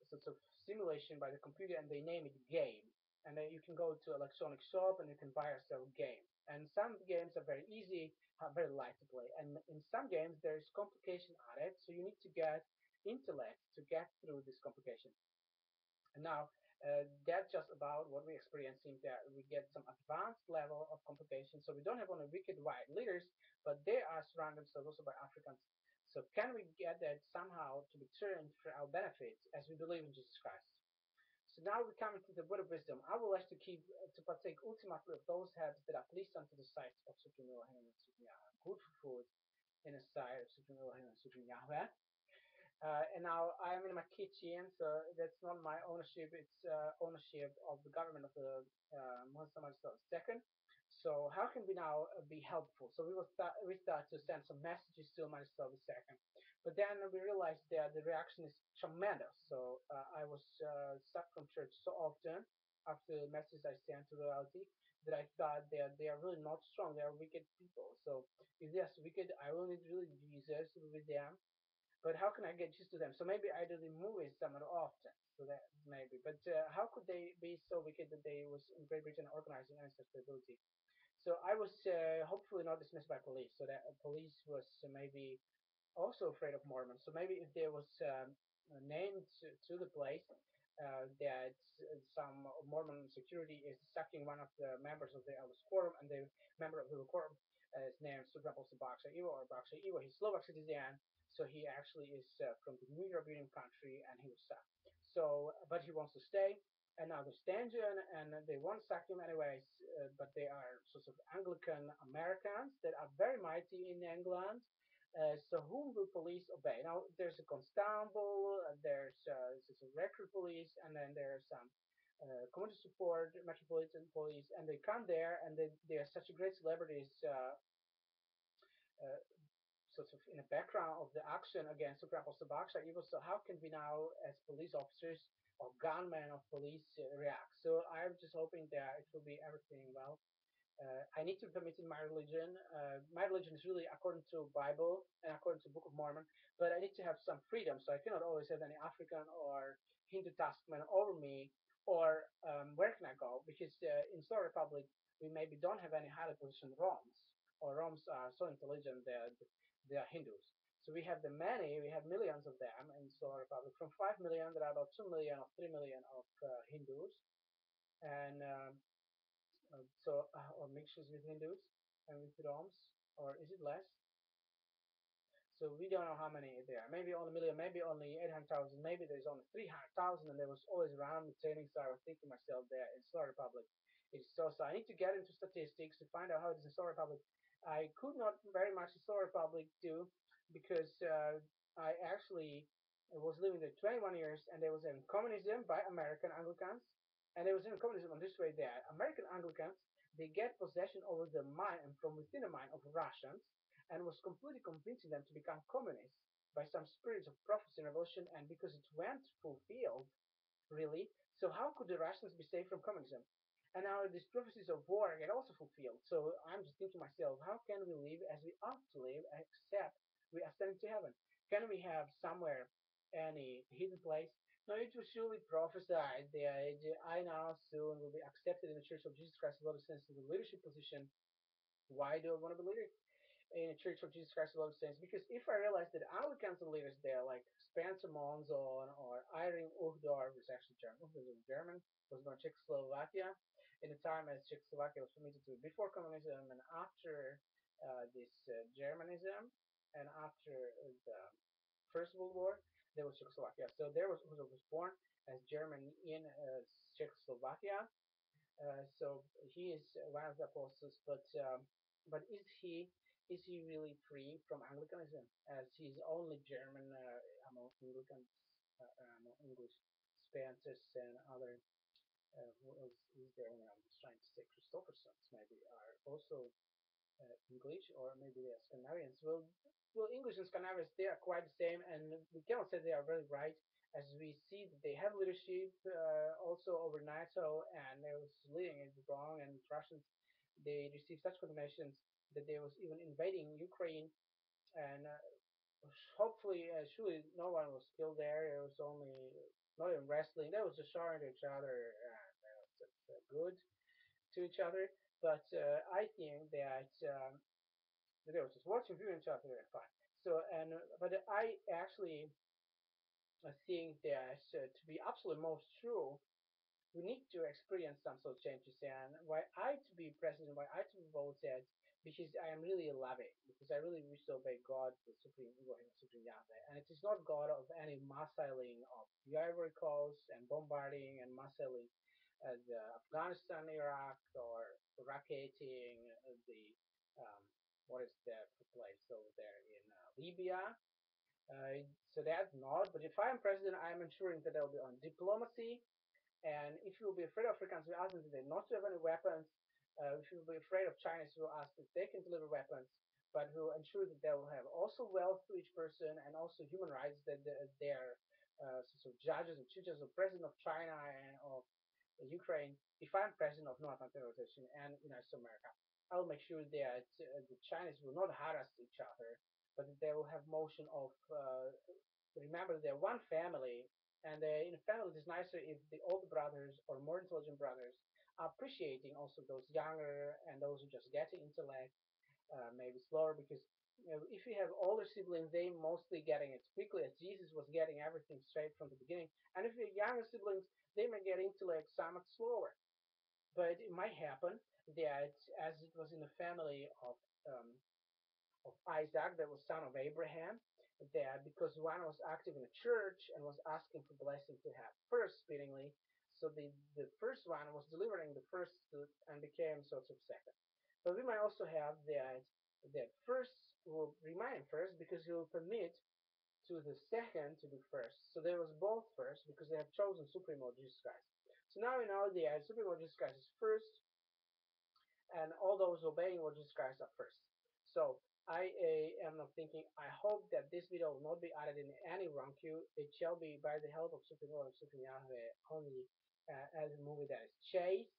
sorts of simulation by the computer and they name it game. And then you can go to electronic shop and you can buy yourself a game. And some games are very easy, very light to play. And in some games there's complication added, so you need to get intellect to get through this complication. And now that's just about what we're experiencing there. We get some advanced level of complications. So we don't have only wicked white leaders, but they are surrounded themselves also by Africans. So can we get that somehow to be turned for our benefits as we believe in Jesus Christ? So now we come into the word of wisdom. I would like to keep to partake ultimately of those herbs that are pleased unto the sight of Supreme Elohim and Supreme Yahweh, good for food in the sight of Supreme Elohim and Supreme Yahweh. And now I'm in my kitchen, so that's not my ownership. It's ownership of the government of the Muhammad II. So how can we now be helpful? So we start to send some messages to Muhammad II, but then we realized that the reaction is tremendous. So I was stuck from church so often after the messages I sent to reality that I thought they are really not strong. They are wicked people. So if they are wicked, I will need really Jesus with them, but how can I get used to them? So maybe I do the movies somewhat often. So that maybe. But how could they be so wicked that they was in Great Britain organizing ancestability? So I was hopefully not dismissed by police. So that police was maybe also afraid of Mormons. So maybe if there was named to the place that some Mormon security is sucking one of the members of the elders quorum, and the member of the quorum is named, for example, Baksay or Baksay. He's Slovak citizen, so he actually is from the New European country, and he was sucked. So, but he wants to stay, and now they're Stangian, and they won't sack him anyways, but they are sort of Anglican Americans that are very mighty in England. So whom will police obey? Now there's a constable, there's a record police, and then there's some community support, metropolitan police, and they come there, and they are such great celebrities, uh, sort of in the background of the action against Super Apostle Baksay. So how can we now, as police officers or gunmen of police, react? So I'm just hoping that it will be everything well. I need to commit in my religion. My religion is really according to Bible and according to Book of Mormon, but I need to have some freedom. So I cannot always have any African or Hindu taskman over me. Or where can I go? Because in Solar Republic we maybe don't have any highly positioned Roms, or Roms are so intelligent that they are Hindus. So we have we have millions of them in Solar Republic. From 5 million, there are about 2 million or 3 million of Hindus, and or mixtures with Hindus and with Roms, or is it less? So we don't know how many there are. Maybe only a million, maybe only 800,000, maybe there's only 300,000, and there was always around me training. So I was thinking myself there in Solar Republic. It's so I need to get into statistics to find out how it is in Solar Republic. I could not very much in Solar Republic do because I actually was living there 21 years, and there was in communism by American Anglicans, and there was in communism on this way that American Anglicans, they get possession over the mind and from within the mind of Russians, and was completely convincing them to become communists by some spirits of prophecy and revolution, and because it went fulfilled, really. So how could the Russians be saved from communism? And now these prophecies of war get also fulfilled. So I'm just thinking to myself, how can we live as we ought to live, except we ascend to heaven? Can we have somewhere any hidden place? No, it was surely prophesied that I now soon will be accepted in the Church of Jesus Christ of Latter-day Saints in the leadership position. Why do I want to be leader in a Church of Jesus Christ of Latter-day Saints? Because if I realize that Anglicans and leaders there, like Spencer Monzon or Irene Uhdor, was actually German, was German, was born in Czechoslovakia, in the time as Czechoslovakia was permitted to before communism and after this Germanism, and after the First World War, there was Czechoslovakia. So there was born as German in Czechoslovakia, so he is one of the apostles, but is he really free from Anglicanism, as he's only German among Anglicans, among English speakers and other who else is there? I'm just trying to say Christophersons maybe are also English, or maybe they're Scandinavians. Well, English and Scandinavians, they are quite the same, and we cannot say they are very right, as we see that they have leadership also over NATO, and they was leading it wrong, and Russians, they received such condemnations that they was even invading Ukraine, and hopefully, surely no one was killed there. It was only not even wrestling. They was just shouting to each other, and just good to each other. But I think that they was just watching, viewing each other, and fine. So but I actually think that to be absolutely most true, we need to experience some sort of changes. And why I to be president, why I to be voted, because I am really loving, because I really wish to obey God, the Supreme Elohim, Supreme Yahweh. And it is not God of any massailing of the Ivory Coast and bombarding and massailing the Afghanistan, Iraq, or rocketing the what is that place over there in Libya. So that's not. But if I am president, I am ensuring that there will be on diplomacy, and if you will be afraid of Africans, we ask them today not to have any weapons. If you will be afraid of Chinese, we will ask that they can deliver weapons, but we will ensure that they will have also wealth to each person and also human rights, that their so judges and judges or president of China and of Ukraine. If I'm president of North Atlantic Organization and United States of America, I will make sure that the Chinese will not harass each other, but that they will have motion of remember they're one family, and in a family it is nicer if the older brothers or more intelligent brothers are appreciating also those younger and those who just get intellect maybe slower, because if you have older siblings, they mostly getting it quickly, as Jesus was getting everything straight from the beginning, and if you have younger siblings, they may get intellect somewhat slower. But it might happen that, as it was in the family um, of Isaac, that was son of Abraham, that because one was active in the church and was asking for blessing to have first fittingly, so the first one was delivering the first and became sort of second. But we might also have that first will remain first because he will permit to the second to be first. So there was both first because they have chosen Supreme Lord Jesus Christ. So now we know the Supreme Lord Jesus Christ is first, and all those obeying Lord Jesus Christ are first. So I am not thinking, I hope that this video will not be added in any wrong queue. It shall be by the help of Supreme Lord and Supreme Yahweh only as a movie that is chaste,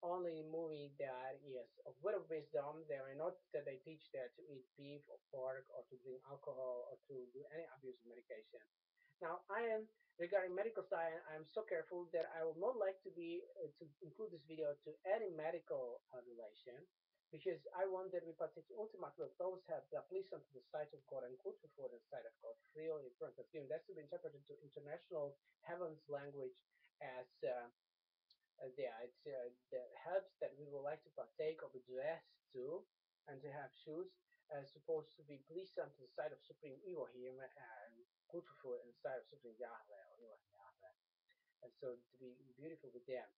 only a movie that is of word of wisdom. They are not that they teach there to eat beef or pork or to drink alcohol or to do any abuse of medication. Now, I am regarding medical science. I am so careful that I would not like to include this video to any medical relation, because I want that we partake ultimately of those have that please unto the sight of God and good for the sight of God, freely in front of Him. That's to be interpreted to international heavens language as that helps that we would like to partake of a dress too, and to have shoes supposed to be pleased unto the sight of Supreme Elohim and beautiful in the sight of Supreme Yahweh or Elohim Yahweh, and so to be beautiful with them.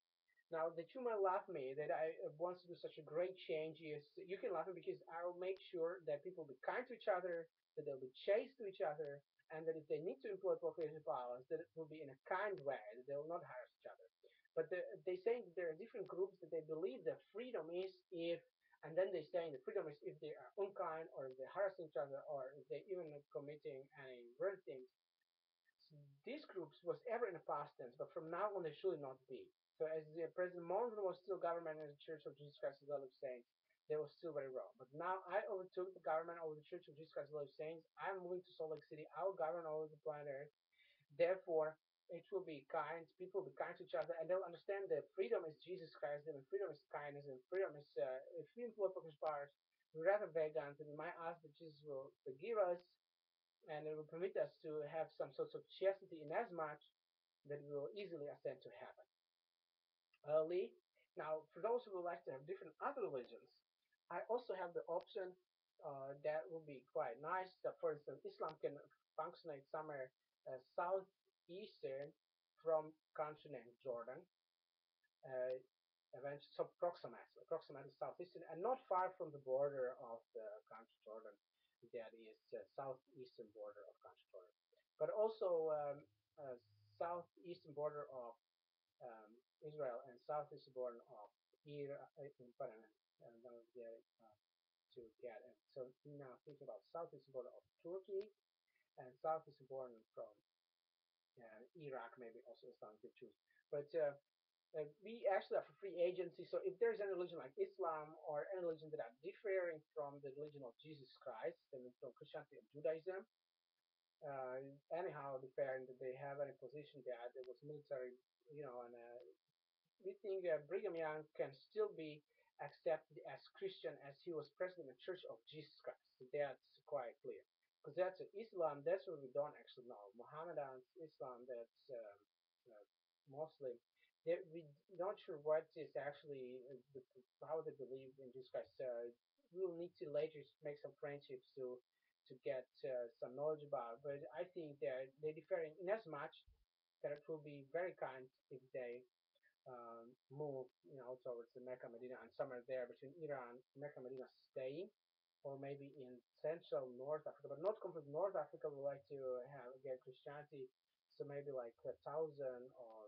Now, that you might laugh at me, that I want to do such a great change, is you can laugh at me because I will make sure that people be kind to each other, that they'll be chaste to each other, and that if they need to employ procreative powers, that it will be in a kind way, that they will not harass each other. But they say that there are different groups that they believe that freedom is if, and then they say that freedom is if they are unkind, or if they harass each other, or if they even are committing any weird things. These groups was ever in the past tense, but from now on they should not be. So as President Monson was still government in the Church of Jesus Christ of Latter-day Saints, they were still very wrong. But now I overtook the government over the Church of Jesus Christ of Latter-day Saints. I'm moving to Salt Lake City. I will govern over the planet Earth. Therefore, it will be kind. People will be kind to each other, and they'll understand that freedom is Jesus Christ, and freedom is kindness, and freedom is if we employ powers, we rather vegans, and we might ask that Jesus will forgive us and it will permit us to have some sort of chastity in as much that we will easily ascend to heaven. Lee, now for those who would like to have different other religions, I also have the option that will be quite nice. For instance, Islam can functionate somewhere southeastern from country named Jordan, uh, eventually, so approximately southeastern, and not far from the border of the country Jordan. That is southeastern border of country Jordan, but also southeastern border of Israel and southeastern border of Iran. And to get it. So now thinking about southeastern border of Turkey and southeastern border from Iraq, maybe also Islam could choose. But we actually have a free agency. So if there's any religion like Islam or any religion that are differing from the religion of Jesus Christ, I mean from Christianity and Judaism, anyhow different, that they have any position there was military, and we think Brigham Young can still be accepted as Christian as he was president of the Church of Jesus Christ. So that's quite clear. Because that's Islam, that's what we don't actually know. Mohammedan Islam, that's Muslim. We not sure what is actually how they believe in Jesus Christ. We'll need to later make some friendships to get some knowledge about. But I think they're differing in as much that it will be very kind if they move, towards the Mecca, Medina, and somewhere there between Iran, Mecca, Medina, staying, or maybe in central North Africa, but not complete North Africa. We like to have again Christianity, so maybe like 1,000 or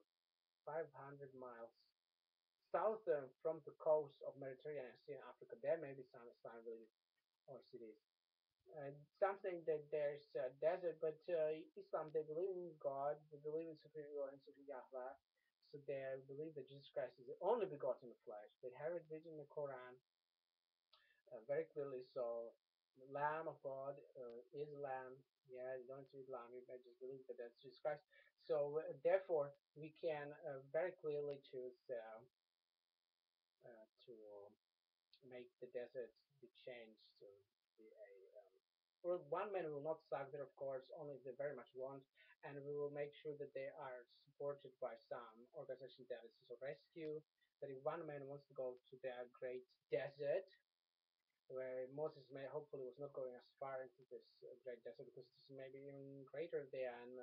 500 miles south from the coast of Mediterranean Sea in Africa. There may be some Islamic villages or cities. Something that there's a desert, but Islam, they believe in God, they believe in Supreme God and Supreme Yahweh, so they believe that Jesus Christ is the only begotten of flesh. They have it written in the Quran very clearly. So, the Lamb of God is Lamb. Yeah, you don't read Lamb, you just believe that that's Jesus Christ. So, therefore, we can very clearly choose to make the desert be changed to be a well, one man will not suck there, of course, only if they very much want, and we will make sure that they are supported by some organization that is a rescue. That if one man wants to go to the great desert, where Moses may hopefully was not going as far into this great desert because this may be even greater than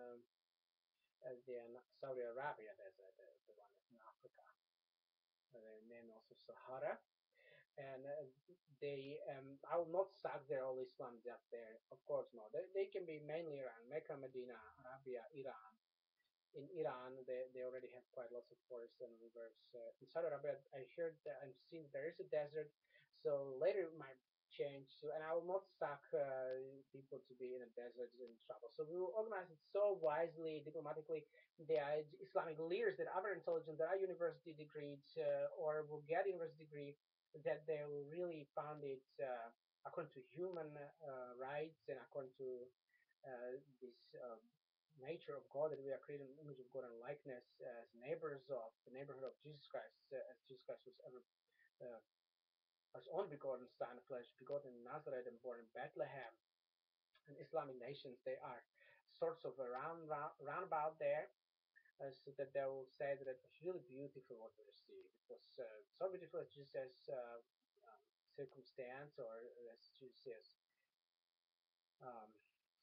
Saudi Arabia desert, the one in Africa, named also Sahara. And they I will not suck their all Islam up there, of course not. They can be mainly around Mecca, Medina, Arabia, Iran. In Iran, they already have quite lots of forests and rivers. In Saudi Arabia, I heard that I've seen there is a desert, so later it might change. And I will not suck people to be in a desert in trouble. So we will organize it so wisely, diplomatically. The Islamic leaders that are intelligent, that are university degrees or will get university degree, that they will really found it according to human rights and according to this nature of God, that we are created in the image of God and likeness as neighbors of the neighborhood of Jesus Christ, as Jesus Christ was ever as only begotten Son of flesh, begotten in Nazareth and born in Bethlehem. And Islamic nations, they are sorts of round about there, so that they will say that it was really beautiful what we received. It was so beautiful as Jesus circumstance, or as Jesus um,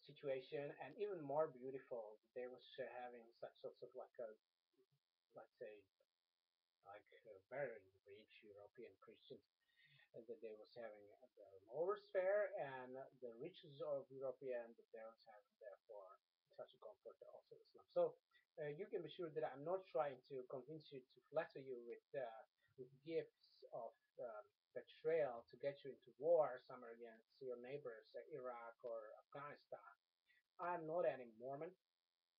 situation, and even more beautiful. They was having such sorts of like a, let's say, like very rich European Christians, that they was having the lower sphere, and the riches of European that they was having therefore such a comfort also Islam. So you can be sure that I'm not trying to convince you to flatter you with gifts of betrayal to get you into war somewhere against your neighbors, Iraq or Afghanistan. I'm not any Mormon.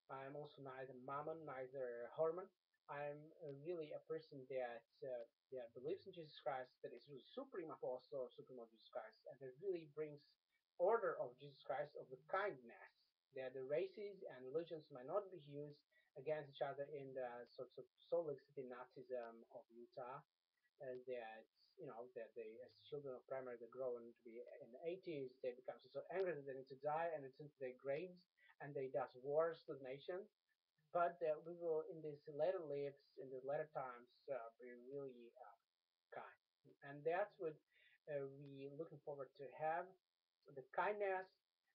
I'm also neither Mammon, neither Hormon. I'm really a person that believes in Jesus Christ, that is really supreme apostle, supreme of Jesus Christ, and that really brings order of Jesus Christ of the kindness, that the races and religions might not be used against each other in the sorts of Salt Lake City Nazism of Utah, that that they, as children of primary, they grow into be in the 80s, they become so angry that they need to die, and it's into their graves, and they does wars to the nation. But we will, in these later lives, in the later times, be really kind, and that's what we looking forward to have the kindness,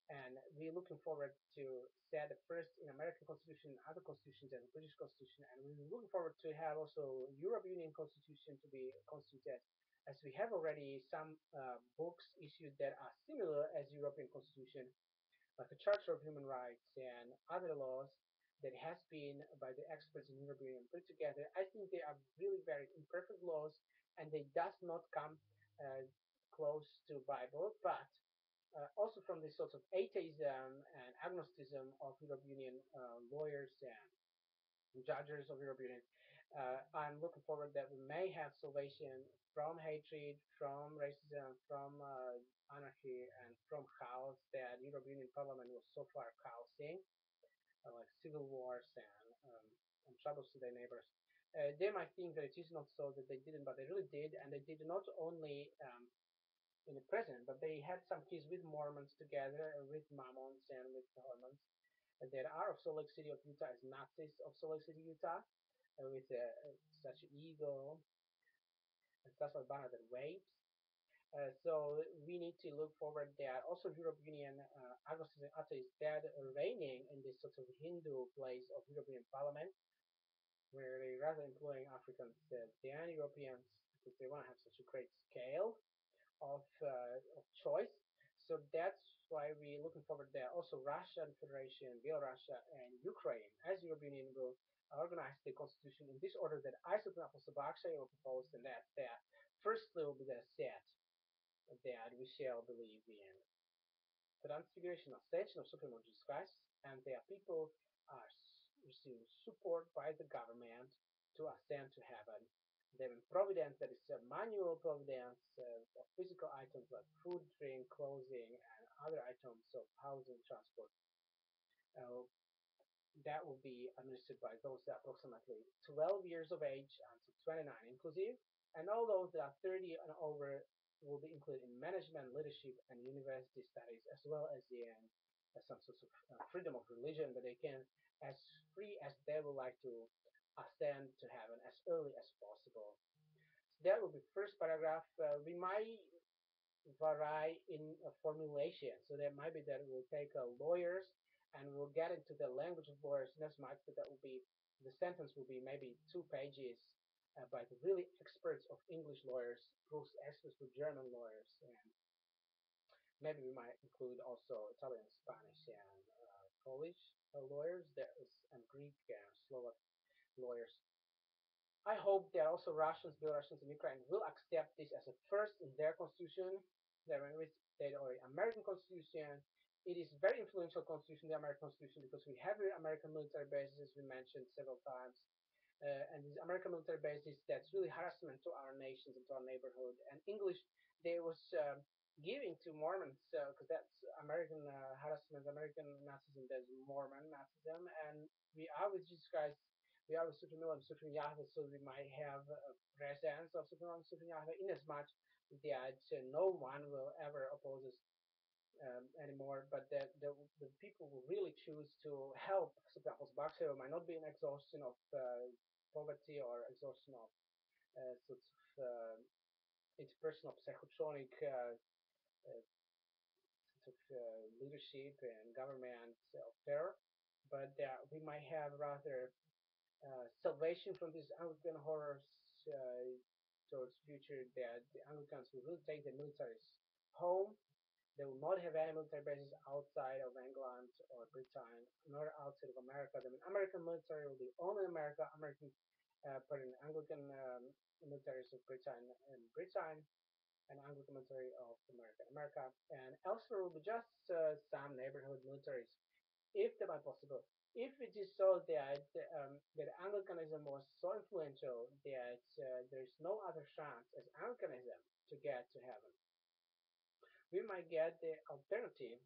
and we're looking forward to set the first in American Constitution, other constitutions, and the British Constitution, and we're looking forward to have also European Union Constitution to be constituted, as we have already some books issued that are similar as European Constitution, like the Charter of Human Rights and other laws that has been by the experts in European Union put together. I think they are really very imperfect laws, and they does not come close to Bible, but also from the sorts of atheism and agnosticism of European Union lawyers and judges of European Union. I'm looking forward that we may have salvation from hatred, from racism, from anarchy, and from chaos that European Union Parliament was so far causing, like civil wars and troubles to their neighbors. They might think that it is not so, that they didn't, but they really did, and they did not only in the present, but they had some kids with Mormons together, with Mammons and with the Hormons. There are of Salt Lake City of Utah as Nazis of Salt Lake City, Utah, with such ego and stuff like banner that waves. So we need to look forward that also European Union agnostics and atheists that are reigning in this sort of Hindu place of European Parliament, where they rather employing Africans than Europeans because they want to have such a great scale of choice. So that's why we're looking forward there. Also, Russia Federation, Belarus, and Ukraine, as European Union, will organize the constitution in this order that I, Supreme Apostle Baksay, will propose, and that's that. Firstly, will be the set that we shall believe in transfiguration, ascension of Supreme Lord Jesus Christ, and their people are receiving support by the government to ascend to heaven. Then providence, that is a manual providence of physical items like food, drink, clothing, and other items of housing, transport. Uh, that will be administered by those that are approximately 12 years of age until 29 inclusive, and all those that are 30 and over will be included in management, leadership, and university studies, as well as in some sort of freedom of religion, that they can, as free as they would like to, ascend to heaven as early as possible. So that will be first paragraph. We might vary in a formulation. So there might be that we'll take lawyers and we'll get into the language of lawyers in as much that will be the sentence will be maybe 2 pages by the really experts of English lawyers, plus experts for German lawyers, and maybe we might include also Italian, Spanish, and Polish lawyers. There is and Greek and Slovak lawyers. I hope that also Russians, Belarusians, and Ukraine will accept this as a first in their constitution. Their state or American constitution. It is very influential constitution, the American constitution, because we have American military bases, as we mentioned several times. And these American military bases, that's really harassment to our nations and to our neighborhood. And English, they was giving to Mormons, because that's American harassment, American Nazism, there's Mormon Nazism. And we are with Jesus Christ, we are with Supreme and Supreme Yahweh, so we might have a presence of Supreme and Supreme Yahweh, in as much that no one will ever oppose us anymore, but that the people will really choose to help Supreme Apostle Baksay. It might not be an exhaustion of poverty or exhaustion of sorts of interpersonal psychotronic sort of leadership and government of terror, but we might have rather salvation from these Anglican horrors, towards future that the Anglicans will take the militaries home. They will not have any military bases outside of England or Britain, nor outside of America. The American military will be only in America. American, pardon, Anglican militaries of Britain, and Anglican military of America, and elsewhere will be just some neighborhood militaries, if that might possible. If it is so that Anglicanism was so influential that there is no other chance as Anglicanism to get to heaven, we might get the alternatives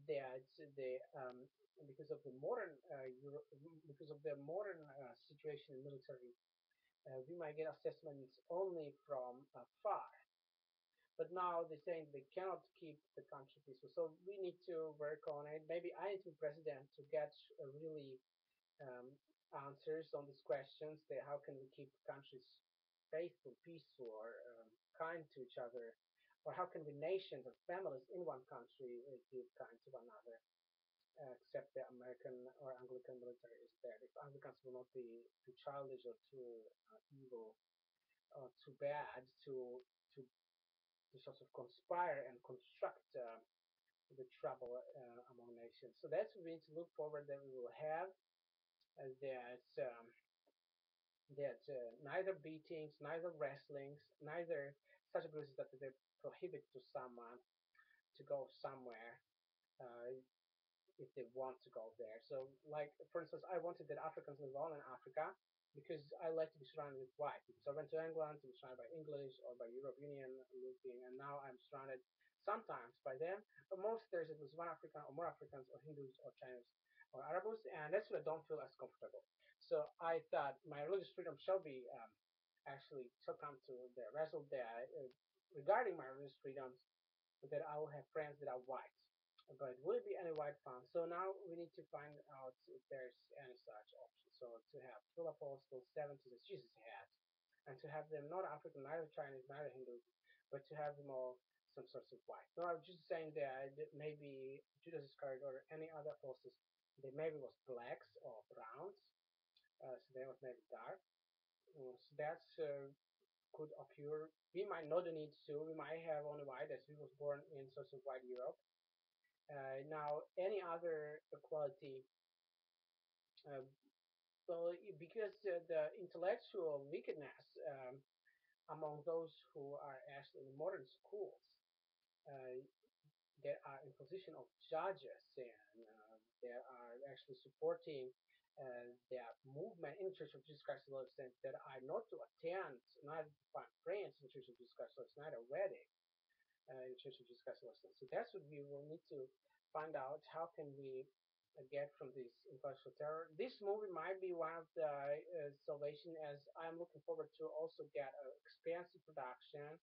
that the because of the modern because of the modern situation in military, we might get assessments only from far. But now they're saying they cannot keep the country peaceful. So we need to work on it. Maybe I need to be president to get really um, answers on these questions. That how can we keep countries faithful, peaceful, or kind to each other? Or how can we nations or families in one country be kind to one another? Except the American or Anglican military is there. If Anglicans will not be too childish or too evil or too bad to sort of conspire and construct the trouble among nations. So that's what we need to look forward that we will have. That neither beatings, neither wrestlings, neither such abuses that they prohibit to someone to go somewhere uh, if they want to go there. So, like for instance, I wanted that Africans live on in Africa because I like to be surrounded with white people. So I went to England to be surrounded by English or by European looking, and now I'm surrounded sometimes by them. But most there's it was one African or more Africans or Hindus or Chinese or Arabs, and that's why I don't feel as comfortable. So I thought my religious freedom shall be actually shall come to the result that regarding my religious freedoms that I will have friends that are white. But will it be any white found? So now we need to find out if there's any such option. So to have 12 apostles, 70 as Jesus had, and to have them not African, neither Chinese, neither Hindu, but to have them all some sorts of white. No, I was just saying that maybe Judas Iscariot or any other apostles, they maybe was blacks or browns, so they was maybe dark. So that's could occur. We might not need to. We might have only white as we was born in sorts of white Europe. Now, any other equality, uh, well, because the intellectual wickedness among those who are actually in modern schools uh, that are in position of judges and that are actually supporting their movement in the Church of Jesus Christ of Latter-day Saints that are not to attend, not to find friends in the Church of Jesus Christ of Latter-day Saints, not a wedding in the Church of Jesus Christ of Latter-day Saints. So that's what we will need to find out. How can we get from this intellectual terror? This movie might be one of the salvation, as I'm looking forward to also get an expansive production,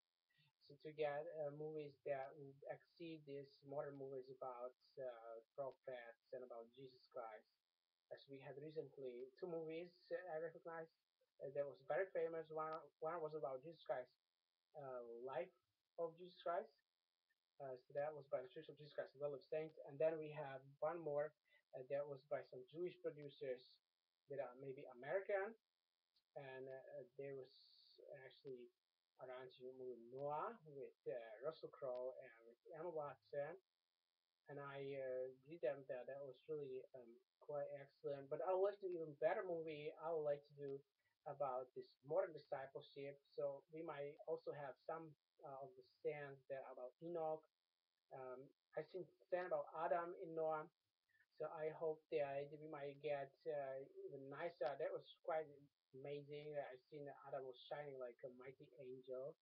so to get movies that would exceed these modern movies about prophets and about Jesus Christ. As we had recently two movies I recognized that was very famous. One was about Jesus Christ, life of Jesus Christ. So that was by the Church of Jesus Christ of Latter-day Saints. And then we have one more that was by some Jewish producers that are maybe American, and there was actually around the movie Noah with Russell Crowe and with Emma Watson, and I read them that was really quite excellent. But I would like to do even better movie. I would like to do about this modern discipleship. So we might also have some of the stands that are about Enoch. I seen stand about Adam in Noah. So I hope that we might get even nicer. That was quite amazing. I seen that Adam was shining like a mighty angel,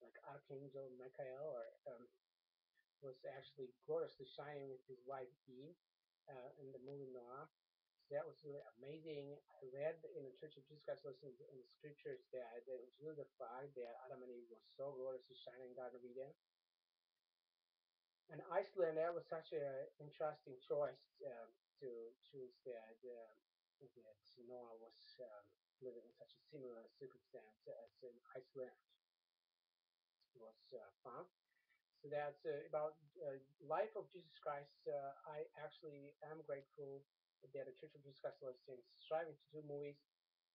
like Archangel Michael, or was actually gloriously shining with his wife Eve in the movie Noah. So that was really amazing. I read in the Church of Jesus Christ lessons in the scriptures that it was really the fact that Adam and Eve was so gloriously shining in Garden of Eden. And Iceland, that was such an interesting choice to choose that Noah was living in such a similar circumstance as in Iceland was found. So that's about life of Jesus Christ. I actually am grateful that the Church of Jesus Christ was striving to do movies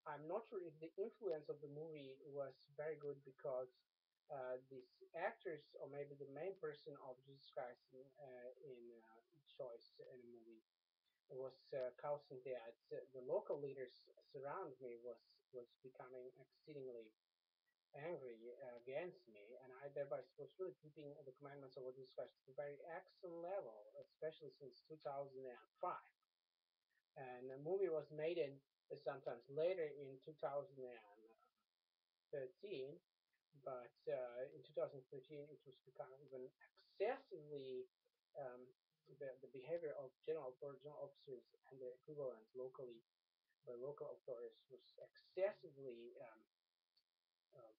I'm not sure if the influence of the movie was very good because these actors, or maybe the main person of Jesus Christ in choice in the movie, was causing that the local leaders surround me was becoming exceedingly angry against me, and I thereby was really keeping the commandments of Jesus Christ to a very excellent level, especially since 2005. And the movie was made in sometimes later in 2013, but in 2013 it was becoming even excessively the behavior of general officers and the equivalent locally by local authorities was excessively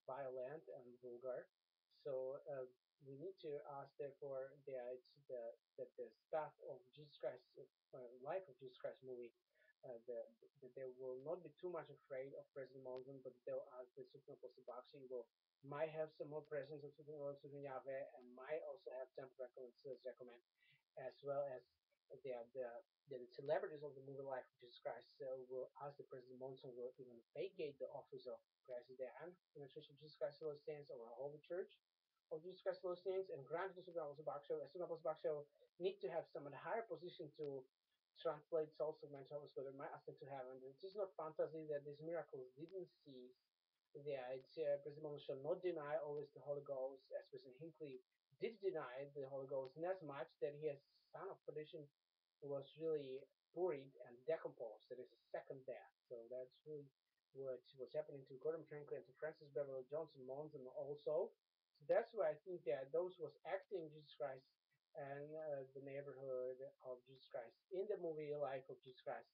violent and vulgar. So we need to ask, therefore, the staff of Jesus Christ, life of Jesus Christ movie, that they will not be too much afraid of President Monson, but they'll ask the Supreme Apostle Baksay will might have some more presence of Supreme Yahweh and might also have temple recommend, as well as the the, the celebrities of the movie life of Jesus Christ will ask the President Monson will even vacate the office of president in the Church of Jesus Christ of Latter Saints or a Holy Church of Jesus Christ of Latter Saints and grant to the Supreme Apostle Baksay. As Supreme Apostle Baksay need to have some higher position to translate souls of mankind so they might ascend to heaven. It is not fantasy that these miracles didn't cease. President Monson shall not deny always the Holy Ghost, as President Hinckley did deny the Holy Ghost, inasmuch that he, as son of perdition, was really buried and decomposed. That is a second death. So that's really what was happening to Gordon Franklin and to Francis Beverly Johnson Monson also. So that's why I think that those was acting Jesus Christ and the neighborhood of Jesus Christ in the movie Life of Jesus Christ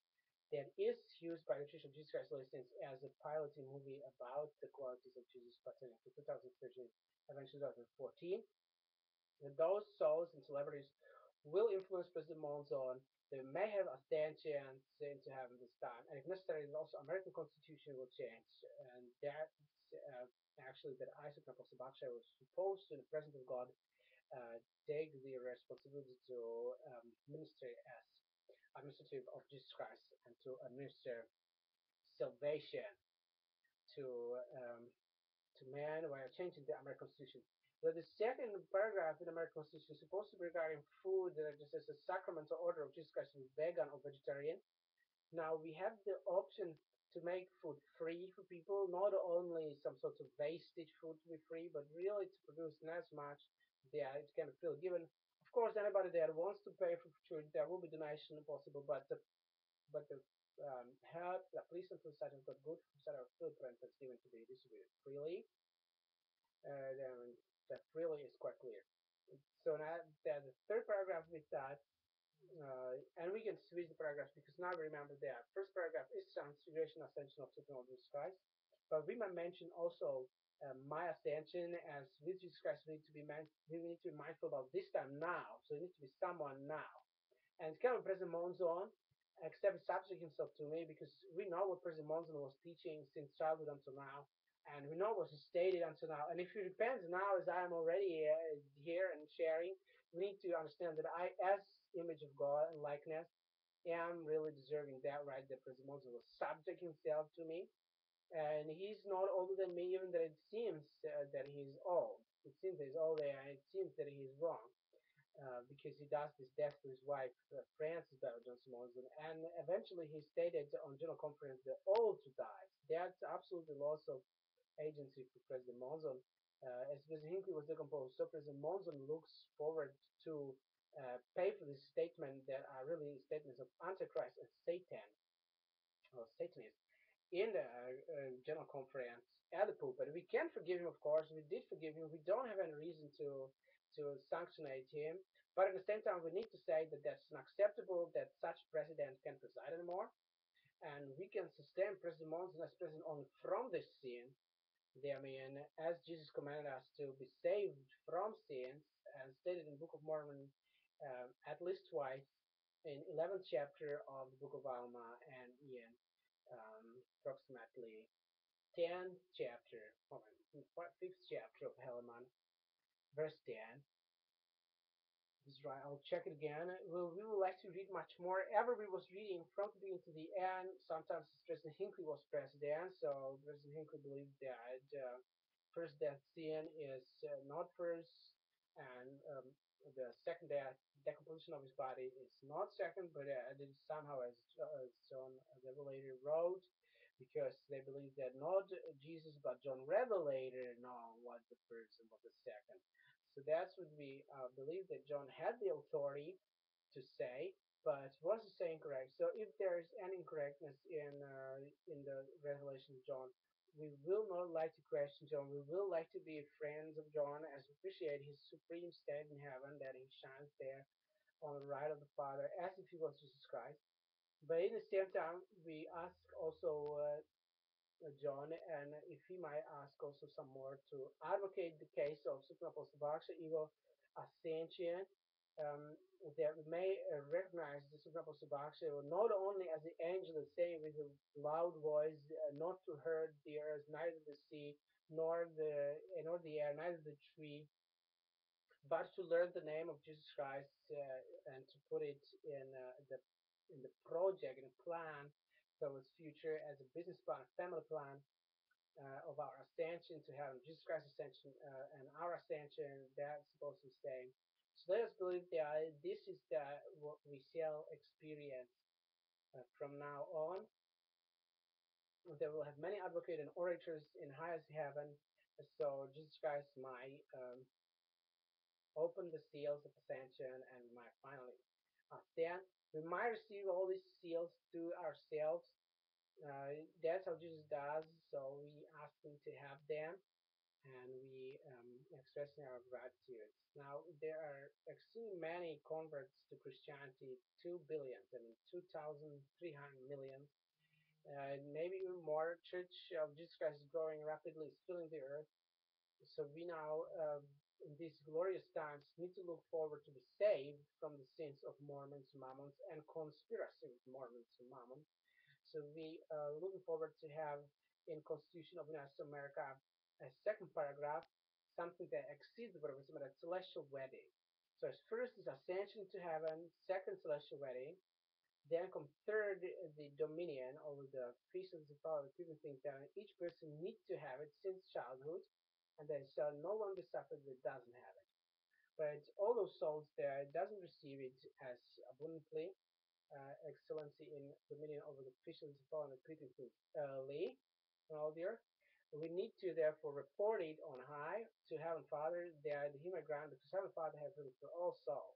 that is used by the Church of Jesus Christ Listings as a piloting movie about the qualities of Jesus pertaining to 2013 and then 2014. And those souls and celebrities will influence President Monson. They may have Ascension into heaven this time, and if necessary, also American Constitution will change, and that's actually that Isaac Apostle Baksay was supposed to, in the presence of God, take the responsibility to minister as administrative of Jesus Christ and to administer salvation to man while changing the American Constitution. So the second paragraph in the American Constitution is supposed to be regarding food that just as a sacramental order of Jesus Christ is vegan or vegetarian. Now we have the option to make food free for people, not only some sort of wastage food to be free, but really to produce as much that it can feel given. Of course, anybody that wants to pay for food, there will be donation possible, but the help, the police and such have got good set of footprint that's given to be distributed freely. Then that really is quite clear. So now the third paragraph with that, and we can switch the paragraphs because now we remember that first paragraph is transfiguration, ascension of Supreme Jesus Christ, but we might mention also my ascension as with Jesus Christ. We need to be mindful about this time now. So it needs to be someone now, and it's kind of President Monson, except subject himself to me because we know what President Monson was teaching since childhood until now, and we know what he stated until now. And if he repents now, as I am already here and sharing, we need to understand that I, as image of God and likeness, am really deserving that right that President Monson was subject himself to me. And he's not older than me, even though it seems that he's old. It seems that he's old, and it seems that he's wrong because he does this death to his wife, Frances Beverly Johnson Monson, and eventually he stated on General Conference that all to die. That's absolutely loss of agency for President Monson. As President Hinckley was decomposed, so President Monson looks forward to pay for this statement that are really statements of Antichrist and Satan, or Satanist, in the General Conference at the pulpit. We can forgive him, of course. We did forgive him. We don't have any reason to sanctionate him. But at the same time, we need to say that that's unacceptable that such president can preside anymore. And we can sustain President Monson as president only from this sin. I mean, as Jesus commanded us to be saved from sins, and stated in the Book of Mormon at least twice, in 11th chapter of the Book of Alma and in approximately 10th chapter, 5th chapter of Helaman, verse 10. That's right. I'll check it again. We would like to read much more. Avery was reading from the beginning to the end. Sometimes President Hinckley was president, so President Hinckley believed that first death sin is not first, and the second death decomposition of his body is not second, but it is somehow as John the Revelator wrote, because they believe that not Jesus but John Revelator know what the first and what the second. So that's what we believe that John had the authority to say, but was he saying correct? So if there is any incorrectness in the revelation of John, we will not like to question John. We will like to be friends of John, as we appreciate his supreme state in heaven, that he shines there on the right of the Father, as if he was Jesus Christ. But in the same time, we ask also John, and if he might ask also some more to advocate the case of Supreme Apostle Baksay, Eagle Ascension, um, that we may recognize the Supreme Apostle Baksay not only as the angel is saying with a loud voice, not to hurt the earth, neither the sea, nor the air, neither the tree, but to learn the name of Jesus Christ and to put it in the project, in the plan towards future as a business plan, a family plan of our ascension to heaven, Jesus Christ's ascension and our ascension, that's supposed to stay. So let us believe that this is what we shall experience from now on. That we'll have many advocates and orators in highest heaven. So Jesus Christ might open the seals of ascension and might finally ascend. We might receive all these seals to ourselves. That's how Jesus does. So we ask Him to have them, and we expressing our gratitude. Now, there are extremely many converts to Christianity, 2 billion, I mean 2,300 million, maybe even more. Church of Jesus Christ is growing rapidly, is filling the earth. So we now, in these glorious times, need to look forward to be saved from the sins of Mormons, Mammons, and conspiracy with Mormons and Mammons. So we are looking forward to have in Constitution of the United States of America a second paragraph, something that exceeds the purpose of a celestial wedding. So first is ascension to heaven, second celestial wedding, then come third the dominion over the priests of power, keeping things down. Each person needs to have it since childhood, and they shall no longer suffer that doesn't have it. But all those souls that doesn't receive it as abundantly, excellency in dominion over the officials of power and creating things early on all the earth. We need to therefore report it on high to Heaven Father that He may grant, because Heaven Father has written for all souls.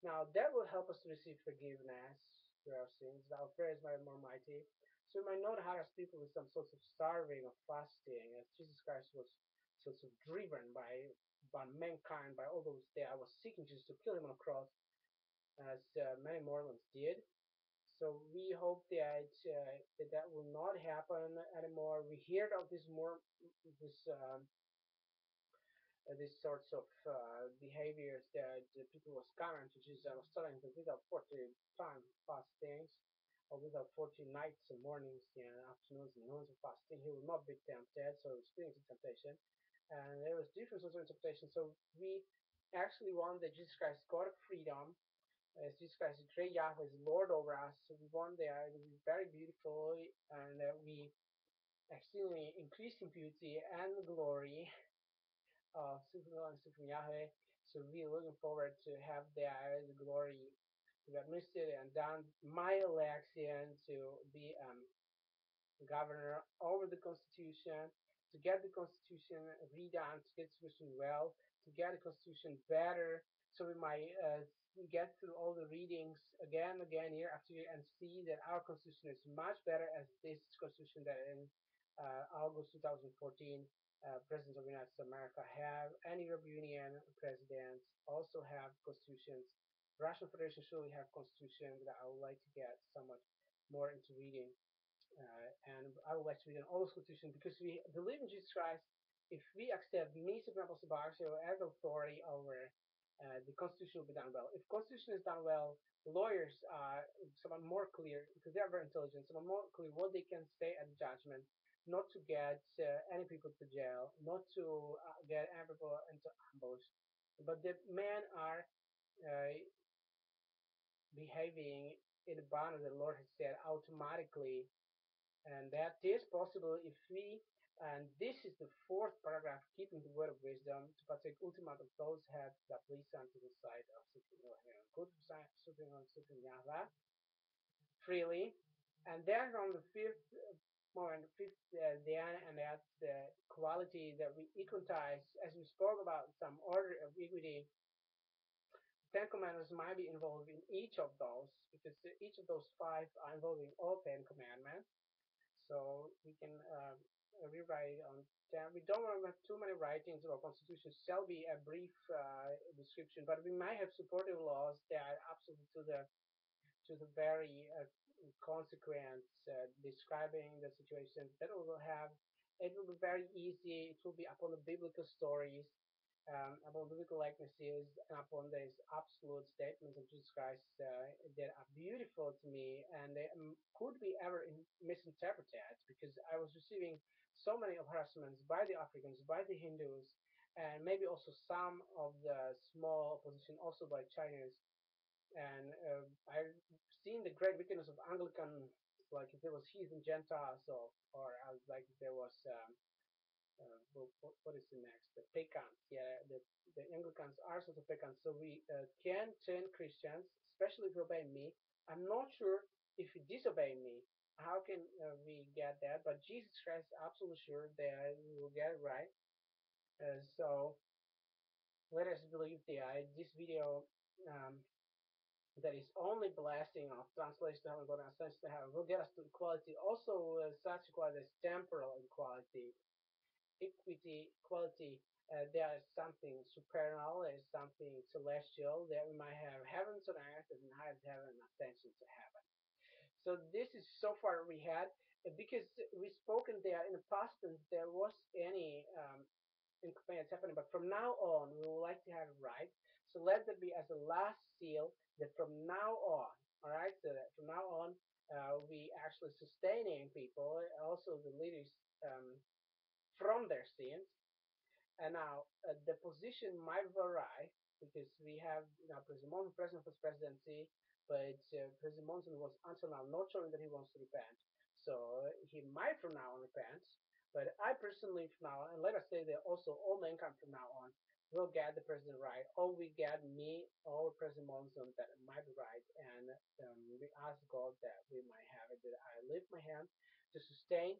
Now that will help us to receive forgiveness for our sins. Our prayers might be more mighty. So we might not harass people with some sorts of starving or fasting, as Jesus Christ was sort of driven by mankind, by all those that was seeking Jesus to kill him on a cross, as many Mormons did. So we hope that will not happen anymore. We hear of this these sorts of behaviors that people was coming to Jesus. I was telling them without 40 time fastings or without 40 nights and mornings and afternoons and noons of fasting, he will not be tempted. So experiencing temptation, and there was different sorts of temptation. So we actually want that Jesus Christ God of freedom, as Jesus Christ is great Yahweh is Lord over us. So we want that to be very beautiful, and that we extremely increase in beauty and glory Superman, Super Yahweh. So we're looking forward to have the glory to be administered and done. My election to be governor over the Constitution, to get the Constitution redone, to get the Constitution well, to get the Constitution better, so we might get through all the readings again and again, year after year, and see that our Constitution is much better as this Constitution that in August 2014 Presidents of the United States of America have, and European Union presidents also have constitutions. Russian Federation surely have constitution that I would like to get somewhat more into reading. And I would like to read an old constitution because we believe in Jesus Christ. If we accept me, Supreme Apostle Baksay, as authority over the constitution will be done well. If constitution is done well, lawyers are somewhat more clear because they are very intelligent, somewhat more clear what they can say at the judgment, not to get any people to jail, not to get any people into ambush. But the men are behaving in the manner the Lord has said automatically, and that is possible if we, and this is the fourth paragraph, keeping the word of wisdom, to partake ultimate of those heads that listen to the side of Supreme Elohim, good Supreme Yahweh, freely. And then from the fifth moment, then, and that's the quality that we equitize, as we spoke about some order of equity. Ten Commandments might be involved in each of those, because each of those five are involving all Ten Commandments. So we can rewrite on 10. We don't want to have too many writings. Our Constitution shall be a brief description, but we might have supportive laws that are absolute to the very consequence, describing the situation that we will have. It will be very easy. It will be upon the biblical stories, upon biblical likenesses, and upon these absolute statements of Jesus Christ that are beautiful to me, and they could be ever misinterpreted, because I was receiving so many harassments by the Africans, by the Hindus, and maybe also some of the small opposition also by Chinese. And I've seen the great wickedness of Anglican, like if there was heathen Gentiles, or like if there was what is the next? The pagans. Yeah, the Anglicans are sort of pagans. So we can turn Christians, especially if you obey me. I'm not sure if you disobey me, how can we get that? But Jesus Christ is absolutely sure that we will get it right. So let us believe that this video that is only blessing of translation to heaven, God, and ascension to heaven will get us to equality. Also, such equality as temporal equality, equity, equality. There is something supernal, there is something celestial, that we might have heavens on earth and highest heaven and ascension to heaven. So this is so far we had, because we spoken there in the past and there was any inconvenience happening, but from now on we would like to have it right. So let that be as a last seal that from now on, all right, so that from now on we actually sustaining people, also the leaders, from their sins. And now the position might vary, because we have President Monson, President for his presidency, but President Monson was until now not showing that he wants to repent. So he might from now on repent. But I personally from now on, and let us say that also all mankind from now on will get the president right, or we get me or President Monson that might be right, and we ask God that we might have it, that I lift my hand to sustain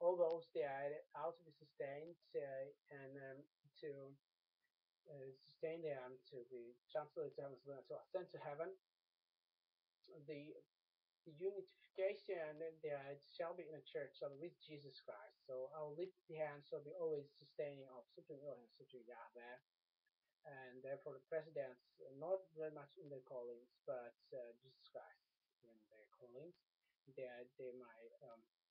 all those that are to be sustained, and to sustain them, to be translated to heaven, to ascend to heaven. The, the unification that shall be in the church shall be with Jesus Christ. So our lifted hand shall be always sustaining of Supreme Elohim, Supreme Yahweh. And therefore the presidents, not very much in their callings, but Jesus Christ in their callings, that they might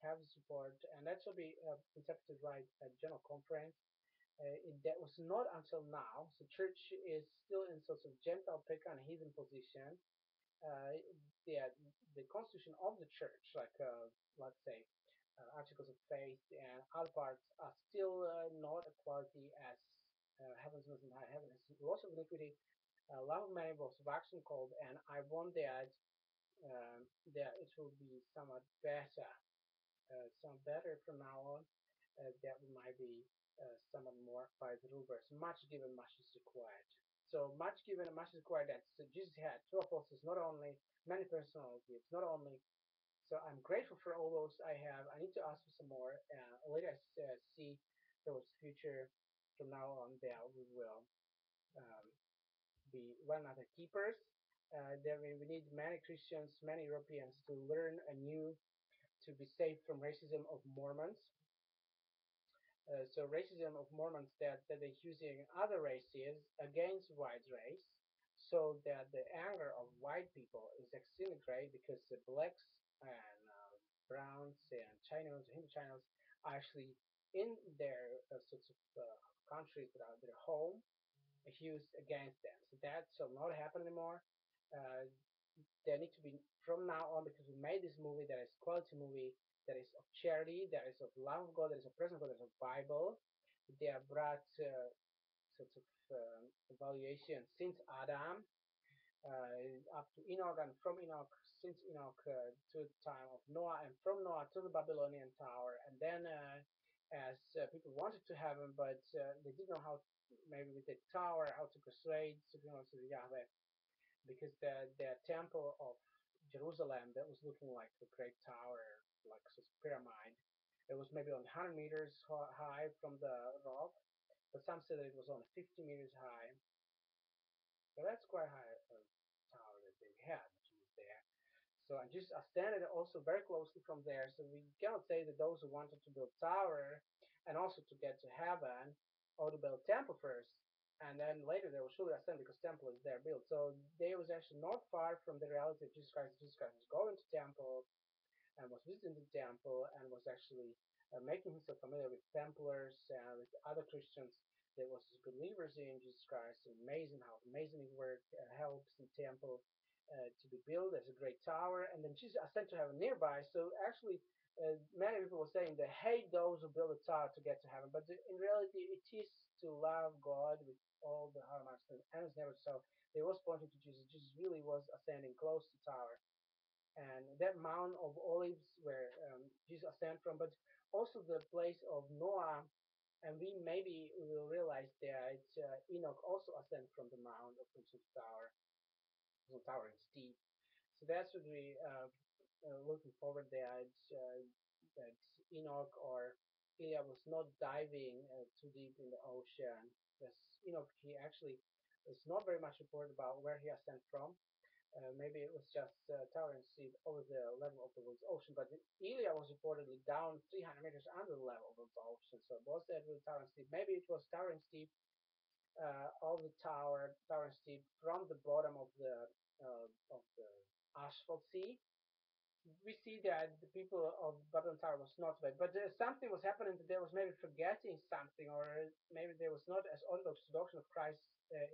have the support. And that shall be interpreted right at General Conference. That was not until now. The church is still in sort of Gentile pagan heathen position. The, the constitution of the church, like let's say articles of faith and other parts, are still not equality as heavens and heaven is loss of iniquity. Love of many was waxen cold, and I want that it will be somewhat better, some better from now on. That we might be somewhat more by the rulers. Much given, much is required. So much given and much is required. That Jesus had two apostles, not only many personal gifts, not only. So I'm grateful for all those I have. I need to ask for some more. Let us see those future from now on. That we will um, be one another keepers. That we need many Christians, many Europeans to learn anew to be safe from racism of Mormons. So racism of Mormons, that they're using other races against white race, so that the anger of white people is extremely great, because the blacks and browns and Chinos, Hindu Chinos, are actually in their sorts of countries that are their home, used against them. So that shall not happen anymore. There need to be from now on, because we made this movie that is quality movie, that is of charity, that is of love of God, that is of presence of God, that is of Bible. They are brought sorts of evaluation since Adam. up to Enoch, and from Enoch, since Enoch to the time of Noah, and from Noah to the Babylonian Tower. And then, as people wanted to have him, but they didn't know how, maybe with the tower, how to persuade to go to Yahweh, because the temple of Jerusalem that was looking like a great tower, like a pyramid. It was maybe on 100 meters high from the rock, but some said that it was only 50 meters high. So that's quite high tower that they had there. So and Jesus ascended also very closely from there. So we cannot say that those who wanted to build tower and also to get to heaven ought to build temple first, and then later they will surely ascend because temple is there built. So they was actually not far from the reality of Jesus Christ. Jesus Christ was going to temple and was visiting the temple and was actually making himself familiar with Templars and with other Christians that was believers in Jesus Christ. Amazing how amazing work helps the temple to be built as a great tower. And then Jesus ascended to heaven nearby. So actually, many people were saying they hate those who build a tower to get to heaven, but in reality, it is to love God with all the heart, mind, and never. So they was pointing to Jesus. Jesus really was ascending close to the tower, and that Mount of Olives where Jesus ascended from, but also the place of Noah. And we maybe will realize that Enoch also ascended from the Mount of the Tower, the towering steep. So that's what we looking forward that that Enoch or Elijah was not diving too deep in the ocean. Because Enoch, he actually is not very much reported about where he ascended from. Maybe it was just towering steep over the level of the world's ocean, but Elia was reportedly down 300 meters under the level of the ocean. So was that really towering steep? Maybe it was towering steep of the tower, towering steep from the bottom of the asphalt sea. We see that the people of Babylon Tower was not bad, but something was happening that they was maybe forgetting something, or maybe there was not as orthodox the doctrine of Christ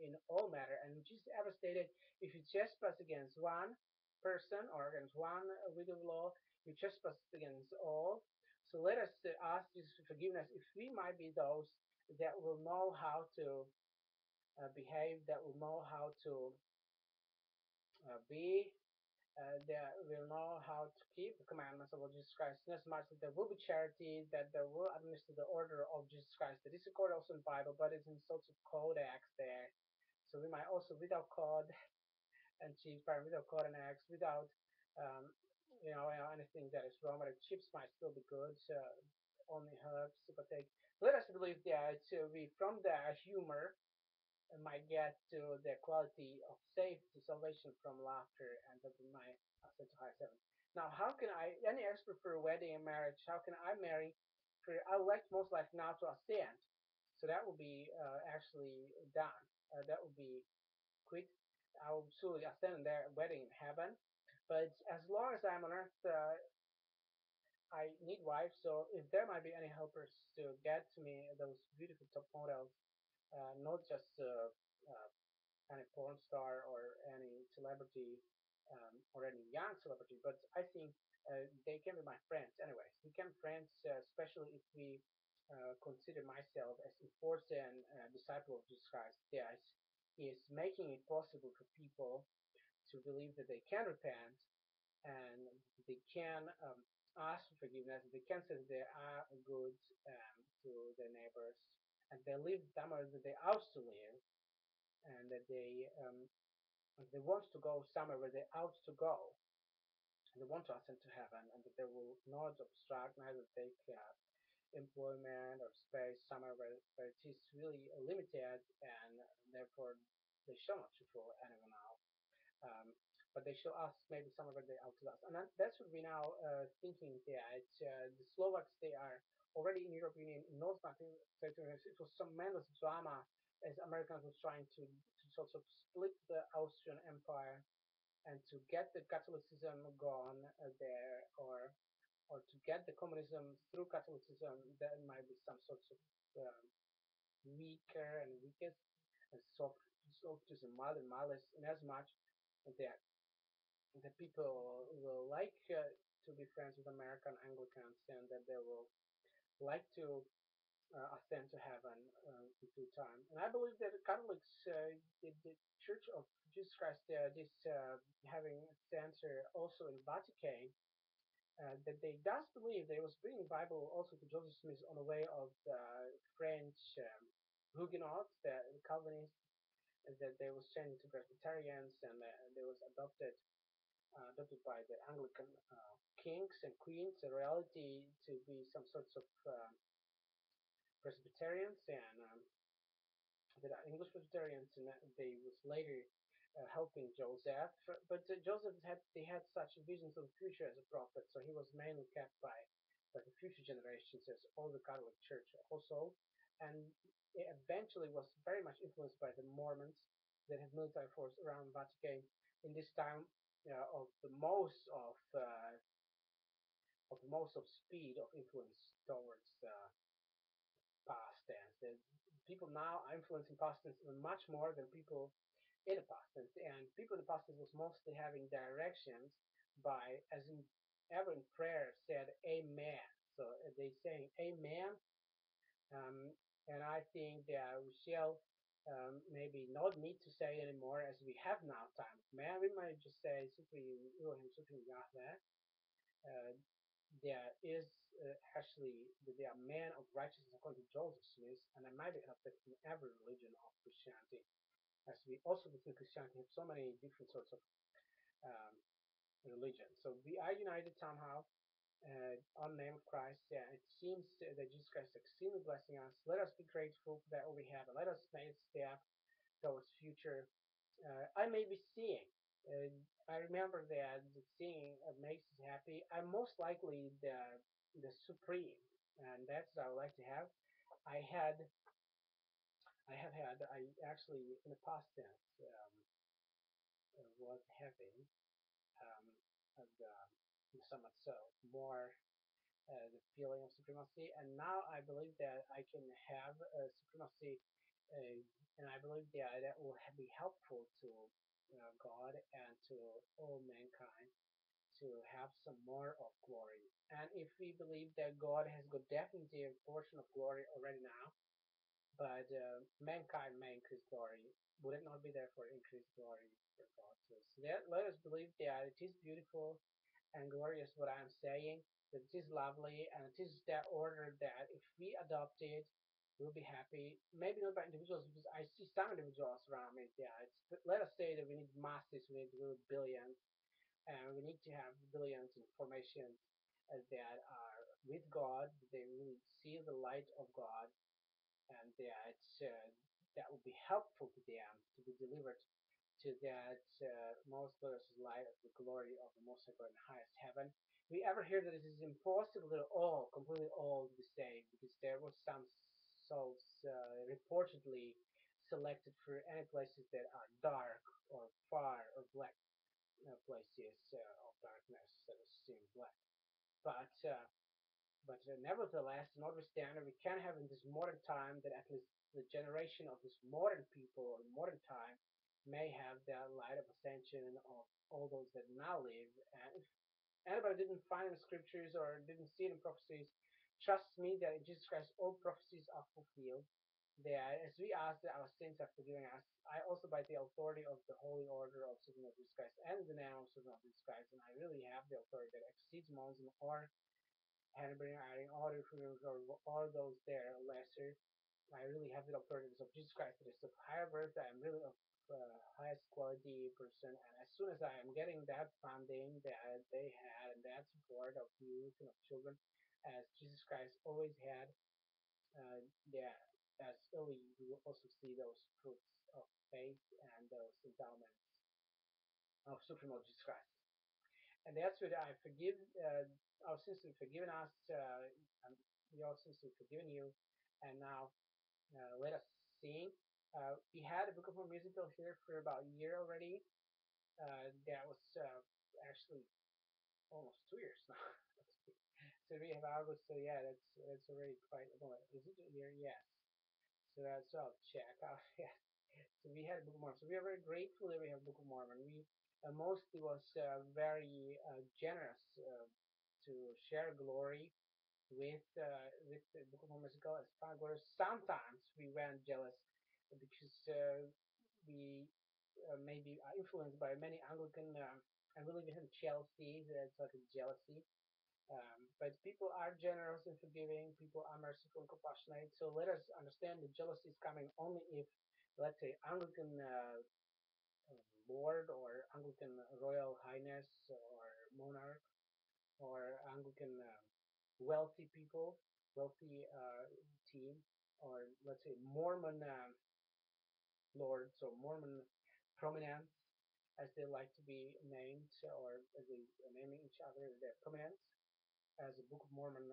in all matter. And Jesus ever stated, if you trespass against one person or against one widow of law, you trespass against all. So let us ask Jesus for forgiveness if we might be those that will know how to behave, that will know how to be that will know how to keep the commandments of Jesus Christ, inasmuch that there will be charity, that there will administer the order of Jesus Christ. That is recorded also in the Bible, but it's in sorts of codex there. So we might also, without code and chiefs, without code and acts, without anything that is wrong, but chips might still be good. Only herbs to partake. Let us believe that we, from the humor, might get to the quality of safety, salvation from laughter, and that we might ascend to high heaven. Now, how can any expert for a wedding and marriage, how can I marry? I would like most likely now to ascend. So that will be actually done. That will be quick. I will surely ascend in their wedding in heaven. But as long as I'm on earth, I need wives. So if there might be any helpers to get to me those beautiful top models, not just any porn star or any celebrity or any young celebrity, but I think they can be my friends anyways. We can be friends, especially if we consider myself as important disciple of Jesus Christ. Yes, he is making it possible for people to believe that they can repent and they can ask for forgiveness. They can say that they are good to their neighbors and they live the manner that they ought to live, and that they want to go somewhere where they ought to go, and they want to ascend to heaven, and that they will not obstruct, neither take employment or space somewhere where it is really limited, and therefore they shall not fulfill anyone else. But they shall ask maybe somewhere where they ought to ask. And that's what we now thinking that the Slovaks, they are already in European Union, in North Macedonia. It was tremendous drama as Americans was trying to sort of split the Austrian Empire and to get the Catholicism gone there, or to get the communism through Catholicism. There might be some sorts of weaker and weakest and softism, mild and malice, in as much that the people will like to be friends with American Anglicans, and that they will like to ascend to heaven in due time. And I believe that the Catholics, the Church of Jesus Christ, this having a center also in Vatican, that they does believe they was bringing Bible also to Joseph Smith on the way of the French Huguenots, the Calvinists, that they was changed to Presbyterians, and they was adopted by the Anglican kings and queens, in reality to be some sorts of Presbyterians and the English Presbyterians, and they was later helping Joseph. But Joseph had such visions of the future as a prophet, so he was mainly kept by the future generations, as all the Catholic Church also, and it eventually was very much influenced by the Mormons that had military force around Vatican in this time of the most of speed of influence towards past tense. The people now are influencing past tense much more than people in the past tense. And people in the past tense was mostly having directions by, as in ever in prayer, said Amen. So they saying Amen, um, and I think that we shall maybe not need to say anymore as we have now time. Man, we might just say simply Elohim, simply Yahweh. Uh, there is actually there are men of righteousness according to Joseph Smith, and I might be adopted from every religion of Christianity, as we also within Christianity have so many different sorts of um, religions. So we are united somehow on the name of Christ. Yeah, it seems that Jesus Christ is extremely blessing us. Let us be grateful for that what we have, and let us make a step towards future. I may be seeing. Uh, I remember that the seeing makes us happy. I'm most likely the supreme, and that's what I would like to have. I had, I have had, I actually in the past tense was having um, somewhat so more the feeling of supremacy, and now I believe that I can have supremacy, and I believe that that will be helpful to God and to all mankind to have some more of glory. And if we believe that God has got definitely a portion of glory already now, but mankind may increase glory, would it not be there for increased glory for God too? So that, let us believe that it is beautiful and glorious what I'm saying, that it is lovely, and it is that order that if we adopt it, we'll be happy. Maybe not by individuals, because I see some individuals around me. Yeah, let us say that we need masses, we need really billions, and we need to have billions in formations that are with God. They really see the light of God, and that will be helpful to them to be delivered to that most glorious light of the glory of the most sacred and highest heaven. We ever hear that it is impossible at all, completely all to be saved, because there was some souls reportedly selected for any places that are dark or far or black places of darkness that seem black. But nevertheless, notwithstanding, we can have in this modern time that at least the generation of this modern people in modern time may have that light of ascension of all those that now live. And if anybody didn't find in the scriptures or didn't see it in prophecies, trust me that in Jesus Christ all prophecies are fulfilled. That as we ask that our sins are forgiven us, I also by the authority of the Holy Order of Supreme of Jesus Christ and the name of Supreme of Jesus Christ, and I really have the authority that exceeds Moses or Hannibal adding all the influence or all those there lesser. I really have the authority of Jesus Christ that is of higher birth. I am really of highest quality person, and as soon as I am getting that funding that they had and that support of youth and of children, as Jesus Christ always had, yeah, as early we will also see those fruits of faith and those endowments of Supreme Lord Jesus Christ. And that's what I forgive our sins have forgiven us, and we our sins have forgiven you. And now let us sing. We had a Book of Mormon musical here for about a year already. That was actually almost 2 years now. So we have August, so yeah, that's already quite. Is it a year? Yes. So that's I'll check out. Yeah. So we had Book of Mormon. So we are very grateful that we have Book of Mormon. We mostly was very generous to share glory with the Book of Mormon as followers. Sometimes we went jealous because we maybe are influenced by many Anglican and we live in Chelsea. That's like a jealousy. But people are generous and forgiving. People are merciful and compassionate. So let us understand that jealousy is coming only if, let's say, Anglican Lord or Anglican Royal Highness or monarch or Anglican wealthy people, wealthy team, or let's say Mormon lords or Mormon prominents, as they like to be named, or as they naming each other their prominents. As a Book of Mormon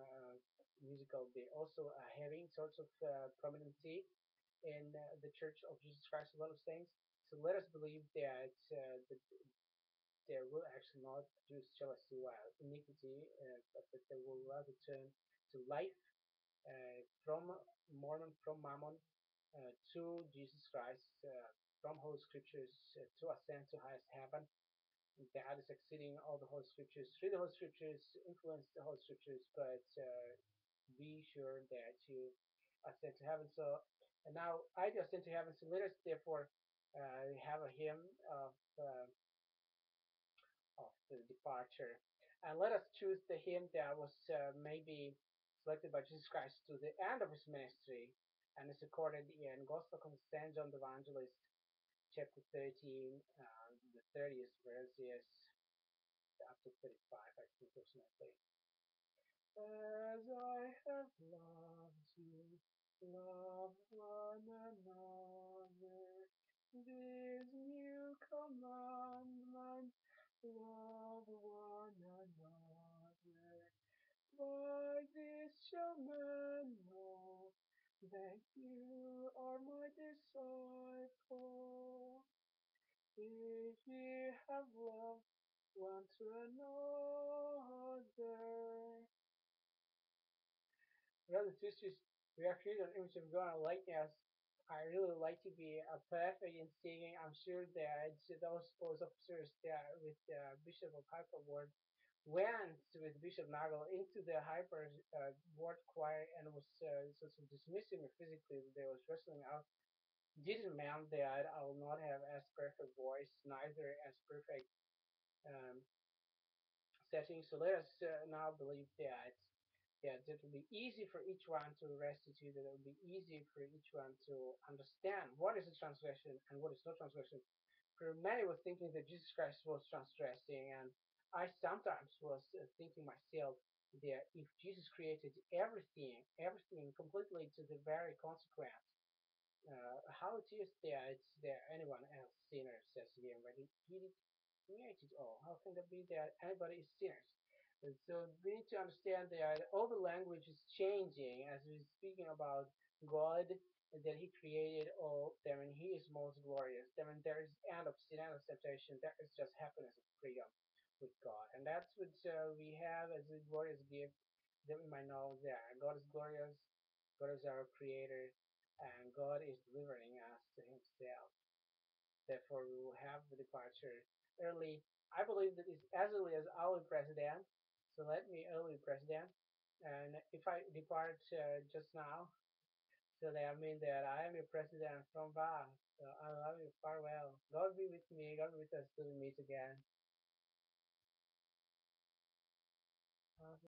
musical, they also are having sorts of prominency in the Church of Jesus Christ, a lot of things. So let us believe that they will actually not produce jealousy while iniquity, but that they will rather turn to life from Mormon, from Mammon, to Jesus Christ, from Holy Scriptures to ascend to highest heaven. God is exceeding all the Holy Scriptures, through the Holy Scriptures, influence the Holy Scriptures, but be sure that you ascend to heaven. So, and now I do ascend to heaven. So let us therefore have a hymn of the departure. And let us choose the hymn that was maybe selected by Jesus Christ to the end of his ministry and is recorded in Gospel of St. John the Evangelist, chapter 13, the 30th verse is up to 35, I think, approximately. As I have loved you, love one another. This new commandment, love one another. By this shall men know that you are my disciples, if ye have love one to another. Brothers and sisters, we are created in the image of God and likeness. I really like to be perfect in singing. I'm sure that those police officers there with Bishop of Hyper Ward went with Bishop Nagel into the Hyper Ward choir and was sort of dismissing me physically. They was wrestling out. Didn't mean that I will not have as perfect voice, neither as perfect um, setting. So let us now believe that it will be easy for each one to restitute, that it will be easy for each one to understand what is a transgression and what is not transgression. For many was thinking that Jesus Christ was transgressing, and I sometimes was thinking myself that if Jesus created everything completely to the very consequence, how it is that anyone else sinners says again, but he did create it all. How can that be that anybody is sinners? And so we need to understand that all the language is changing as we're speaking about God, and that He created all them and He is most glorious. Then when there is end of sin, end of temptation, there is just happiness and freedom with God. And that's what we have as a glorious gift, that we might know that God is glorious, God is our creator, and God is delivering us to Himself. Therefore, we will have the departure early. I believe that it's as early as our president. So let me early president. And if I depart just now, so that means that I am your president from Ba. So I love you. Farewell. God be with me. God be with us till we meet again.